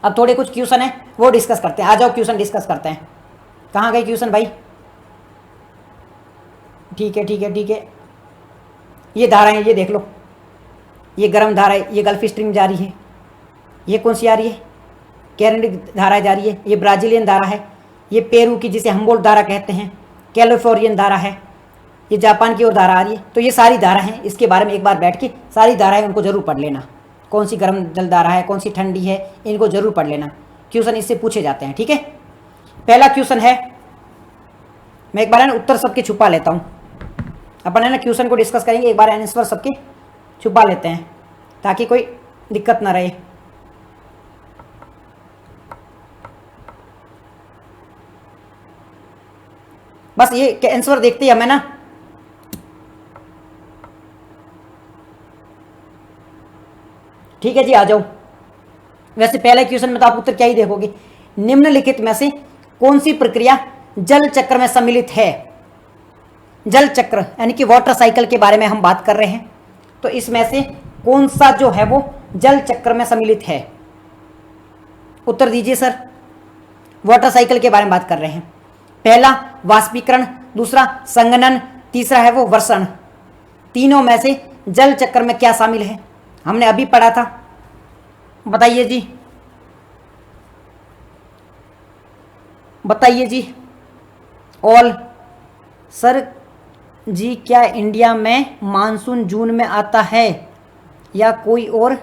अब थोड़े कुछ क्वेश्चन है वो डिस्कस करते हैं। आ जाओ क्वेश्चन डिस्कस करते हैं। कहाँ गए क्वेश्चन भाई। ठीक है ठीक है ठीक है, ये धारा है, ये देख लो, ये गर्म धारा है, ये गल्फ स्ट्रीम जा रही है। ये कौन सी आ रही है, कैरेनिक धारा जा रही है। ये ब्राज़ीलियन धारा है, ये पेरू की जिसे हम्बोल्ट धारा कहते हैं, कैलिफोर्नियन धारा है, ये जापान की ओर धारा आ रही है। तो ये सारी धारा हैं, इसके बारे में एक बार बैठ के सारी धाराएं उनको जरूर पढ़ लेना, कौन सी गर्म जल धारा है, कौन सी ठंडी है, इनको जरूर पढ़ लेना। क्वेश्चन इससे पूछे जाते हैं। ठीक है, पहला क्वेश्चन है, मैं एक बार उत्तर सबके छुपा लेता हूँ। अपन है ना क्वेश्चन को डिस्कस करेंगे, एक बार आंसर सबके छुपा लेते हैं ताकि कोई दिक्कत ना रहे। बस ये आंसर देखते ही हमें ना ठीक है जी, आ जाओ। वैसे पहले क्वेश्चन में तो आप उत्तर क्या ही देखोगे, निम्नलिखित में से कौन सी प्रक्रिया जल चक्र में सम्मिलित है। जल चक्र यानी कि वाटर साइकिल के बारे में हम बात कर रहे हैं, तो इसमें से कौन सा जो है वो जल चक्र में सम्मिलित है। उत्तर दीजिए सर। वाटर साइकिल के बारे में बात कर रहे हैं। पहला वाष्पीकरण, दूसरा संघनन, तीसरा है वो वर्षण। तीनों में से जल चक्र में क्या शामिल है, हमने अभी पढ़ा था, बताइए जी, बताइए जी। ऑल सर जी, क्या इंडिया में मानसून जून में आता है या कोई और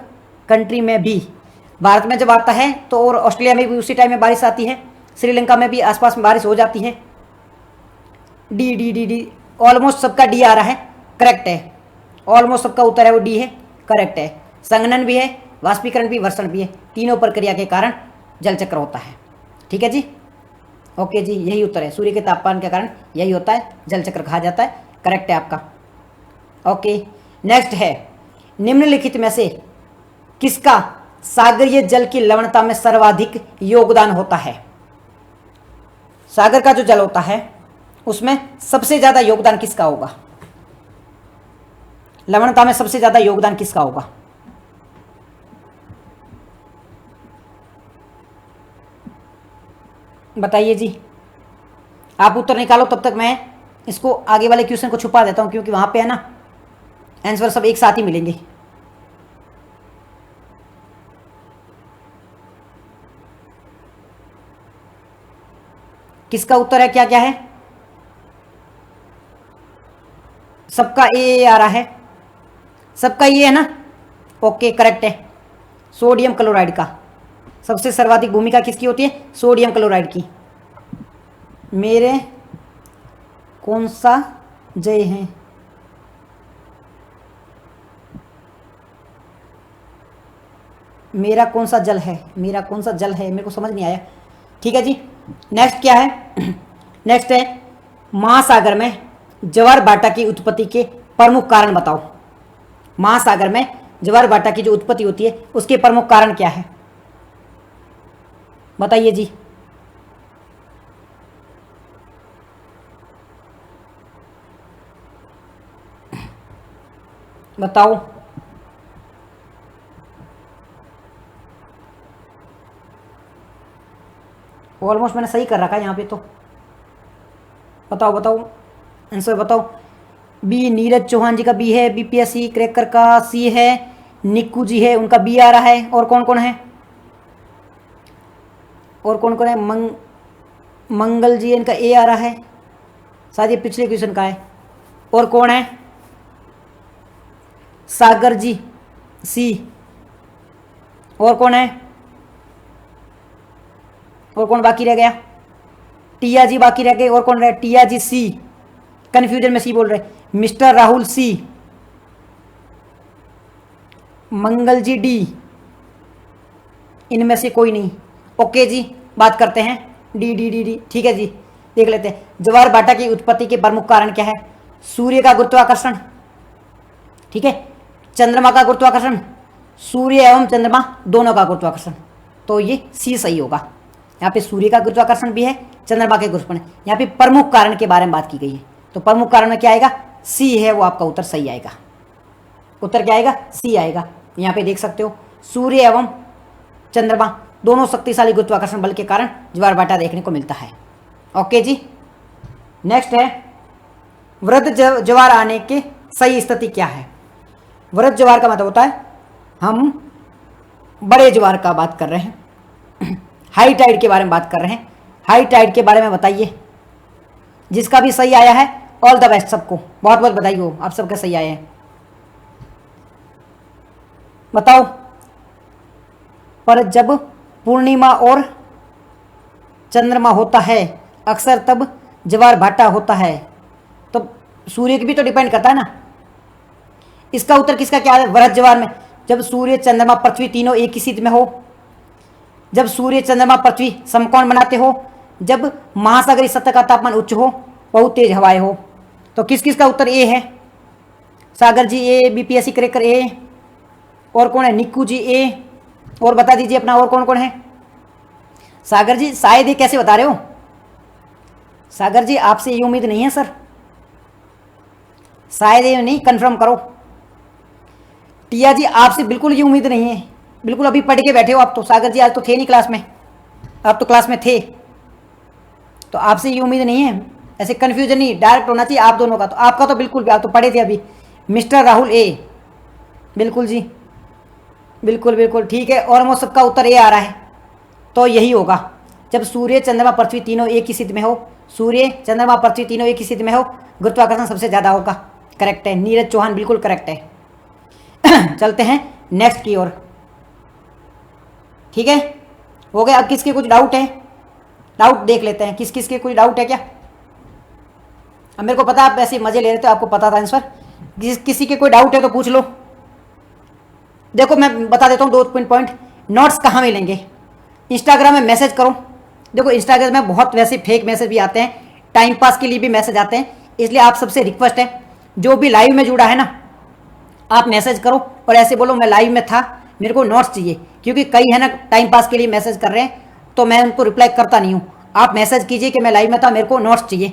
कंट्री में भी। भारत में जब आता है तो और ऑस्ट्रेलिया में भी उसी टाइम में बारिश आती है, श्रीलंका में भी आसपास में बारिश हो जाती है। D D D D almost सबका डी आ रहा है, करेक्ट है। ऑलमोस्ट सबका उत्तर है वो डी है, करेक्ट है। संघनन भी है, वाष्पीकरण भी, वर्षण भी है, तीनों प्रक्रिया के कारण जल चक्र होता है। ठीक है जी, ओके जी, यही उत्तर है। सूर्य के तापमान के कारण यही होता है, जल चक्र कहा जाता है, करेक्ट है आपका। ओके, नेक्स्ट है, निम्नलिखित में से किसका सागरीय जल की लवणता में सर्वाधिक योगदान होता है। सागर का जो जल होता है उसमें सबसे ज्यादा योगदान किसका होगा, लवणता में सबसे ज्यादा योगदान किसका होगा। बताइए जी, आप उत्तर निकालो, तब तक मैं इसको आगे वाले क्वेश्चन को छुपा देता हूं, क्योंकि वहां पे है ना आंसर सब एक साथ ही मिलेंगे। किसका उत्तर है, क्या क्या है, सबका ए आ रहा है, सबका ये है ना, ओके करेक्ट है। सोडियम क्लोराइड का सबसे सर्वाधिक भूमिका किसकी होती है, सोडियम क्लोराइड की। मेरे कौन सा जय है, मेरा कौन सा जल है, मेरा कौन सा जल है, मेरे को समझ नहीं आया। ठीक है जी, नेक्स्ट क्या है, नेक्स्ट है महासागर में ज्वार भाटा की उत्पत्ति के प्रमुख कारण बताओ। महासागर में ज्वार भाटा की जो उत्पत्ति होती है उसके प्रमुख कारण क्या है, बताइए जी। बताओ, ऑलमोस्ट मैंने सही कर रखा है यहाँ पे, तो बताओ बताओ आंसर बताओ। बी नीरज चौहान जी का बी है, बीपीएससी क्रैकर का सी है, निक्कू जी है उनका बी आ रहा है, और कौन कौन है, और कौन कौन है, मंगल जी इनका ए आ रहा है, शायद ये पिछले क्वेश्चन का है। और कौन है, सागर जी सी, और कौन है, और कौन बाकी रह गया, टिया जी बाकी रह गए, और कौन रहे, टिया जी सी, कंफ्यूजन में सी बोल रहे, मिस्टर राहुल सी, मंगल जी डी, इनमें से कोई नहीं। ओके जी, बात करते हैं डी डी डी डी, ठीक है जी, देख लेते हैं। ज्वार भाटा की उत्पत्ति के प्रमुख कारण क्या है, सूर्य का गुरुत्वाकर्षण, ठीक है, चंद्रमा का गुरुत्वाकर्षण, सूर्य एवं चंद्रमा दोनों का गुरुत्वाकर्षण, तो ये सी सही होगा। यहाँ पे सूर्य का गुरुत्वाकर्षण भी है, चंद्रमा के गुरुत्वाकर्षण, यहाँ पे प्रमुख कारण के बारे में बात की गई है, तो प्रमुख कारण में क्या आएगा, सी है, वो आपका उत्तर सही आएगा। उत्तर क्या आएगा, सी आएगा। यहाँ पे देख सकते हो सूर्य एवं चंद्रमा दोनों शक्तिशाली गुरुत्वाकर्षण बल के कारण ज्वार भाटा देखने को मिलता है। ओके जी, नेक्स्ट है वृद्ध ज्वार आने की सही स्थिति क्या है। वृद्ध ज्वार का मतलब होता है, हम बड़े ज्वार का बात कर रहे हैं, हाई टाइड के बारे में बात कर रहे हैं। हाई टाइड के बारे में बताइए, जिसका भी सही आया है ऑल द बेस्ट, सबको बहुत बहुत बधाई हो, आप सबका सही आए हैं। बताओ, पर जब पूर्णिमा और चंद्रमा होता है अक्सर तब ज्वार भाटा होता है, तो सूर्य की भी तो डिपेंड करता है ना। इसका उत्तर किसका क्या है? वृहत ज्वार में, जब सूर्य चंद्रमा पृथ्वी तीनों एक ही स्थिति में हो, जब सूर्य चंद्रमा पृथ्वी समकोण बनाते हो, जब महासागरीय सतह का तापमान उच्च हो, बहुत तेज हवाएं हो। तो किस किस का उत्तर ए है? सागर जी ए, बीपीएससी क्रैकर ए, और कौन है? निक्कू जी ए, और बता दीजिए अपना और कौन कौन है? सागर जी शायद ये कैसे बता रहे हो? सागर जी आपसे ये उम्मीद नहीं है सर, शायद ये नहीं, कंफर्म करो। टिया जी आपसे बिल्कुल ये उम्मीद नहीं है, बिल्कुल अभी पढ़ के बैठे हो आप तो। सागर जी आज तो थे नहीं क्लास में, आप तो क्लास में थे, तो आपसे ये उम्मीद नहीं है। ऐसे कन्फ्यूजन नहीं, डायरेक्ट होना चाहिए आप दोनों का। तो आपका तो बिल्कुल भी, आप तो पढ़े थे अभी। मिस्टर राहुल ए, बिल्कुल जी, बिल्कुल बिल्कुल ठीक है। और वो सबका उत्तर ए आ रहा है, तो यही होगा जब सूर्य चंद्रमा पृथ्वी तीनों एक ही स्थिति में हो, सूर्य चंद्रमा पृथ्वी तीनों एक ही स्थिति में हो, गुरुत्वाकर्षण सबसे ज़्यादा होगा। करेक्ट है, नीरज चौहान बिल्कुल करेक्ट है। चलते हैं नेक्स्ट की ओर, ठीक है, हो गया। अब किसके कुछ डाउट है? डाउट देख लेते हैं, किस किस के कोई डाउट है क्या? अब मेरे को पता आप ऐसे मजे ले रहे थे, आपको पता था आंसर। किसी के कोई डाउट है तो पूछ लो। देखो मैं बता देता हूँ 2 पॉइंट। नोट्स कहाँ मिलेंगे? इंस्टाग्राम में मैसेज करो। देखो इंस्टाग्राम में बहुत वैसे फेक मैसेज भी आते हैं, टाइम पास के लिए भी मैसेज आते हैं, इसलिए आप सबसे रिक्वेस्ट है, जो भी लाइव में जुड़ा है ना, आप मैसेज करो और ऐसे बोलो मैं लाइव में था, मेरे को नोट्स चाहिए। क्योंकि कई है ना टाइम पास के लिए मैसेज कर रहे हैं, तो मैं उनको रिप्लाई करता नहीं हूँ। आप मैसेज कीजिए कि मैं लाइव में था, मेरे को नोट्स चाहिए,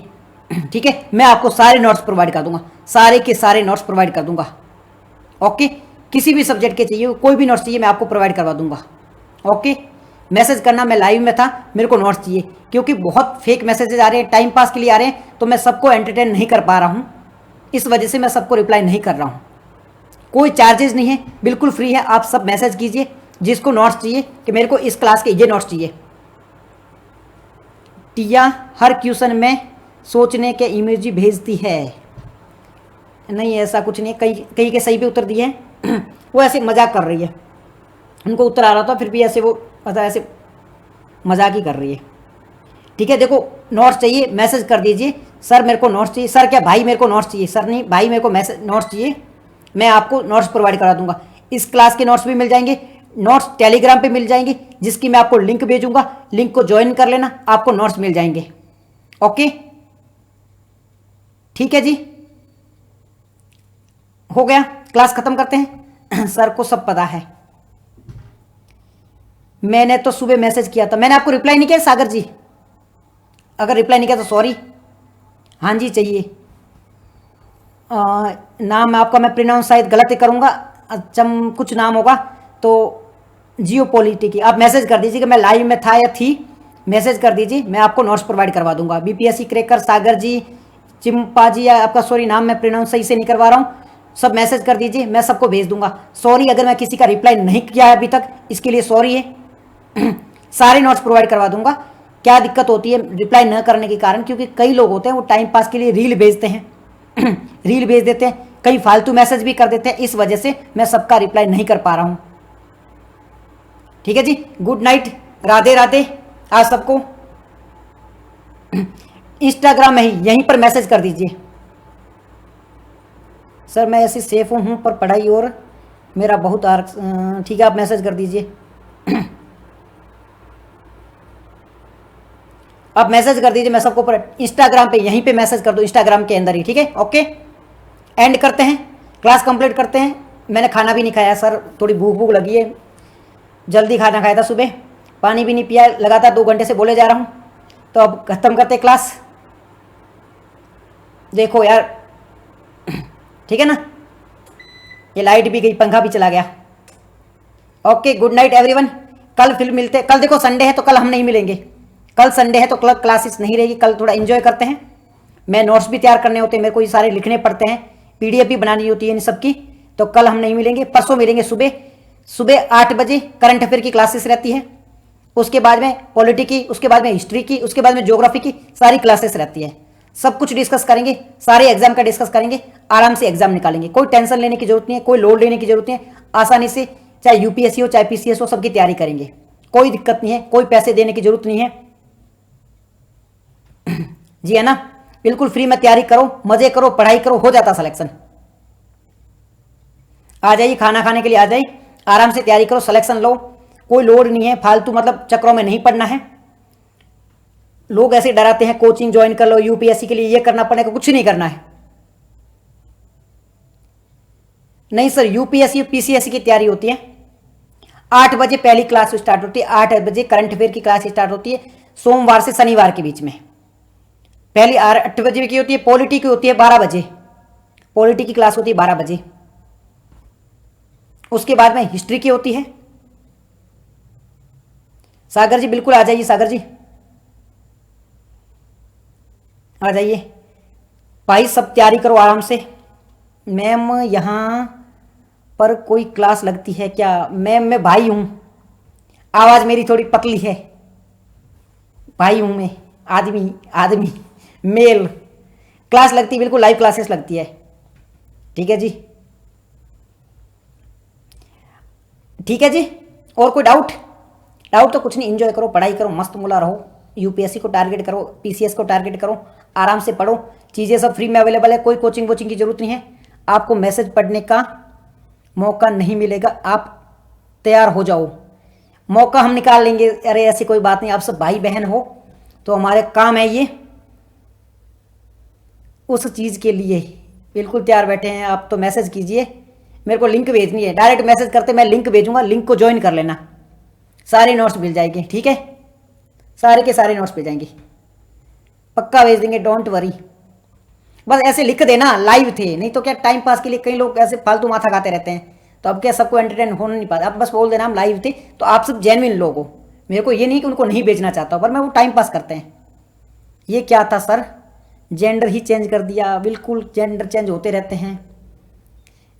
ठीक है, मैं आपको सारे नोट्स प्रोवाइड कर दूंगा, सारे के सारे नोट्स प्रोवाइड कर दूंगा। ओके, किसी भी सब्जेक्ट के चाहिए, कोई भी नोट्स चाहिए, मैं आपको प्रोवाइड करवा दूंगा। ओके, मैसेज करना मैं लाइव में था, मेरे को नोट्स चाहिए। क्योंकि बहुत फेक मैसेजेस आ रहे हैं, टाइम पास के लिए आ रहे हैं, तो मैं सबको एंटरटेन नहीं कर पा रहा हूँ, इस वजह से मैं सबको रिप्लाई नहीं कर रहा हूँ। कोई चार्जेस नहीं है, बिल्कुल फ्री है। आप सब मैसेज कीजिए जिसको नोट्स चाहिए कि मेरे को इस क्लास के ये नोट्स चाहिए। टिया हर क्वेश्चन में सोचने के इमोजी भेजती है। नहीं ऐसा कुछ नहीं है, कई के सही भी उत्तर दिए हैं। वो ऐसे मजाक कर रही है, उनको उत्तर आ रहा था फिर भी ऐसे वो मतलब ऐसे मजाक ही कर रही है। ठीक है, देखो नोट्स चाहिए मैसेज कर दीजिए, सर मेरे को नोट्स चाहिए। सर क्या भाई मेरे को नोट्स चाहिए? सर नहीं भाई मेरे को मैसेज नोट्स चाहिए, मैं आपको नोट्स प्रोवाइड करा दूंगा। इस क्लास के नोट्स भी मिल जाएंगे, नोट्स टेलीग्राम पे मिल जाएंगे, जिसकी मैं आपको लिंक भेजूंगा, लिंक को ज्वाइन कर लेना, आपको नोट्स मिल जाएंगे। ओके ठीक है जी, हो गया, क्लास खत्म करते हैं। सर को सब पता है, मैंने तो सुबह मैसेज किया था, मैंने आपको रिप्लाई नहीं किया सागर जी, अगर रिप्लाई नहीं किया तो सॉरी। हाँ जी चाहिए। नाम आपका मैं प्रोनाउंस शायद गलत ही करूँगा, चम कुछ नाम होगा तो जियो पॉलिटिकी। आप मैसेज कर दीजिए कि मैं लाइव में था या थी, मैसेज कर दीजिए, मैं आपको नोट्स प्रोवाइड करवा दूंगा। बीपीएससी क्रैकर सागर जी, चिंपा जी, या आपका सॉरी नाम मैं प्रोनाउंस सही से नहीं करवा रहा हूँ, सब मैसेज कर दीजिए, मैं सबको भेज दूंगा। सॉरी अगर मैं किसी का रिप्लाई नहीं किया है अभी तक, इसके लिए सॉरी है। सारे नोट्स प्रोवाइड करवा दूंगा। क्या दिक्कत होती है रिप्लाई न करने के कारण? क्योंकि कई लोग होते हैं वो टाइम पास के लिए रील भेजते हैं, रील भेज देते हैं, कई फालतू मैसेज भी कर देते हैं, इस वजह से मैं सबका रिप्लाई नहीं कर पा रहा हूं। ठीक है जी, गुड नाइट, राधे राधे आज सबको। इंस्टाग्राम में ही यहीं पर मैसेज कर दीजिए। सर मैं ऐसे सेफ हूँ पर पढ़ाई और मेरा बहुत ठीक है, आप मैसेज कर दीजिए। आप मैसेज कर दीजिए, मैं सबको पर इंस्टाग्राम पे यहीं पे मैसेज कर दो, इंस्टाग्राम के अंदर ही। ठीक है, ओके एंड करते हैं, क्लास कंप्लीट करते हैं। मैंने खाना भी नहीं खाया सर, थोड़ी भूख भूख लगी है, जल्दी खाना खाया था सुबह, पानी भी नहीं पिया, लगातार 2 घंटे से बोले जा रहा हूँ। तो अब खत्म करते क्लास। देखो यार, ठीक है ना, ये लाइट भी गई, पंखा भी चला गया। ओके गुड नाइट एवरीवन, कल फिर मिलते। कल देखो संडे है तो कल हम नहीं मिलेंगे, कल संडे है तो कल क्लासेस नहीं रहेगी, कल थोड़ा एंजॉय करते हैं। मैं नोट्स भी तैयार करने होते हैं, मेरे को ये सारे लिखने पड़ते हैं, पीडीएफ भी बनानी होती है इन सबकी। तो कल हम नहीं मिलेंगे, परसों मिलेंगे सुबह 8 बजे करंट अफेयर की क्लासेस रहती है, उसके बाद में पॉलिटी की, उसके बाद में हिस्ट्री की, उसके बाद में ज्योग्राफी की सारी क्लासेस रहती है। सब कुछ डिस्कस करेंगे, सारे एग्जाम का डिस्कस करेंगे, आराम से एग्जाम निकालेंगे, कोई टेंशन लेने की जरूरत नहीं है, कोई लोड लेने की जरूरत नहीं है। आसानी से चाहे यूपीएससी हो चाहे पीसीएस हो, सबकी तैयारी करेंगे, कोई दिक्कत नहीं है, कोई पैसे देने की जरूरत नहीं है। जी है ना, बिल्कुल फ्री में तैयारी करो, मजे करो, पढ़ाई करो, हो जाता सिलेक्शन। आ जाइए, खाना खाने के लिए आ जाइए, आराम से तैयारी करो, सिलेक्शन लो, कोई लोड नहीं है, फालतू मतलब चक्रों में नहीं पड़ना है। लोग ऐसे डराते हैं कोचिंग ज्वाइन कर लो यूपीएससी के लिए, ये करना पड़ेगा, कुछ नहीं करना है। नहीं सर, यूपीएससी पीसीएससी की तैयारी होती है। 8 बजे पहली क्लास स्टार्ट होती है, 8 बजे करंट अफेयर की क्लास स्टार्ट होती है, सोमवार से शनिवार के बीच में। पहली 8 बजे की होती है, पॉलिटी की होती है 12 बजे, पॉलिटी की क्लास होती है 12 बजे। उसके बाद में हिस्ट्री की होती है। सागर जी बिल्कुल आ जाइए, सागर जी आ जाइए भाई, सब तैयारी करो आराम से। मैम यहाँ पर कोई क्लास लगती है क्या? मैम मैं भाई हूँ, आवाज़ मेरी थोड़ी पतली है, भाई हूँ मैं, आदमी आदमी मेल। क्लास लगती है, बिल्कुल लाइव क्लासेस लगती है। ठीक है जी, ठीक है जी। और कोई डाउट? डाउट तो कुछ नहीं, एंजॉय करो, पढ़ाई करो, मस्त मुला रहो, यूपीएससी को टारगेट करो, पीसीएस को टारगेट करो, आराम से पढ़ो, चीज़ें सब फ्री में अवेलेबल है, कोई कोचिंग वोचिंग की जरूरत नहीं है। आपको मैसेज पढ़ने का मौका नहीं मिलेगा, आप तैयार हो जाओ, मौका हम निकाल लेंगे। अरे ऐसी कोई बात नहीं, आप सब भाई बहन हो तो हमारे काम है ये, उस चीज़ के लिए बिल्कुल तैयार बैठे हैं। आप तो मैसेज कीजिए, मेरे को लिंक भेजनी है, डायरेक्ट मैसेज करते मैं लिंक भेजूंगा, लिंक को ज्वाइन कर लेना, सारे नोट्स मिल जाएंगे। ठीक है, सारे के सारे नोट्स मिल जाएंगे, पक्का भेज देंगे, डोंट वरी। बस ऐसे लिख देना लाइव थे, नहीं तो क्या टाइम पास के लिए कई लोग ऐसे फालतू माथा खाते रहते हैं, तो अब क्या सबको एंटरटेन होना नहीं पाता। अब बस बोल देना हम लाइव थे, तो आप सब जेन्युइन लोग हो। मेरे को ये नहीं कि उनको नहीं भेजना चाहता हूँ, पर मैं वो टाइम पास करते हैं। ये क्या था सर, जेंडर ही चेंज कर दिया? बिल्कुल जेंडर चेंज होते रहते हैं।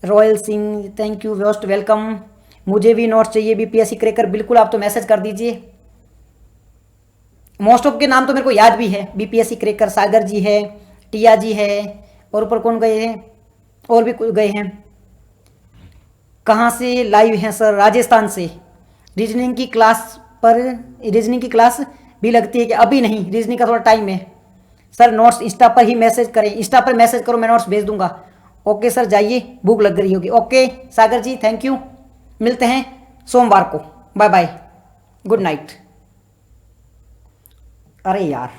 Royal Singh thank you, most welcome. मुझे भी नोट्स चाहिए बीपीएससी क्रैकर, बिल्कुल आप तो मैसेज कर दीजिए। मोस्ट ऑफ के नाम तो मेरे को याद भी है, बीपीएससी क्रैकर, सागर जी है, टिया जी है, और ऊपर कौन गए हैं, और भी कोई गए हैं। कहाँ से लाइव हैं सर? राजस्थान से। रीजनिंग की क्लास पर, रीजनिंग की क्लास भी लगती है कि? अभी नहीं, रीजनिंग का थोड़ा टाइम है सर। नोट्स इंस्टा पर ही मैसेज करें, इंस्टा पर मैसेज करो, मैं नोट्स भेज दूंगा। ओके सर, जाइए, भूख लग रही होगी। Okay Sagar ji thank you, मिलते हैं सोमवार को, बाय बाय, गुड नाइट। अरे यार